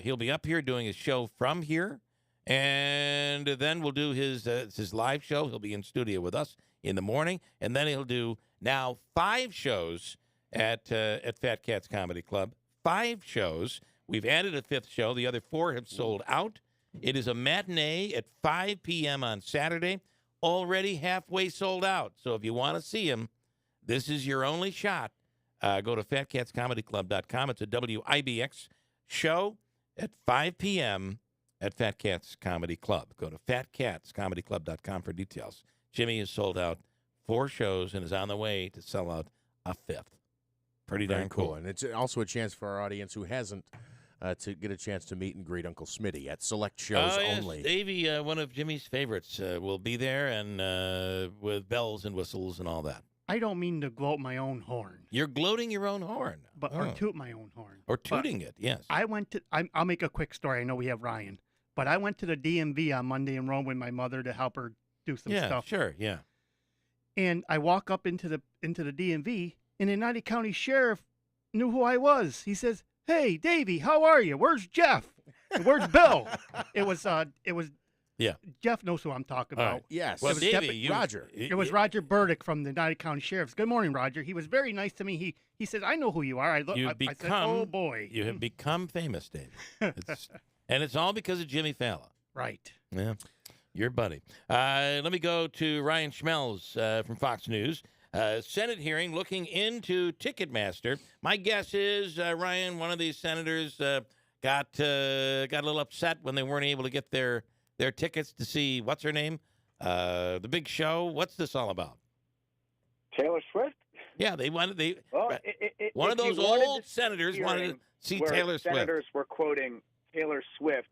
He'll be up here doing his show from here. And then we'll do his live show. He'll be in studio with us in the morning. And then he'll do now 5 shows at Fat Cats Comedy Club. 5 shows. We've added a 5th show. The other 4 have sold out. It is a matinee at 5 p.m. on Saturday. Already halfway sold out. So if you want to see him, this is your only shot. Go to fatcatscomedyclub.com. It's a WIBX show at 5 p.m. at Fat Cats Comedy Club. Go to fatcatscomedyclub.com for details. Jimmy has sold out 4 shows and is on the way to sell out a 5th. Pretty darn cool. And it's also a chance for our audience who hasn't to get a chance to meet and greet Uncle Smitty at select shows only. Davey, one of Jimmy's favorites, will be there and with bells and whistles and all that. I don't mean to gloat my own horn. You're gloating your own horn. Or toot my own horn. Or tooting it, yes. I'll make a quick story. I know we have Ryan. But I went to the DMV on Monday in Rome with my mother to help her do some stuff. Yeah, sure, yeah. And I walk up into the DMV, and the United County Sheriff knew who I was. He says, "Hey, Davey, how are you? Where's Jeff? And where's Bill?" It was Yeah. Jeff knows who I'm talking about. Right. Yes. Well, it was Davey, Roger. It was Roger Burdick from the United County Sheriff's. Good morning, Roger. He was very nice to me. He said, "I know who you are." I said, "Oh boy." You have become famous, Davey. And it's all because of Jimmy Fallon. Right. Yeah. Your buddy. Let me go to Ryan Schmelz from Fox News. Senate hearing looking into Ticketmaster. My guess is, Ryan, one of these senators got a little upset when they weren't able to get their tickets to see, what's her name? The big show. What's this all about? Taylor Swift? Yeah, they wanted one of if those you wanted old to senators wanted to see where Taylor Swift. Senators were quoting Taylor Swift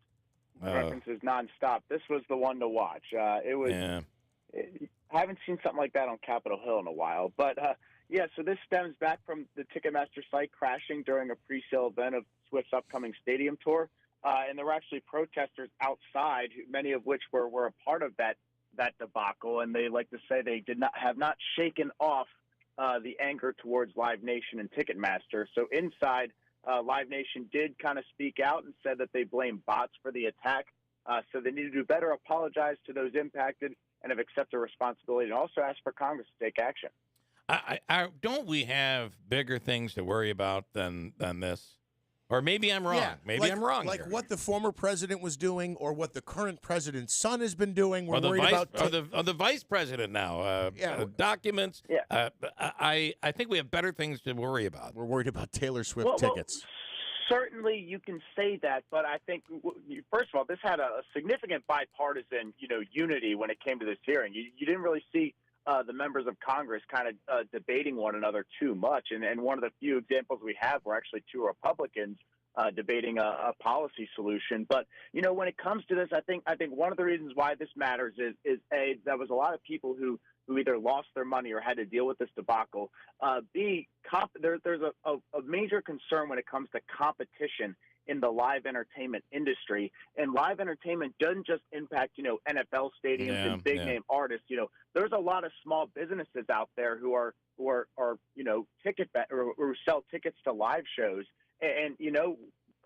references nonstop. This was the one to watch. It was. Yeah. I haven't seen something like that on Capitol Hill in a while. But, yeah, so this stems back from the Ticketmaster site crashing during a pre-sale event of Swift's upcoming stadium tour. And there were actually protesters outside, many of which were a part of that debacle. And they like to say they have not shaken off the anger towards Live Nation and Ticketmaster. So inside, Live Nation did kind of speak out and said that they blame bots for the attack. So they need to do better, apologize to those impacted, and have accepted responsibility, and also ask for Congress to take action. Don't we have bigger things to worry about than this? Or maybe I'm wrong. Yeah, Maybe I'm wrong. Like here. what the former president was doing, or what the current president's son has been doing. We're Or the worried vice, about or the vice president now. Documents. Yeah. I think we have better things to worry about. We're worried about Taylor Swift tickets. Certainly, you can say that, but I think first of all, this had a significant bipartisan, unity when it came to this hearing. You didn't really see the members of Congress kind of debating one another too much, and one of the few examples we have were actually two Republicans debating a policy solution. But when it comes to this, I think one of the reasons why this matters is A, there was a lot of people who either lost their money or had to deal with this debacle. B, there's a major concern when it comes to competition in the live entertainment industry. And live entertainment doesn't just impact, NFL stadiums and big name artists. There's a lot of small businesses out there who are who sell tickets to live shows. And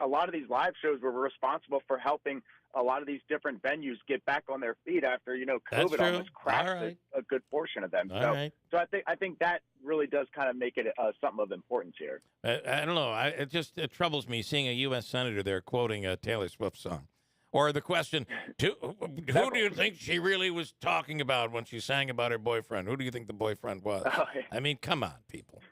a lot of these live shows were responsible for helping a lot of these different venues get back on their feet after COVID almost crashed a good portion of them. So I think that really does kind of make it something of importance here. I don't know. It troubles me seeing a U.S. senator there quoting a Taylor Swift song, or the question, who do you think she really was talking about when she sang about her boyfriend? Who do you think the boyfriend was? I mean, come on, people.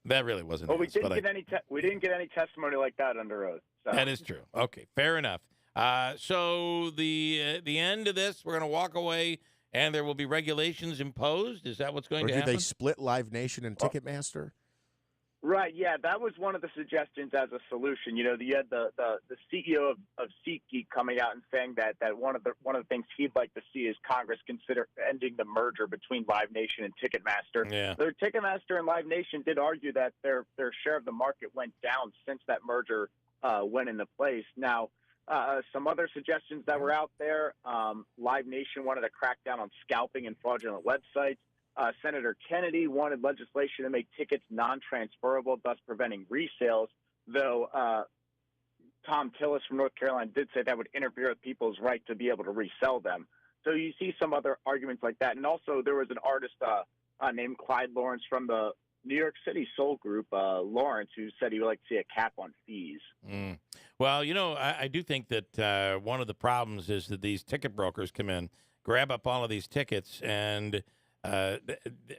That really wasn't. Well, we didn't get any testimony like that under oath. So. That is true. Okay, fair enough. So the end of this, we're going to walk away, and there will be regulations imposed. Is that what's going to happen? Or do they split Live Nation and Ticketmaster? Right. Yeah, that was one of the suggestions as a solution. You had the CEO of SeatGeek coming out and saying that one of the things he'd like to see is Congress consider ending the merger between Live Nation and Ticketmaster. Yeah. The Ticketmaster and Live Nation did argue that their share of the market went down since that merger went into place. Now, some other suggestions that were out there, Live Nation wanted to crack down on scalping and fraudulent websites. Senator Kennedy wanted legislation to make tickets non-transferable, thus preventing resales, though Tom Tillis from North Carolina did say that would interfere with people's right to be able to resell them. So you see some other arguments like that. And also there was an artist named Clyde Lawrence from the New York City soul group, Lawrence, who said he would like to see a cap on fees. Well, I do think that one of the problems is that these ticket brokers come in, grab up all of these tickets, and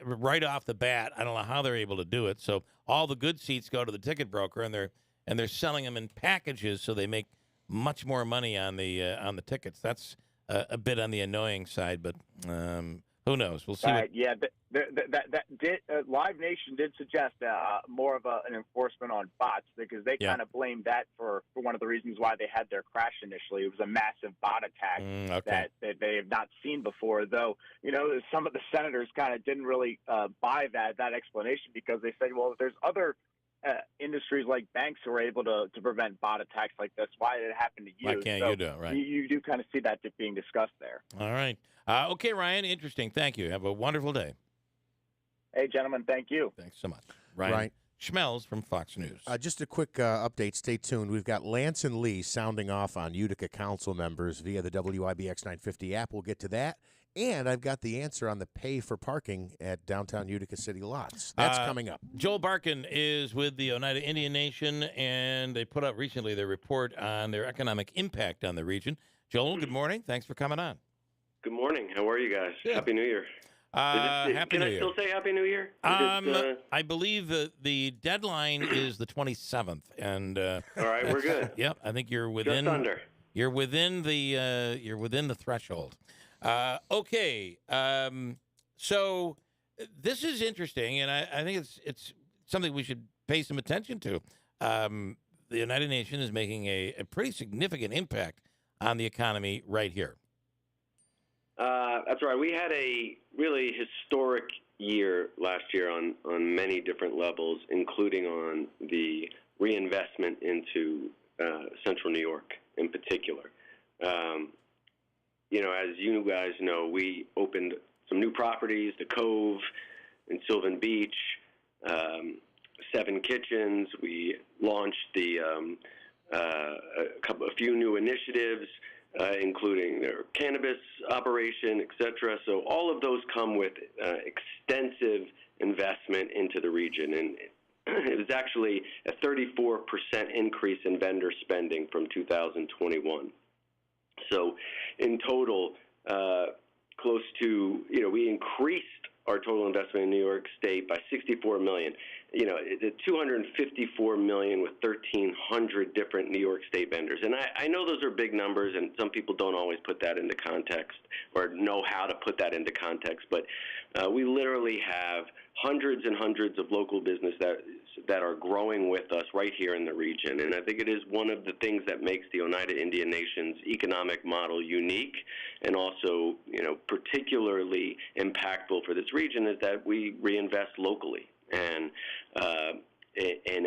right off the bat, I don't know how they're able to do it. So all the good seats go to the ticket broker, and they're selling them in packages, so they make much more money on the tickets. That's a bit on the annoying side, but who knows? We'll see. Right? Yeah, Live Nation did suggest more of an enforcement on bots because they kind of blamed that for one of the reasons why they had their crash initially. It was a massive bot attack that they have not seen before. Though some of the senators kind of didn't really buy that explanation because they said, well, there's other industries like banks who are able to prevent bot attacks like this. Why did it happen to you? Why can't you do it? Right. You do kind of see that being discussed there. All right. Okay, Ryan. Interesting. Thank you. Have a wonderful day. Hey, gentlemen. Thank you. Thanks so much. Ryan Schmelz from Fox News. Just a quick update. Stay tuned. We've got Lance and Lee sounding off on Utica council members via the WIBX 950 app. We'll get to that. And I've got the answer on the pay for parking at downtown Utica City lots. That's coming up. Joel Barkin is with the Oneida Indian Nation, and they put out recently their report on their economic impact on the region. Joel, good morning. Thanks for coming on. Good morning. How are you guys? Good. Happy New Year. Happy Can New I Year. still say Happy New Year? I believe the deadline is the 27th, and all right, we're good. Yep, I think you're within. Just under. You're within the threshold. Okay, so this is interesting, and I think it's something we should pay some attention to. The United Nations is making a pretty significant impact on the economy right here. That's right. We had a really historic year last year on many different levels, including on the reinvestment into Central New York in particular. As you guys know, we opened some new properties, the Cove in Sylvan Beach, 7 Kitchens. We launched a few new initiatives, including their cannabis operation, et cetera. So all of those come with extensive investment into the region. And It was actually a 34% increase in vendor spending from 2021. So in total, close to, we increased our total investment in New York State by $64 million. The $254 million with 1,300 different New York State vendors. And I know those are big numbers, and some people don't always put that into context or know how to put that into context. But we literally have hundreds and hundreds of local business that are growing with us right here in the region. And I think it is one of the things that makes the Oneida Indian Nation's economic model unique and also, particularly impactful for this region is that we reinvest locally. And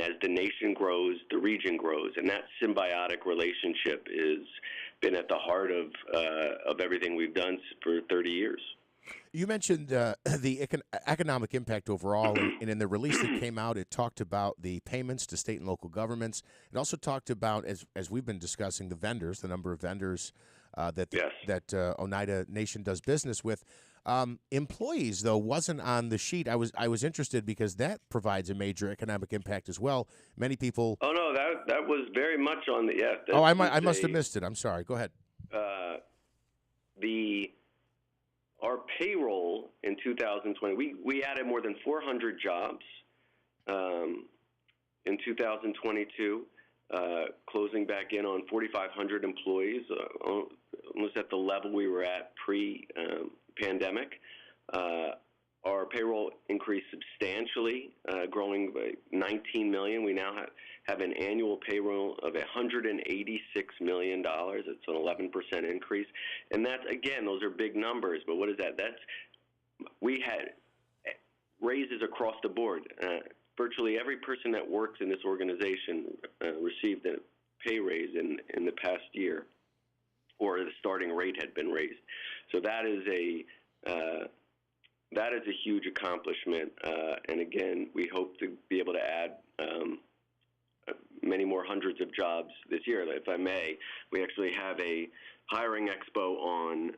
as the nation grows, the region grows, and that symbiotic relationship has been at the heart of everything we've done for 30 years. You mentioned the economic impact overall, and in the release that came out, it talked about the payments to state and local governments. It also talked about, as we've been discussing, the vendors, the number of vendors that Oneida Nation does business with. Employees, though, wasn't on the sheet. I was interested because that provides a major economic impact as well. Many people. Oh no, that was very much on the I must have missed it. I'm sorry. Go ahead. Our payroll in 2020, we added more than 400 jobs in 2022, closing back in on 4,500 employees, almost at the level we were at pre-pandemic. Our payroll increased substantially, growing by $19 million. We now have an annual payroll of $186 million. It's an 11% increase. And that's, again, those are big numbers. But what is that? We had raises across the board. Virtually every person that works in this organization received a pay raise in the past year, or the starting rate had been raised. So that is a huge accomplishment, and again, we hope to be able to add many more hundreds of jobs this year. If I may, we actually have a hiring expo on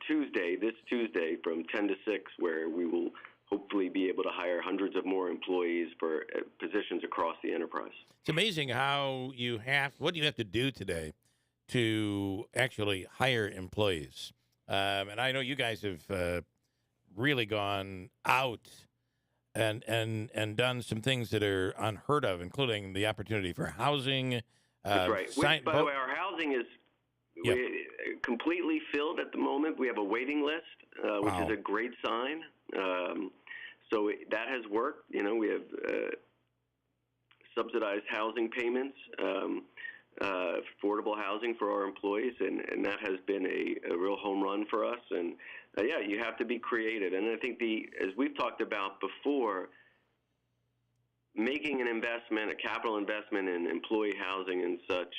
this Tuesday from 10 to 6, where we will hopefully be able to hire hundreds of more employees for positions across the enterprise. It's amazing what do you have to do today to actually hire employees. And I know you guys have really gone out and done some things that are unheard of, including the opportunity for housing. That's right. By the way, our housing is completely filled at the moment. We have a waiting list, which is a great sign. So that has worked. We have subsidized housing payments, affordable housing for our employees, and that has been a real home run for us. And you have to be creative. And I think as we've talked about before, making an investment, a capital investment in employee housing and such,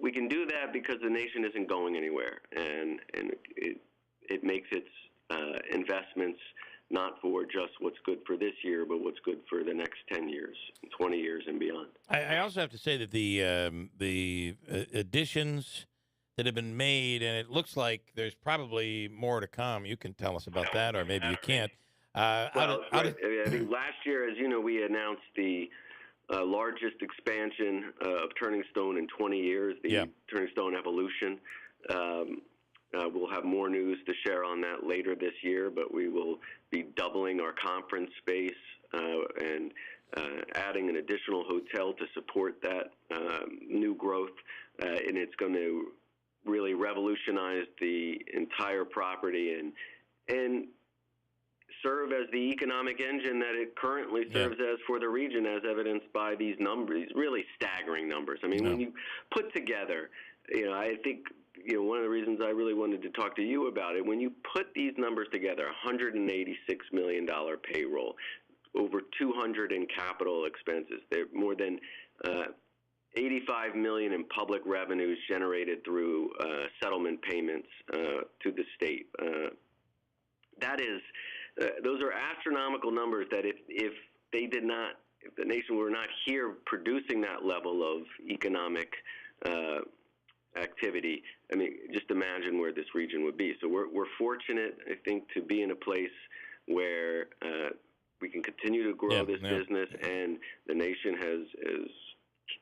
we can do that because the nation isn't going anywhere, and it makes its investments not for just what's good for this year, but what's good for the next 10 years, 20 years, and beyond. I also have to say that the additions that have been made, and it looks like there's probably more to come. You can tell us about that, or maybe you can't. I think last year, as you know, we announced the largest expansion of Turning Stone in 20 years, the Turning Stone Evolution. We'll have more news to share on that later this year, but we will be doubling our conference space and adding an additional hotel to support that new growth. And it's going to really revolutionize the entire property and serve as the economic engine that it currently serves as for the region, as evidenced by these numbers, really staggering numbers. I mean, when you put together, I think, one of the reasons I really wanted to talk to you about it, when you put these numbers together, $186 million payroll, over $200 in capital expenses, there more than $85 million in public revenues generated through settlement payments to the state. Those are astronomical numbers that if the nation were not here producing that level of economic activity, I mean, just imagine where this region would be. So we're fortunate, I think, to be in a place where we can continue to grow this business, and the nation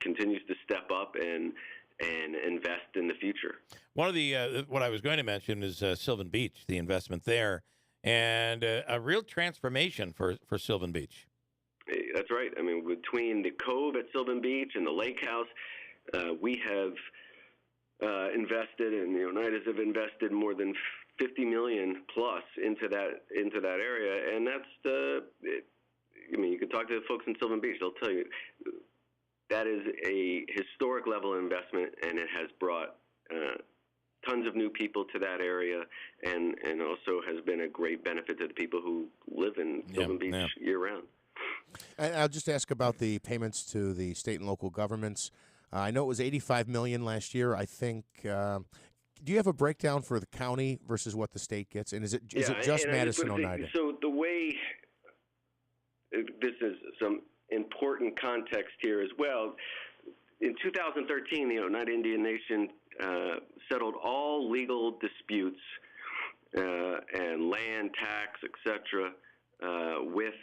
continues to step up and invest in the future. One of the what I was going to mention is Sylvan Beach, the investment there, and a real transformation for Sylvan Beach. That's right. I mean, between the Cove at Sylvan Beach and the Lake House, we have invested, and the Oneidas have invested more than $50 million plus into that area, and that's I mean, you can talk to the folks in Sylvan Beach; they'll tell you that is a historic level of investment, and it has brought tons of new people to that area, and also has been a great benefit to the people who live in Sylvan Beach year round. And I'll just ask about the payments to the state and local governments. I know it was $85 million last year. I think. Do you have a breakdown for the county versus what the state gets? And is it just Madison Oneida? So the way this is some important context here as well. In 2013, the Oneida Indian Nation settled all legal disputes and land tax, etc., with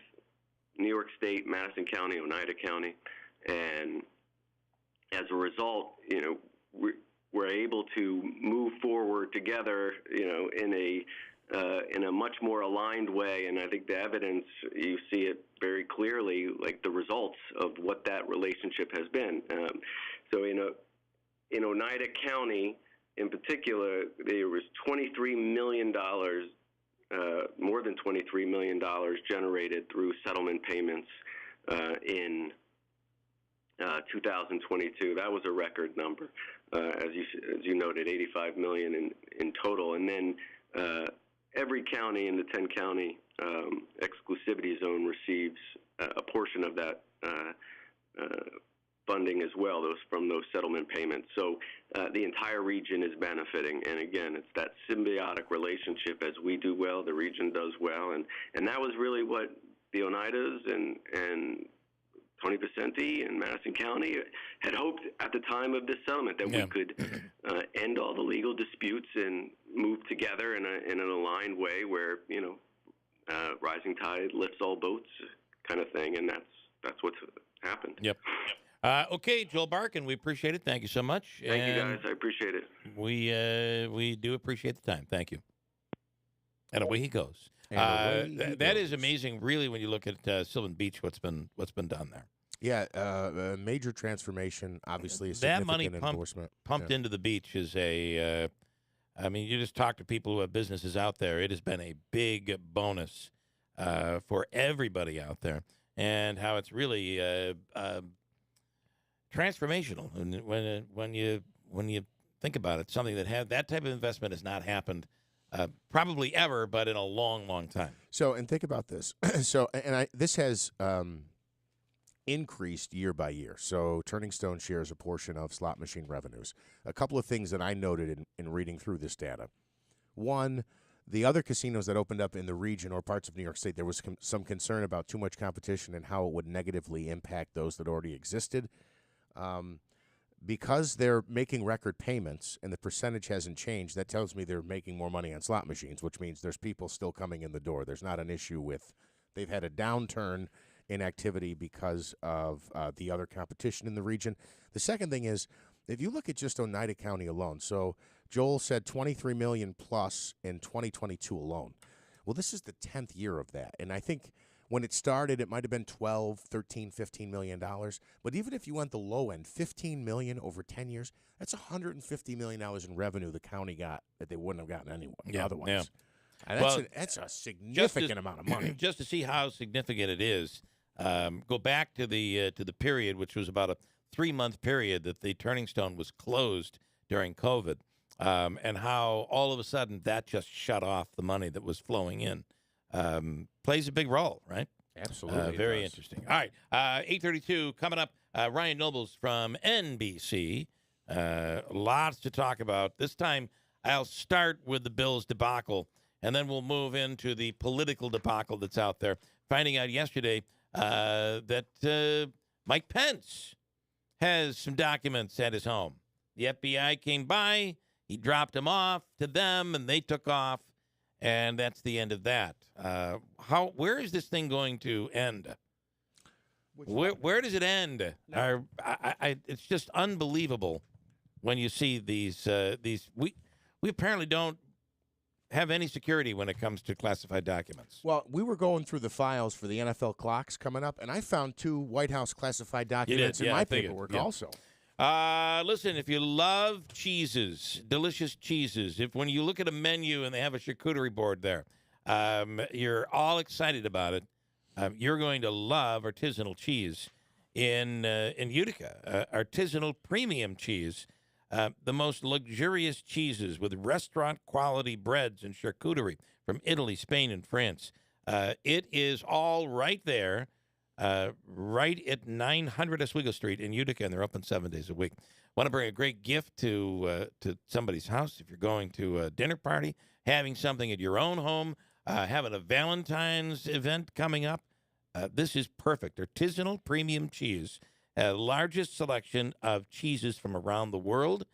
New York State, Madison County, Oneida County, and as a result, we're able to move forward together, in a much more aligned way. And I think the evidence, you see it very clearly, like the results of what that relationship has been. So in Oneida County, in particular, there was $23 million, more than $23 million generated through settlement payments in 2022. That was a record number, as you noted, $85 million in total. And then every county in the 10-county exclusivity zone receives a portion of that funding as well, from those settlement payments. So the entire region is benefiting. And again, it's that symbiotic relationship. As we do well, the region does well. And that was really what the Oneidas and Tony Vicente and Madison County had hoped at the time of this settlement, that we could end all the legal disputes and move together in an aligned way where, rising tide lifts all boats kind of thing. And that's what's happened. Yep. Okay, Joel Barkin, we appreciate it. Thank you so much. Thank you, guys. I appreciate it. We do appreciate the time. Thank you. And away he goes. That is amazing, really, when you look at Sylvan Beach, what's been done there. Yeah, a major transformation. Obviously, a significant that money endorsement pumped into the beach is a. I mean, you just talk to people who have businesses out there. It has been a big bonus for everybody out there, and how it's really transformational. And when you think about it, something that type of investment has not happened. Probably ever, but in a long, long time. So, and think about this. This has increased year by year. So, Turning Stone shares a portion of slot machine revenues. A couple of things that I noted in reading through this data. One, the other casinos that opened up in the region or parts of New York State, there was some concern about too much competition and how it would negatively impact those that already existed. Because they're making record payments and the percentage hasn't changed, that tells me they're making more money on slot machines, which means there's people still coming in the door. There's not an issue with they've had a downturn in activity because of the other competition in the region. The second thing is, if you look at just Oneida County alone, so Joel said $23 million plus in 2022 alone. Well, this is the 10th year of that, and I think when it started, it might have been $12, $13, $15 million. But even if you went the low end, $15 million over 10 years, that's $150 million in revenue the county got that they wouldn't have gotten otherwise. Yeah. And that's a significant amount of money. Just to see how significant it is, go back to the period, which was about a 3-month period that the Turning Stone was closed during COVID, and how all of a sudden that just shut off the money that was flowing in. Plays a big role, right? Absolutely. Very interesting. All right, 8:32 coming up. Ryan Nobles from NBC. Lots to talk about. This time, I'll start with the Bills debacle, and then we'll move into the political debacle that's out there. Finding out yesterday that Mike Pence has some documents at his home. The FBI came by. He dropped them off to them, and they took off. And that's the end of that. Where is this thing going to end? Where does it end? It's just unbelievable when you see these. We apparently don't have any security when it comes to classified documents. Well, we were going through the files for the NFL clocks coming up, and I found 2 White House classified documents in my paperwork also. Listen, if you love cheeses, delicious cheeses, if when you look at a menu and they have a charcuterie board there, you're all excited about it. You're going to love artisanal cheese in Utica. Artisanal premium cheese, the most luxurious cheeses with restaurant-quality breads and charcuterie from Italy, Spain, and France. It is all right there, right at 900 Oswego Street in Utica, and they're open 7 days a week. Want to bring a great gift to somebody's house if you're going to a dinner party, having something at your own home, having a Valentine's event coming up. This is perfect. Artisanal premium cheese, largest selection of cheeses from around the world,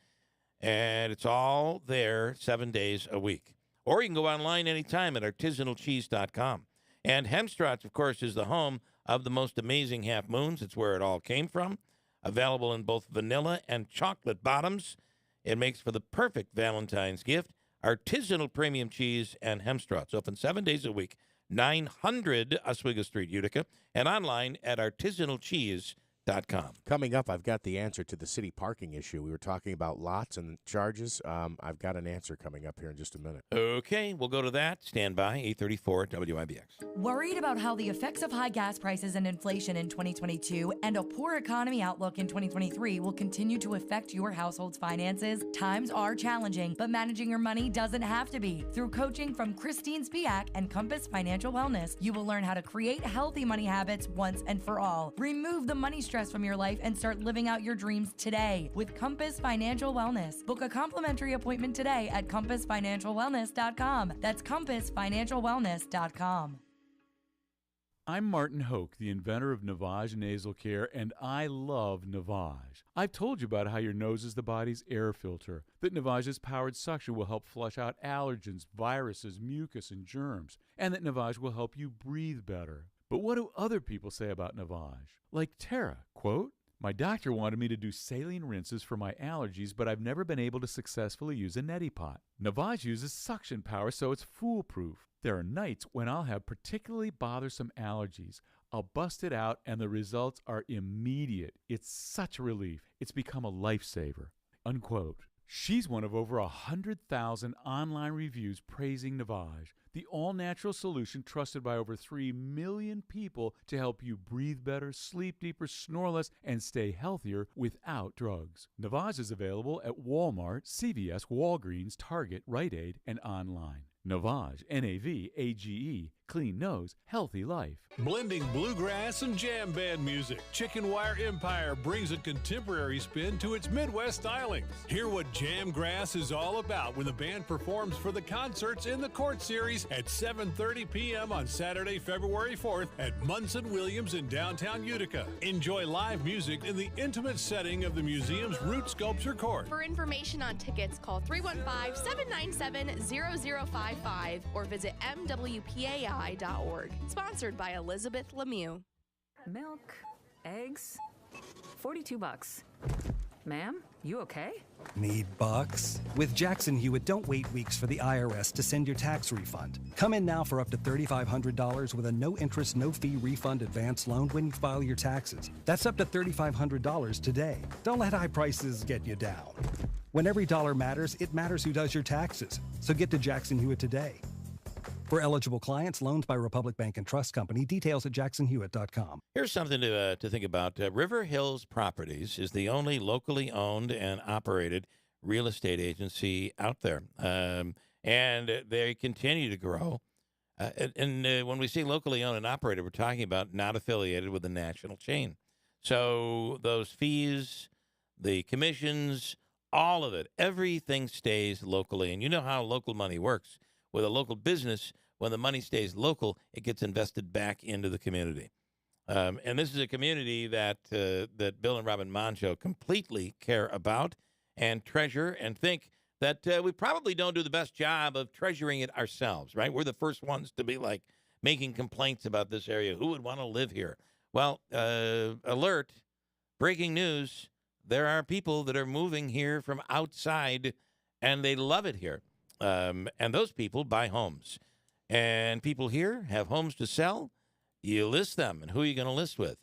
and it's all there 7 days a week. Or you can go online anytime at artisanalcheese.com. And Hemstraat's, of course, is the home of the most amazing half moons. It's where it all came from. Available in both vanilla and chocolate bottoms. It makes for the perfect Valentine's gift. Artisanal premium cheese and Hemstraat's. Open 7 days a week. 900 Oswego Street, Utica, and online at artisanalcheese.com. Coming up, I've got the answer to the city parking issue. We were talking about lots and charges. I've got an answer coming up here in just a minute. Okay, we'll go to that. Stand by, 834 WIBX. Worried about how the effects of high gas prices and inflation in 2022 and a poor economy outlook in 2023 will continue to affect your household's finances? Times are challenging, but managing your money doesn't have to be. Through coaching from Christine Spiak and Compass Financial Wellness, you will learn how to create healthy money habits once and for all. Remove the money stress from your life and start living out your dreams today with Compass Financial Wellness. Book a complimentary appointment today at compassfinancialwellness.com. That's compassfinancialwellness.com. I'm Martin Hoke, the inventor of Navage Nasal Care, and I love Navage. I've told you about how your nose is the body's air filter, that Navage's powered suction will help flush out allergens, viruses, mucus, and germs, and that Navage will help you breathe better. But what do other people say about Navage? Like Tara, quote, "My doctor wanted me to do saline rinses for my allergies, but I've never been able to successfully use a neti pot. Navage uses suction power, so it's foolproof. There are nights when I'll have particularly bothersome allergies. I'll bust it out, and the results are immediate. It's such a relief. It's become a lifesaver," unquote. She's one of over 100,000 online reviews praising Navage, the all-natural solution trusted by over 3 million people to help you breathe better, sleep deeper, snore less, and stay healthier without drugs. Navage is available at Walmart, CVS, Walgreens, Target, Rite Aid, and online. Navage, N-A-V-A-G-E, clean nose, healthy life. Blending bluegrass and jam band music, Chicken Wire Empire brings a contemporary spin to its Midwest stylings. Hear what Jamgrass is all about when the band performs for the Concerts in the Court series at 7:30 p.m. on Saturday, February 4th at Munson Williams in downtown Utica. Enjoy live music in the intimate setting of the museum's Root Sculpture Court. For information on tickets, call 315-797-0055 or visit mwpai.org. Sponsored by Elizabeth Lemieux. Milk, eggs, $42. Ma'am, you okay? Need bucks? With Jackson Hewitt, don't wait weeks for the IRS to send your tax refund. Come in now for up to $3,500 with a no-interest, no-fee refund advance loan when you file your taxes. That's up to $3,500 today. Don't let high prices get you down. When every dollar matters, it matters who does your taxes. So get to Jackson Hewitt today. For eligible clients, loans by Republic Bank and Trust Company. Details at jacksonhewitt.com. Here's something to think about. River Hills Properties is the only locally owned and operated real estate agency out there. And they continue to grow. And when we say locally owned and operated, we're talking about not affiliated with a national chain. So those fees, the commissions, all of it, everything stays locally. And you know how local money works. With a local business, when the money stays local, it gets invested back into the community. And this is a community that Bill and Robin Moncho completely care about and treasure and think that we probably don't do the best job of treasuring it ourselves, right? We're the first ones to be like making complaints about this area. Who would want to live here? Well, alert, breaking news, there are people that are moving here from outside, and they love it here. And those people buy homes. And people here have homes to sell. You list them, and who are you going to list with?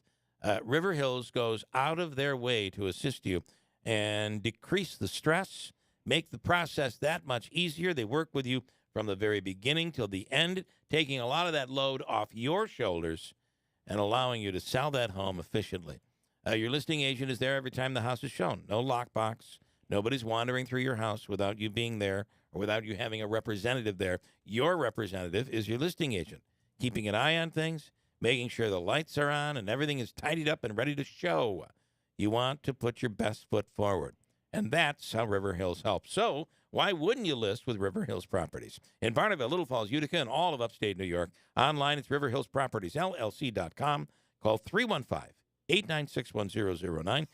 River Hills goes out of their way to assist you and decrease the stress, make the process that much easier. They work with you from the very beginning till the end, taking a lot of that load off your shoulders and allowing you to sell that home efficiently. Your listing agent is there every time the house is shown. No lockbox. Nobody's wandering through your house without you being there or without you having a representative there. Your representative is your listing agent, keeping an eye on things, making sure the lights are on and everything is tidied up and ready to show. You want to put your best foot forward, and that's how River Hills helps. So why wouldn't you list with River Hills Properties? In Barneville, Little Falls, Utica, and all of upstate New York. Online, it's riverhillspropertiesllc.com. Call 315-896-1009.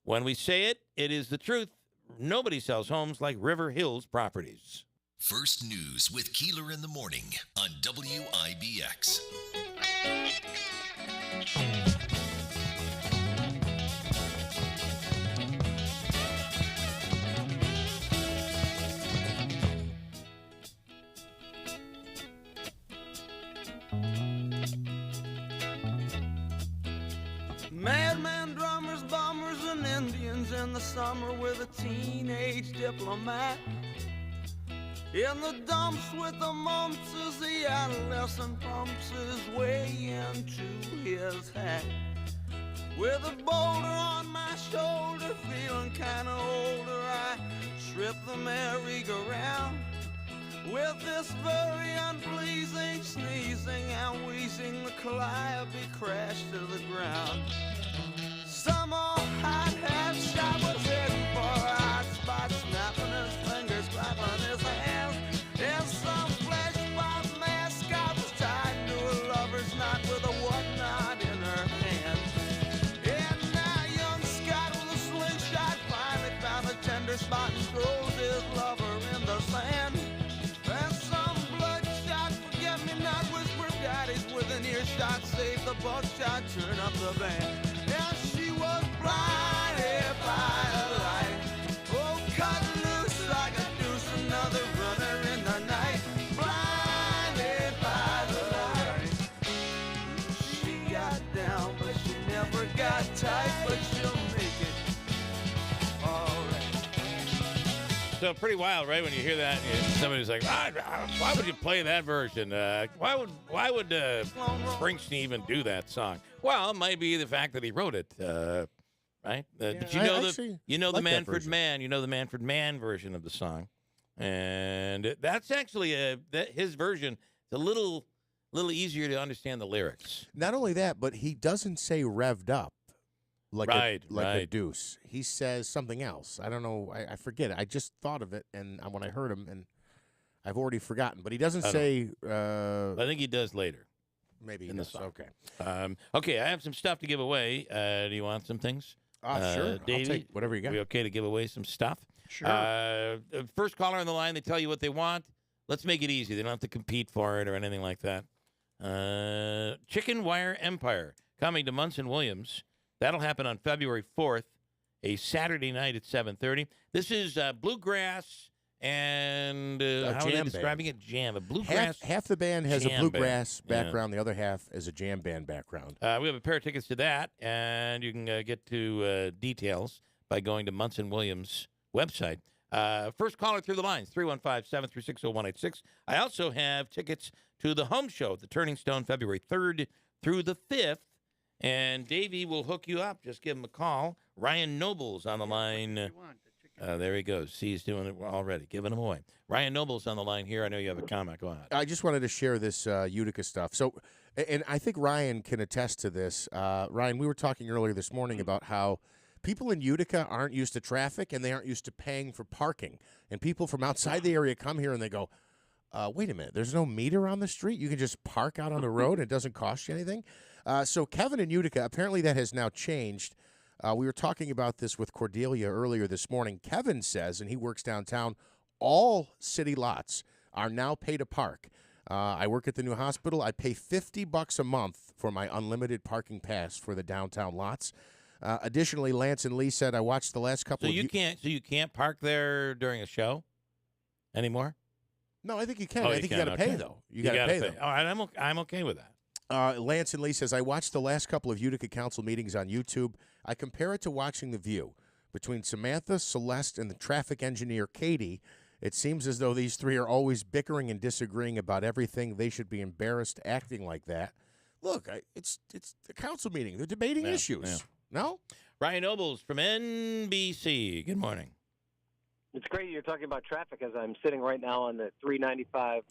When we say it, it is the truth. Nobody sells homes like River Hills Properties. First News with Keeler in the morning on WIBX. Madman drummers, bombers, and Indians in the summer with a teenage diplomat. In the dumps with the mumps as the adolescent pumps his way into his hat. With a boulder on my shoulder, feeling kinda older, I trip the merry-go-round. With this very unpleasing sneezing and wheezing, the calliope crashed to the ground. Some old hot hat shot was heading for a hot spot, snapping his fingers, clapping his hands. And some flesh bomb mascot was tied to a lover's knot with a whatnot in her hand. And now young Scott with a slingshot finally found a tender spot and throws his lover in the sand. And some bloodshot forget-me-not whisper daddies with an earshot save the buckshot, turn up the band. And she was blinded by the light, oh, cut loose like a deuce, another runner in the night. Blinded by the light, she got down, but she never got tight, but she'll make it all right. So pretty wild, right? When you hear that, somebody's like, "Why would you play that version? Why would Springsteen even do that song?" Well, it might be the fact that he wrote it, right? But you know the Manfred Mann, the Manfred Mann version of the song, and that's actually his version. It's a little easier to understand the lyrics. Not only that, but he doesn't say revved up like a deuce. He says something else. I don't know. I forget it. I just thought of it, and when I heard him, and I've already forgotten. But he doesn't say. I think he does later. Maybe in the song. Okay. Okay, I have some stuff to give away. Do you want some things? Sure. Davey, I'll take whatever you got. We okay to give away some stuff? Sure. First caller on the line, they tell you what they want. Let's make it easy. They don't have to compete for it or anything like that. Chicken Wire Empire coming to Munson Williams. That'll happen on February 4th, a Saturday night at 7:30. This is bluegrass and how are they describing it? Jam. A bluegrass. Half the band has a bluegrass band. background. The other half is a jam band background. We have a pair of tickets to that, and you can get to details by going to Munson Williams' website. First caller through the lines, 315-736-0186. I also have tickets to the home show at the Turning Stone, February 3rd through the 5th. And Davey will hook you up. Just give him a call. Ryan Noble's on the line. There he goes. See, he's doing it already, giving them away. Ryan Noble's on the line here. I know you have a comment. Go ahead. I just wanted to share this Utica stuff. So, and I think Ryan can attest to this. Ryan, we were talking earlier this morning about how people in Utica aren't used to traffic and they aren't used to paying for parking. And people from outside the area come here and they go, wait a minute, there's no meter on the street? You can just park out on the road and it doesn't cost you anything? So Kevin in Utica, apparently that has now changed. We were talking about this with Cordelia earlier this morning. Kevin says, and he works downtown, all city lots are now pay to park. I work at the new hospital. I pay $50 a month for my unlimited parking pass for the downtown lots. Additionally, Lance and Lee said I watched the last couple. So you can't park there during a show anymore. No, I think you can. Oh, I think you got to pay though. You got to pay though. All right, I'm okay with that. Lance and Lee says, I watched the last couple of Utica Council meetings on YouTube. I compare it to watching The View. Between Samantha, Celeste, and the traffic engineer, Katie, it seems as though these three are always bickering and disagreeing about everything. They should be embarrassed acting like that. Look, it's a council meeting. They're debating issues. Yeah. No? Ryan Nobles from NBC. Good morning. It's great you're talking about traffic as I'm sitting right now on the 395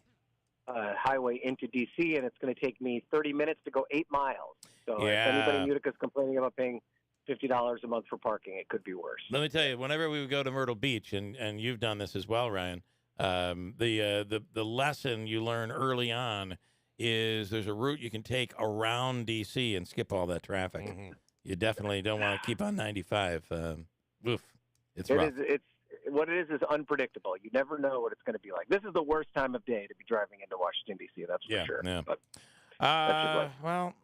highway into D.C., and it's going to take me 30 minutes to go 8 miles. So if anybody in Utica is complaining about paying $50 a month for parking, it could be worse. Let me tell you, whenever we would go to Myrtle Beach, and you've done this as well, Ryan, the lesson you learn early on is there's a route you can take around D.C. and skip all that traffic. Mm-hmm. You definitely don't want to keep on 95. Oof, it's It rough. is what it is unpredictable. You never know what it's going to be like. This is the worst time of day to be driving into Washington, D.C., that's for sure. Yeah. But that's just life. Well,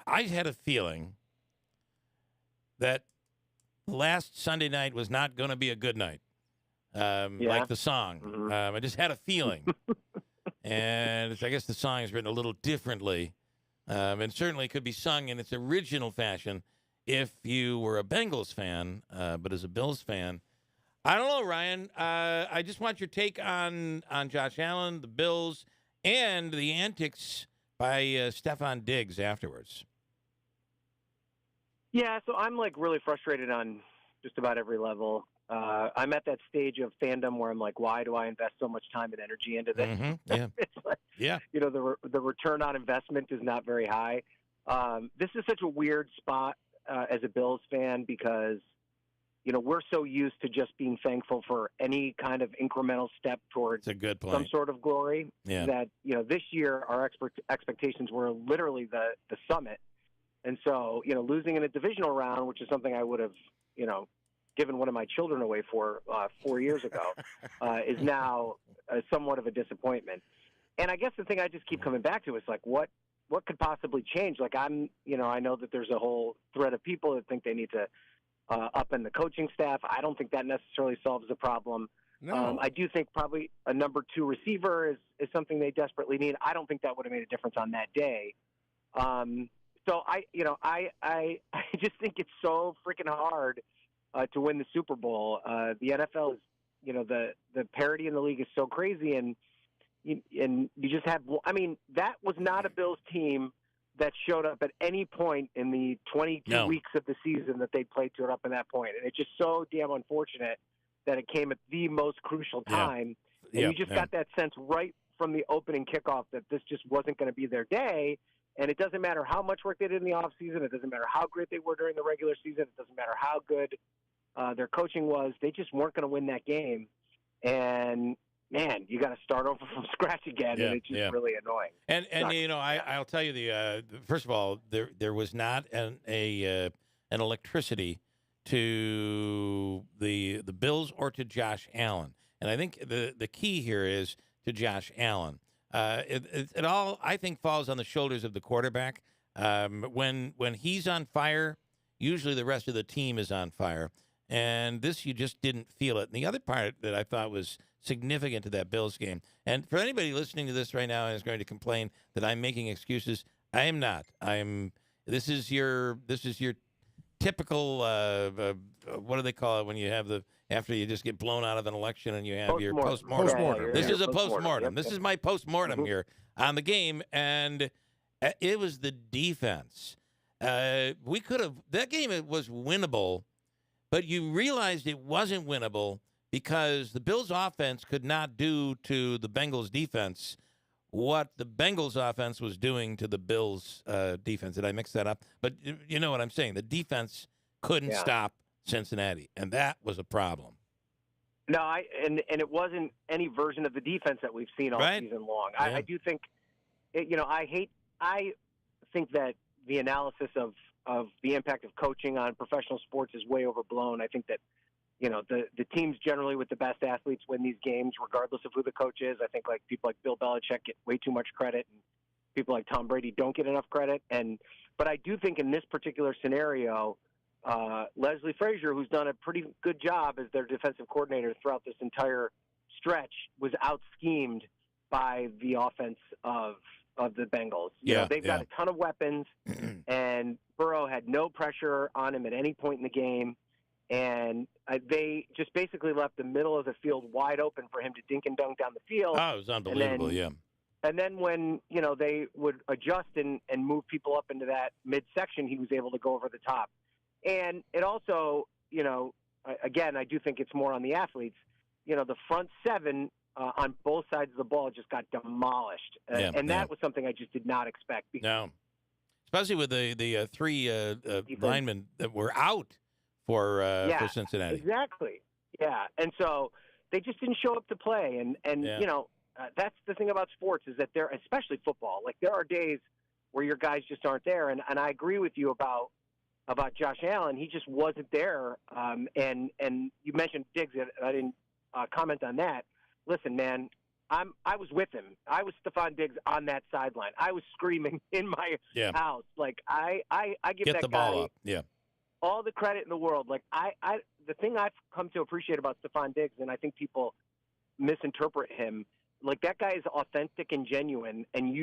I had a feeling that last Sunday night was not going to be a good night, like the song. Mm-hmm. I just had a feeling. And I guess the song is written a little differently. And certainly could be sung in its original fashion if you were a Bengals fan. But as a Bills fan, I don't know, Ryan. I just want your take on Josh Allen, the Bills, and the antics by Stephon Diggs afterwards. Yeah, so I'm like really frustrated on just about every level. I'm at that stage of fandom where I'm like, why do I invest so much time and energy into this? Mm-hmm. Yeah. It's like, you know, the return on investment is not very high. This is such a weird spot as a Bills fan because, you know, we're so used to just being thankful for any kind of incremental step towards a good point. some sort of glory. Yeah. That, you know, this year our expectations were literally the summit. And so, you know, losing in a divisional round, which is something I would have, you know, given one of my children away for 4 years ago, is now somewhat of a disappointment. And I guess the thing I just keep coming back to is like, what could possibly change? Like I know that there's a whole thread of people that think they need to up in the coaching staff. I don't think that necessarily solves the problem. No. I do think probably a number 2 receiver is something they desperately need. I don't think that would have made a difference on that day. So I just think it's so freaking hard to win the Super Bowl. The NFL is, you know, the parity in the league is so crazy, and you just have. I mean, that was not a Bills team that showed up at any point in the 22 weeks of the season that they played to it up in that point, and it's just so damn unfortunate that it came at the most crucial time. And you just got that sense right from the opening kickoff that this just wasn't going to be their day. And it doesn't matter how much work they did in the offseason. It doesn't matter how great they were during the regular season. It doesn't matter how good their coaching was. They just weren't going to win that game. And, man, you got to start over from scratch again, and it's just really annoying. And you know, I'll tell you first of all, there was not an electricity to the Bills or to Josh Allen. And I think the key here is to Josh Allen. It all, I think, falls on the shoulders of the quarterback. When he's on fire, usually the rest of the team is on fire. And this, you just didn't feel it. And the other part that I thought was significant to that Bills game, and for anybody listening to this right now and is going to complain that I'm making excuses, I am not. This is your typical, what do they call it when you have after you just get blown out of an election and you have your postmortem. This is a postmortem. This is my postmortem here on the game, and it was the defense. That game was winnable, but you realized it wasn't winnable because the Bills' offense could not do to the Bengals' defense what the Bengals' offense was doing to the Bills' defense. Did I mix that up? But you know what I'm saying. The defense couldn't stop Cincinnati, and that was a problem. No, and it wasn't any version of the defense that we've seen all season long. I do think, I think that the analysis of the impact of coaching on professional sports is way overblown. I think that the teams generally with the best athletes win these games, regardless of who the coach is. I think like people like Bill Belichick get way too much credit, and people like Tom Brady don't get enough credit. But I do think in this particular scenario, Leslie Frazier, who's done a pretty good job as their defensive coordinator throughout this entire stretch, was out-schemed by the offense of the Bengals. They've got a ton of weapons, and Burrow had no pressure on him at any point in the game. And they just basically left the middle of the field wide open for him to dink and dunk down the field. Oh, it was unbelievable, And then when, they would adjust and move people up into that midsection, he was able to go over the top. And it also, again, I do think it's more on the athletes. The front seven on both sides of the ball just got demolished. That was something I just did not expect. No. Especially with the three linemen that were out for Cincinnati. Exactly. Yeah. And so they just didn't show up to play. And that's the thing about sports is that especially football, like there are days where your guys just aren't there. And I agree with you about Josh Allen. He just wasn't there. And you mentioned Diggs. I didn't comment on that. Listen, man, I was with him. I was Stephon Diggs on that sideline. I was screaming in my house. Like I give Get that the guy ball up. Yeah. all the credit in the world. Like the thing I've come to appreciate about Stephon Diggs, and I think people misinterpret him, like that guy is authentic and genuine. And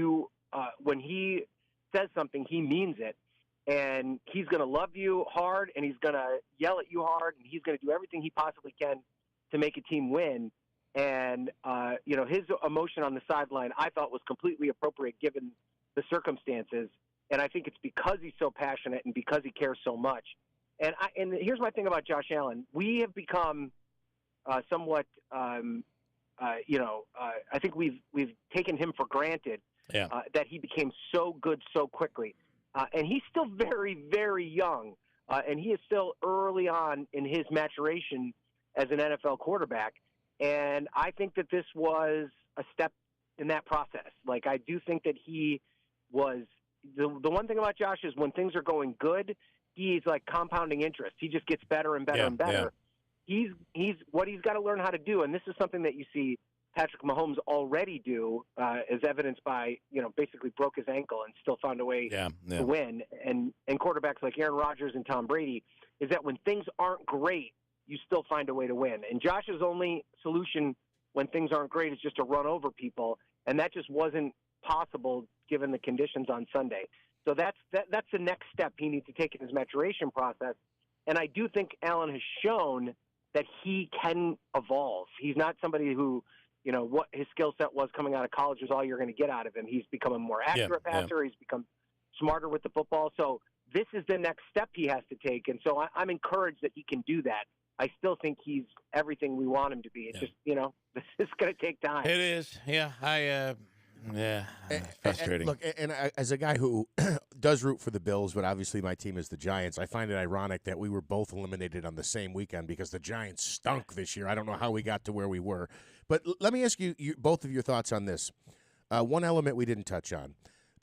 when he says something, he means it. And he's going to love you hard, and he's going to yell at you hard, and he's going to do everything he possibly can to make a team win. And, his emotion on the sideline I thought was completely appropriate given the circumstances. And I think it's because he's so passionate and because he cares so much. And here's my thing about Josh Allen. We have become somewhat, I think we've taken him for granted that he became so good so quickly. And he's still very, very young, and he is still early on in his maturation as an NFL quarterback. And I think that this was a step in that process. Like, I do think that he was the one thing about Josh is when things are going good, he's like compounding interest. He just gets better and better and better. He's what he's got to learn how to do, and this is something that you see Patrick Mahomes already do, as evidenced by, basically broke his ankle and still found a way to win. And quarterbacks like Aaron Rodgers and Tom Brady is that when things aren't great, you still find a way to win. And Josh's only solution when things aren't great is just to run over people, and that just wasn't possible given the conditions on Sunday. So that's the next step he needs to take in his maturation process. And I do think Allen has shown that he can evolve. He's not somebody who, what his skill set was coming out of college was all you're going to get out of him. He's become a more accurate passer. He's become smarter with the football. So this is the next step he has to take. And so I'm encouraged that he can do that. I still think he's everything we want him to be. It's just, this is going to take time. It is. Yeah. Frustrating. Look, as a guy who does root for the Bills, but obviously my team is the Giants, I find it ironic that we were both eliminated on the same weekend because the Giants stunk this year. I don't know how we got to where we were. But let me ask you both of your thoughts on this. One element we didn't touch on,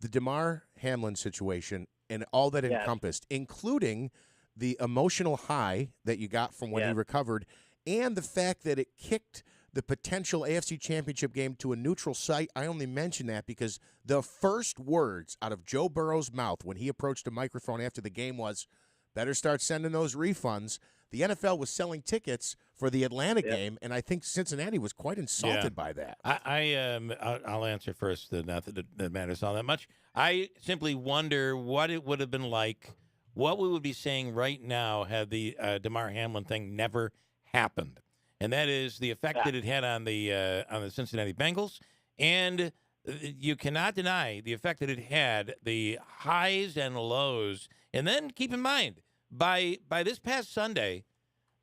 the Damar Hamlin situation and all that it encompassed, including the emotional high that you got from when he recovered and the fact that it kicked the potential AFC Championship game to a neutral site. I only mention that because the first words out of Joe Burrow's mouth when he approached a microphone after the game was, better start sending those refunds. The NFL was selling tickets for the Atlanta game, and I think Cincinnati was quite insulted by that. I'll answer first, not that it matters all that much. I simply wonder what it would have been like, what we would be saying right now had the Damar Hamlin thing never happened. And that is the effect that it had on the Cincinnati Bengals. And you cannot deny the effect that it had, the highs and lows. And then keep in mind, by this past Sunday,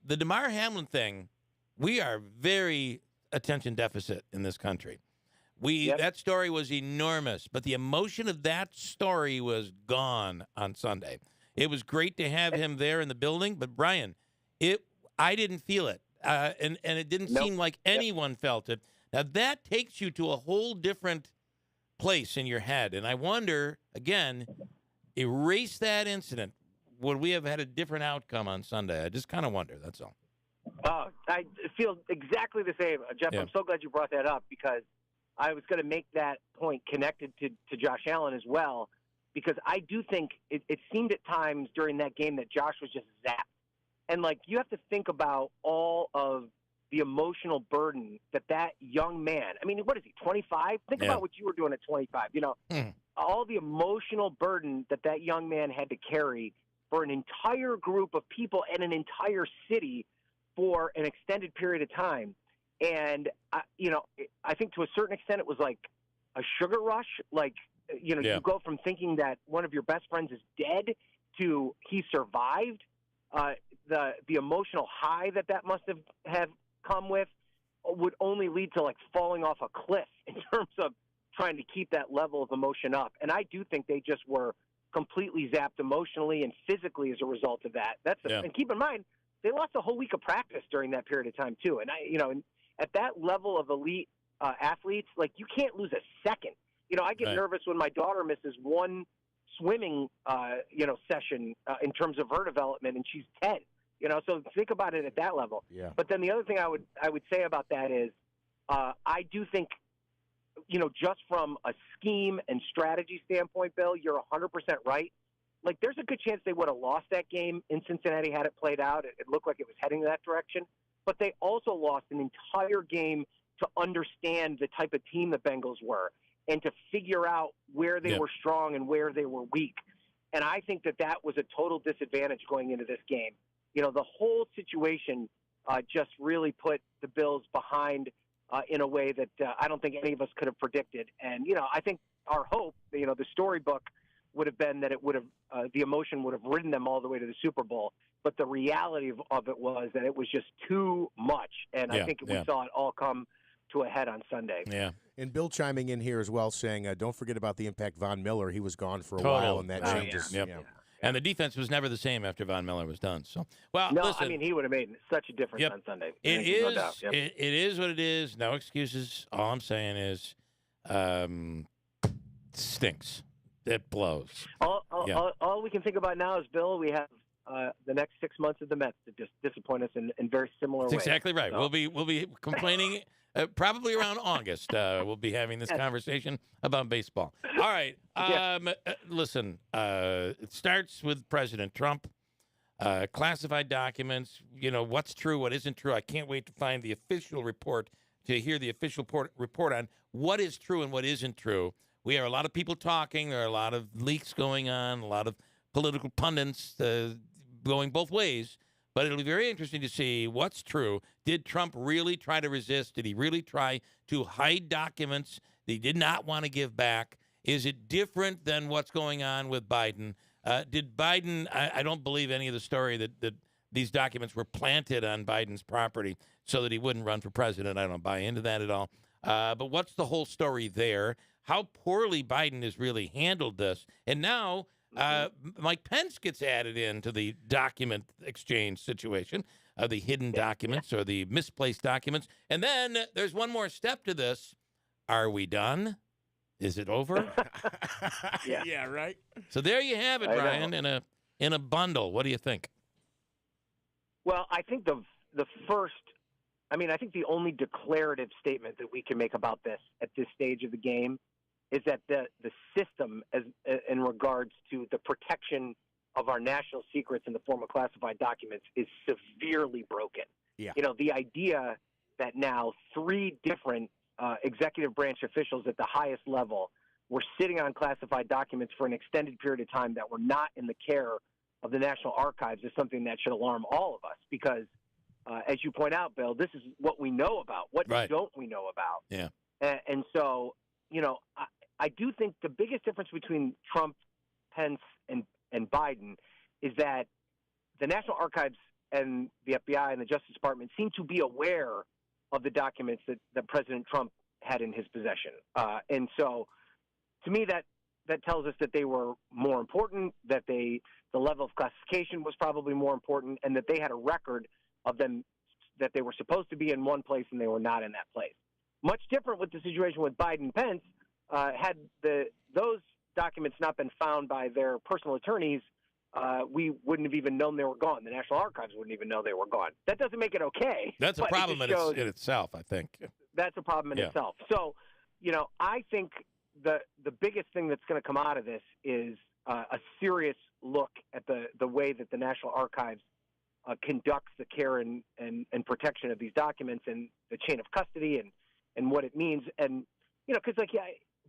the Damar Hamlin thing, we are very attention deficit in this country. That story was enormous, but the emotion of that story was gone on Sunday. It was great to have him there in the building, but Brian, I didn't feel it. And it didn't seem like anyone felt it. Now, that takes you to a whole different place in your head. And I wonder, again, erase that incident. Would we have had a different outcome on Sunday? I just kind of wonder. That's all. I feel exactly the same, Jeff. Yeah. I'm so glad you brought that up because I was going to make that point connected to Josh Allen as well, because I do think it seemed at times during that game that Josh was just zapped. And, like, you have to think about all of the emotional burden that young man, I mean, what is he, 25? Think about what you were doing at 25. You know, all the emotional burden that young man had to carry for an entire group of people and an entire city for an extended period of time. And, I think to a certain extent it was like a sugar rush. Like, you go from thinking that one of your best friends is dead to he survived. The emotional high that must have come with would only lead to, like, falling off a cliff in terms of trying to keep that level of emotion up. And I do think they just were completely zapped emotionally and physically as a result of that. And keep in mind, they lost a whole week of practice during that period of time too. And at that level of elite athletes, like, you can't lose a second. I get nervous when my daughter misses one swimming, session in terms of her development, and she's 10. So think about it at that level. Yeah. But then the other thing I would say about that is, I do think, just from a scheme and strategy standpoint, Bill, you're 100% right. Like, there's a good chance they would have lost that game in Cincinnati had it played out. It looked like it was heading that direction. But they also lost an entire game to understand the type of team the Bengals were and to figure out where they were strong and where they were weak. And I think that was a total disadvantage going into this game. The whole situation just really put the Bills behind in a way that I don't think any of us could have predicted. And, I think our hope, the storybook would have been that it would have the emotion would have ridden them all the way to the Super Bowl. But the reality of it was that it was just too much. And I think we saw it all come to a head on Sunday. Yeah. And Bill chiming in here as well, saying, don't forget about the impact Von Miller. He was gone for a while, and that changes. Yep. Yeah. And the defense was never the same after Von Miller was done. So, well, no, listen, I mean, he would have made such a difference on Sunday. It No is. doubt. Yep. It is what it is. No excuses. All I'm saying is, stinks. It blows. All we can think about now is, Bill, we have the next 6 months of the Mets to just disappoint us in very similar ways. That's exactly right. So. We'll be complaining probably around August. We'll be having this conversation about baseball. All right. Listen, it starts with President Trump. Classified documents, what's true, what isn't true. I can't wait to find the official report, to hear the official report on what is true and what isn't true. We have a lot of people talking. There are a lot of leaks going on, a lot of political pundits going both ways. But it'll be very interesting to see what's true. Did Trump really try to resist? Did he really try to hide documents that he did not want to give back? Is it different than what's going on with Biden? Did Biden, I don't believe any of the story that these documents were planted on Biden's property so that he wouldn't run for president. I don't buy into that at all. But what's the whole story there? How poorly Biden has really handled this. And now Mike Pence gets added into the document exchange situation, the hidden documents or the misplaced documents. And then there's one more step to this. Are we done? Is it over? Yeah, right. So there you have it, Brian, in a bundle. What do you think? Well, I think I think the only declarative statement that we can make about this at this stage of the game is that the system, in regards to the protection of our national secrets in the form of classified documents, is severely broken. Yeah. The idea that now 3 different executive branch officials at the highest level were sitting on classified documents for an extended period of time that were not in the care of the National Archives is something that should alarm all of us because, as you point out, Bill, this is what we know about. What don't we know about? Yeah. And so, I do think the biggest difference between Trump, Pence, and Biden is that the National Archives and the FBI and the Justice Department seem to be aware of the documents that President Trump had in his possession. And so, to me, that tells us that they were more important, that the level of classification was probably more important, and that they had a record of them, that they were supposed to be in one place and they were not in that place. Much different with the situation with Biden and Pence. Had those documents not been found by their personal attorneys, we wouldn't have even known they were gone. The National Archives wouldn't even know they were gone. That doesn't make it okay. That's a but problem it just shows, in itself, I think. That's a problem in itself. So, I think the biggest thing that's going to come out of this is a serious look at the way that the National Archives conducts the care and protection of these documents and the chain of custody and what it means. And, because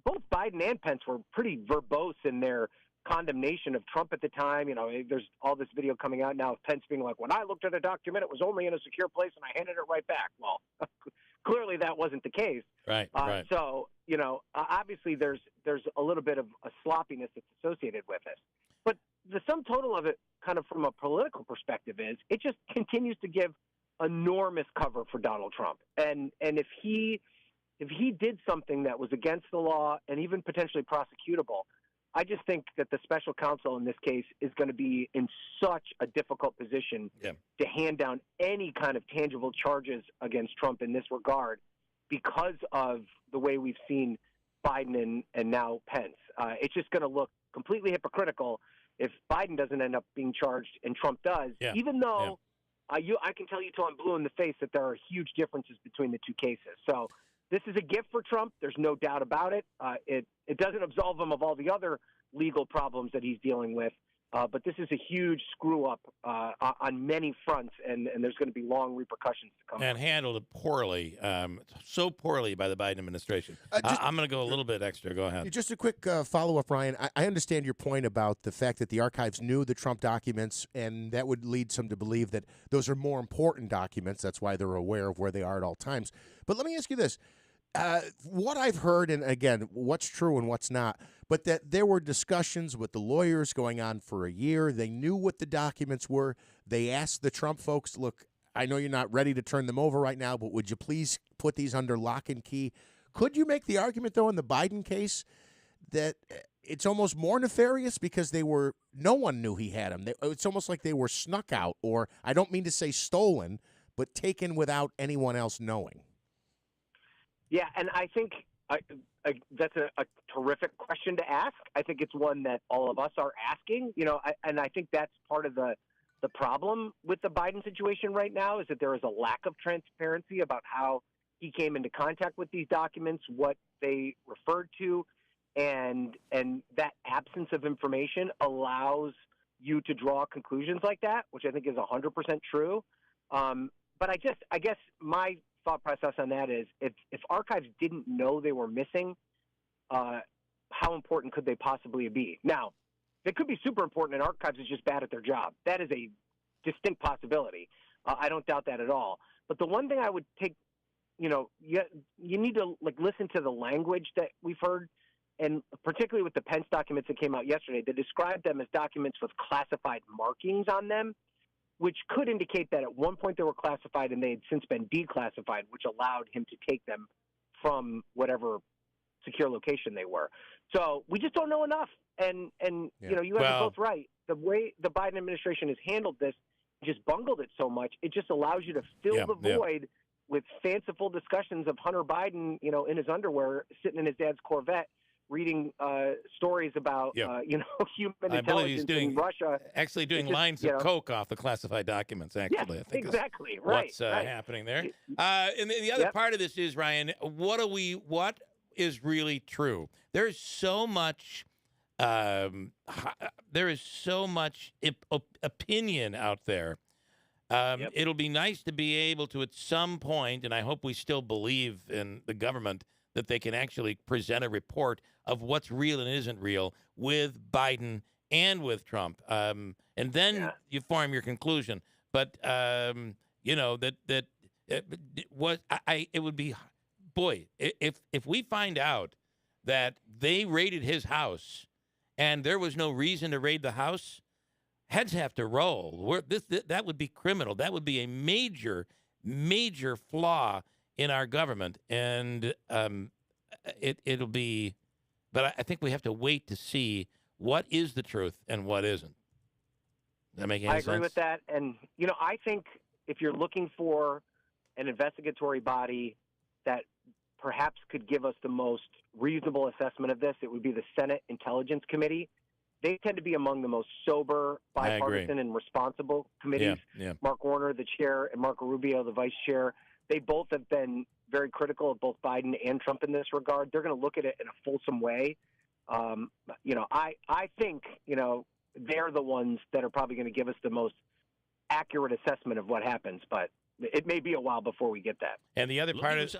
both Biden and Pence were pretty verbose in their condemnation of Trump at the time. There's all this video coming out now of Pence being like, when I looked at a document, it was only in a secure place and I handed it right back. Well, clearly that wasn't the case. Right. So, obviously there's a little bit of a sloppiness that's associated with this. But the sum total of it, kind of from a political perspective, is it just continues to give enormous cover for Donald Trump. And if he did something that was against the law and even potentially prosecutable, I just think that the special counsel in this case is going to be in such a difficult position to hand down any kind of tangible charges against Trump in this regard because of the way we've seen Biden and now Pence. It's just going to look completely hypocritical if Biden doesn't end up being charged and Trump does, even though I can tell you till I'm blue in the face that there are huge differences between the two cases. So this is a gift for Trump. There's no doubt about it. It doesn't absolve him of all the other legal problems that he's dealing with, but this is a huge screw-up on many fronts, and there's going to be long repercussions to come. And handled poorly, so poorly by the Biden administration. I'm going to go a little bit extra. Go ahead. Just a quick follow-up, Ryan. I understand your point about the fact that the archives knew the Trump documents, and that would lead some to believe that those are more important documents. That's why they're aware of where they are at all times. But let me ask you this. What I've heard, and again, what's true and what's not, but that there were discussions with the lawyers going on for a year. They knew what the documents were. They asked the Trump folks, look, I know you're not ready to turn them over right now, but would you please put these under lock and key? Could you make the argument, though, in the Biden case that it's almost more nefarious because no one knew he had them? It's almost like they were snuck out, or I don't mean to say stolen, but taken without anyone else knowing. Yeah, and I think that's a terrific question to ask. I think it's one that all of us are asking, and I think that's part of the problem with the Biden situation right now is that there is a lack of transparency about how he came into contact with these documents, what they referred to, and that absence of information allows you to draw conclusions like that, which I think is 100% true. But I guess my thought process on that is if archives didn't know they were missing, how important could they possibly be? Now, they could be super important and archives is just bad at their job. That is a distinct possibility. I don't doubt that at all. But the one thing I would take, you need to listen to the language that we've heard, and particularly with the Pence documents that came out yesterday, they described them as documents with classified markings on them, which could indicate that at one point they were classified and they had since been declassified, which allowed him to take them from whatever secure location they were. So we just don't know enough. And you guys are both right. The way the Biden administration has handled this, just bungled it so much, it just allows you to fill the void with fanciful discussions of Hunter Biden, in his underwear, sitting in his dad's Corvette, reading stories about, human intelligence in Russia. Actually doing lines of coke off the classified documents, actually. Yes, I think exactly. what's happening there. And the other part of this is, Ryan, what is really true? There's so much opinion out there. It'll be nice to be able to, at some point, and I hope we still believe in the government, that they can actually present a report of what's real and isn't real with Biden and with Trump. And then you form your conclusion. But, it would be, boy, if we find out that they raided his house and there was no reason to raid the house, heads have to roll. That would be criminal. That would be a major, major flaw in our government, and it'll be. But I think we have to wait to see what is the truth and what isn't. Does that make any sense? I agree with that, and I think if you're looking for an investigatory body that perhaps could give us the most reasonable assessment of this, it would be the Senate Intelligence Committee. they tend to be among the most sober, bipartisan, and responsible committees. Yeah. Mark Warner, the chair, and Marco Rubio, the vice chair, they both have been very critical of both Biden and Trump in this regard. They're going to look at it in a fulsome way. I think, they're the ones that are probably going to give us the most accurate assessment of what happens, but it may be a while before we get that. And the other part of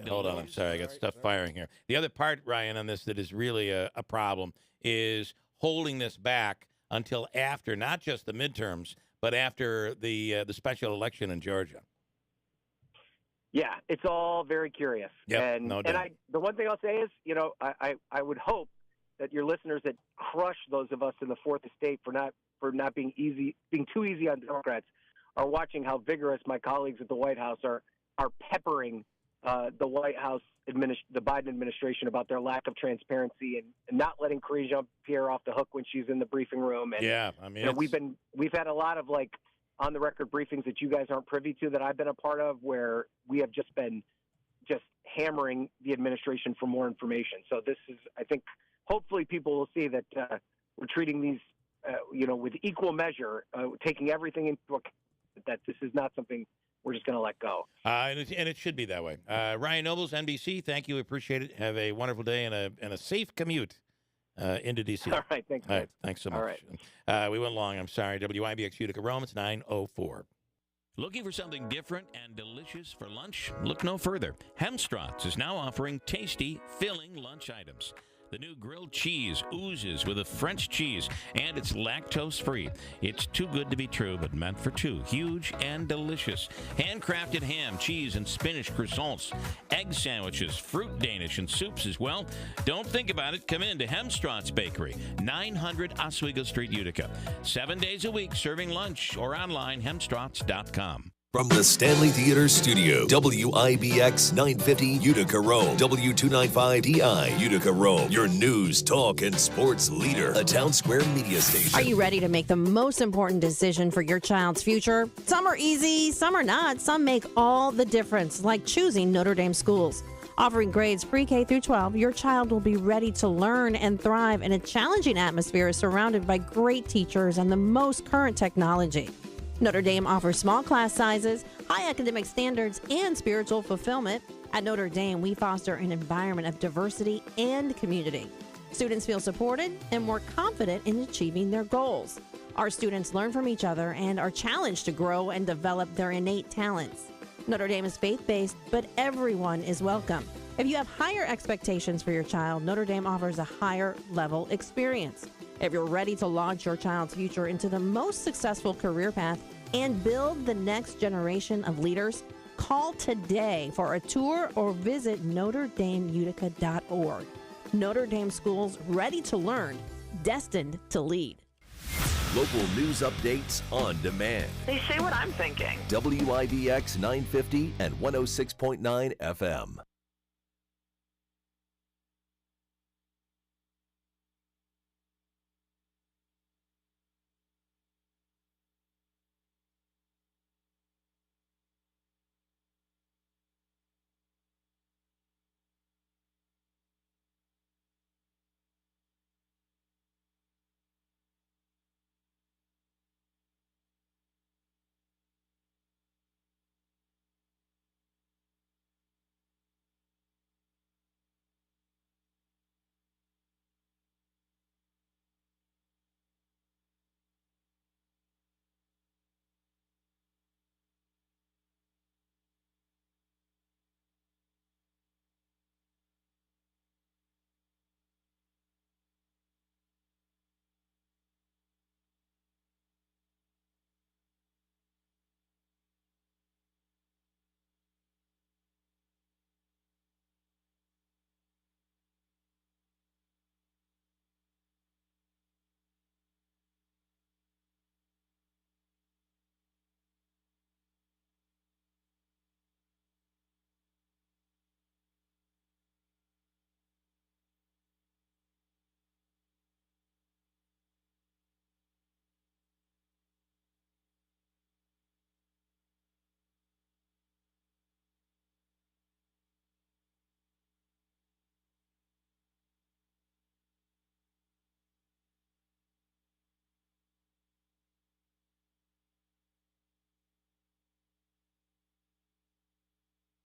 hold on, I'm sorry, I got stuff firing here. The other part, Ryan, on this that is really a problem is holding this back until after not just the midterms, but after the special election in Georgia. Yeah, it's all very curious. Yep, no doubt. And the one thing I'll say is, I would hope that your listeners that crush those of us in the Fourth Estate for not being too easy on Democrats are watching how vigorous my colleagues at the White House are peppering the White House the Biden administration about their lack of transparency and not letting Karine Jean-Pierre off the hook when she's in the briefing room. And yeah, I mean, we've had a lot of on the record briefings that you guys aren't privy to that I've been a part of, where we have just been hammering the administration for more information. So this is, I think, hopefully people will see that we're treating these, with equal measure, taking everything into account, that this is not something we're just going to let go. And it should be that way. Ryan Nobles, NBC, thank you. Appreciate it. Have a wonderful day and a safe commute into D.C. All right, thanks. All right, thanks so much. All right. We went long. I'm sorry. WIBX Utica Rome, it's 9:04. Looking for something different and delicious for lunch? Look no further. Hemstrott's is now offering tasty, filling lunch items. The new grilled cheese oozes with a French cheese, and it's lactose-free. It's too good to be true, but meant for two. Huge and delicious. Handcrafted ham, cheese, and spinach croissants. Egg sandwiches, fruit Danish, and soups as well. Don't think about it. Come in to Hemstrott's Bakery, 900 Oswego Street, Utica. 7 days a week serving lunch or online, hemstrotts.com. From the Stanley Theater Studio, WIBX 950 Utica Rome, W295DI Utica Rome, your news, talk, and sports leader, a Town Square media station. Are you ready to make the most important decision for your child's future? Some are easy, some are not. Some make all the difference, like choosing Notre Dame schools. Offering grades pre-K through 12, your child will be ready to learn and thrive in a challenging atmosphere surrounded by great teachers and the most current technology. Notre Dame offers small class sizes, high academic standards, and spiritual fulfillment. At Notre Dame, we foster an environment of diversity and community. Students feel supported and more confident in achieving their goals. Our students learn from each other and are challenged to grow and develop their innate talents. Notre Dame is faith-based, but everyone is welcome. If you have higher expectations for your child, Notre Dame offers a higher level experience. If you're ready to launch your child's future into the most successful career path and build the next generation of leaders, call today for a tour or visit NotreDameUtica.org. Notre Dame schools, ready to learn, destined to lead. Local news updates on demand. They say what I'm thinking. WIBX 950 and 106.9 FM.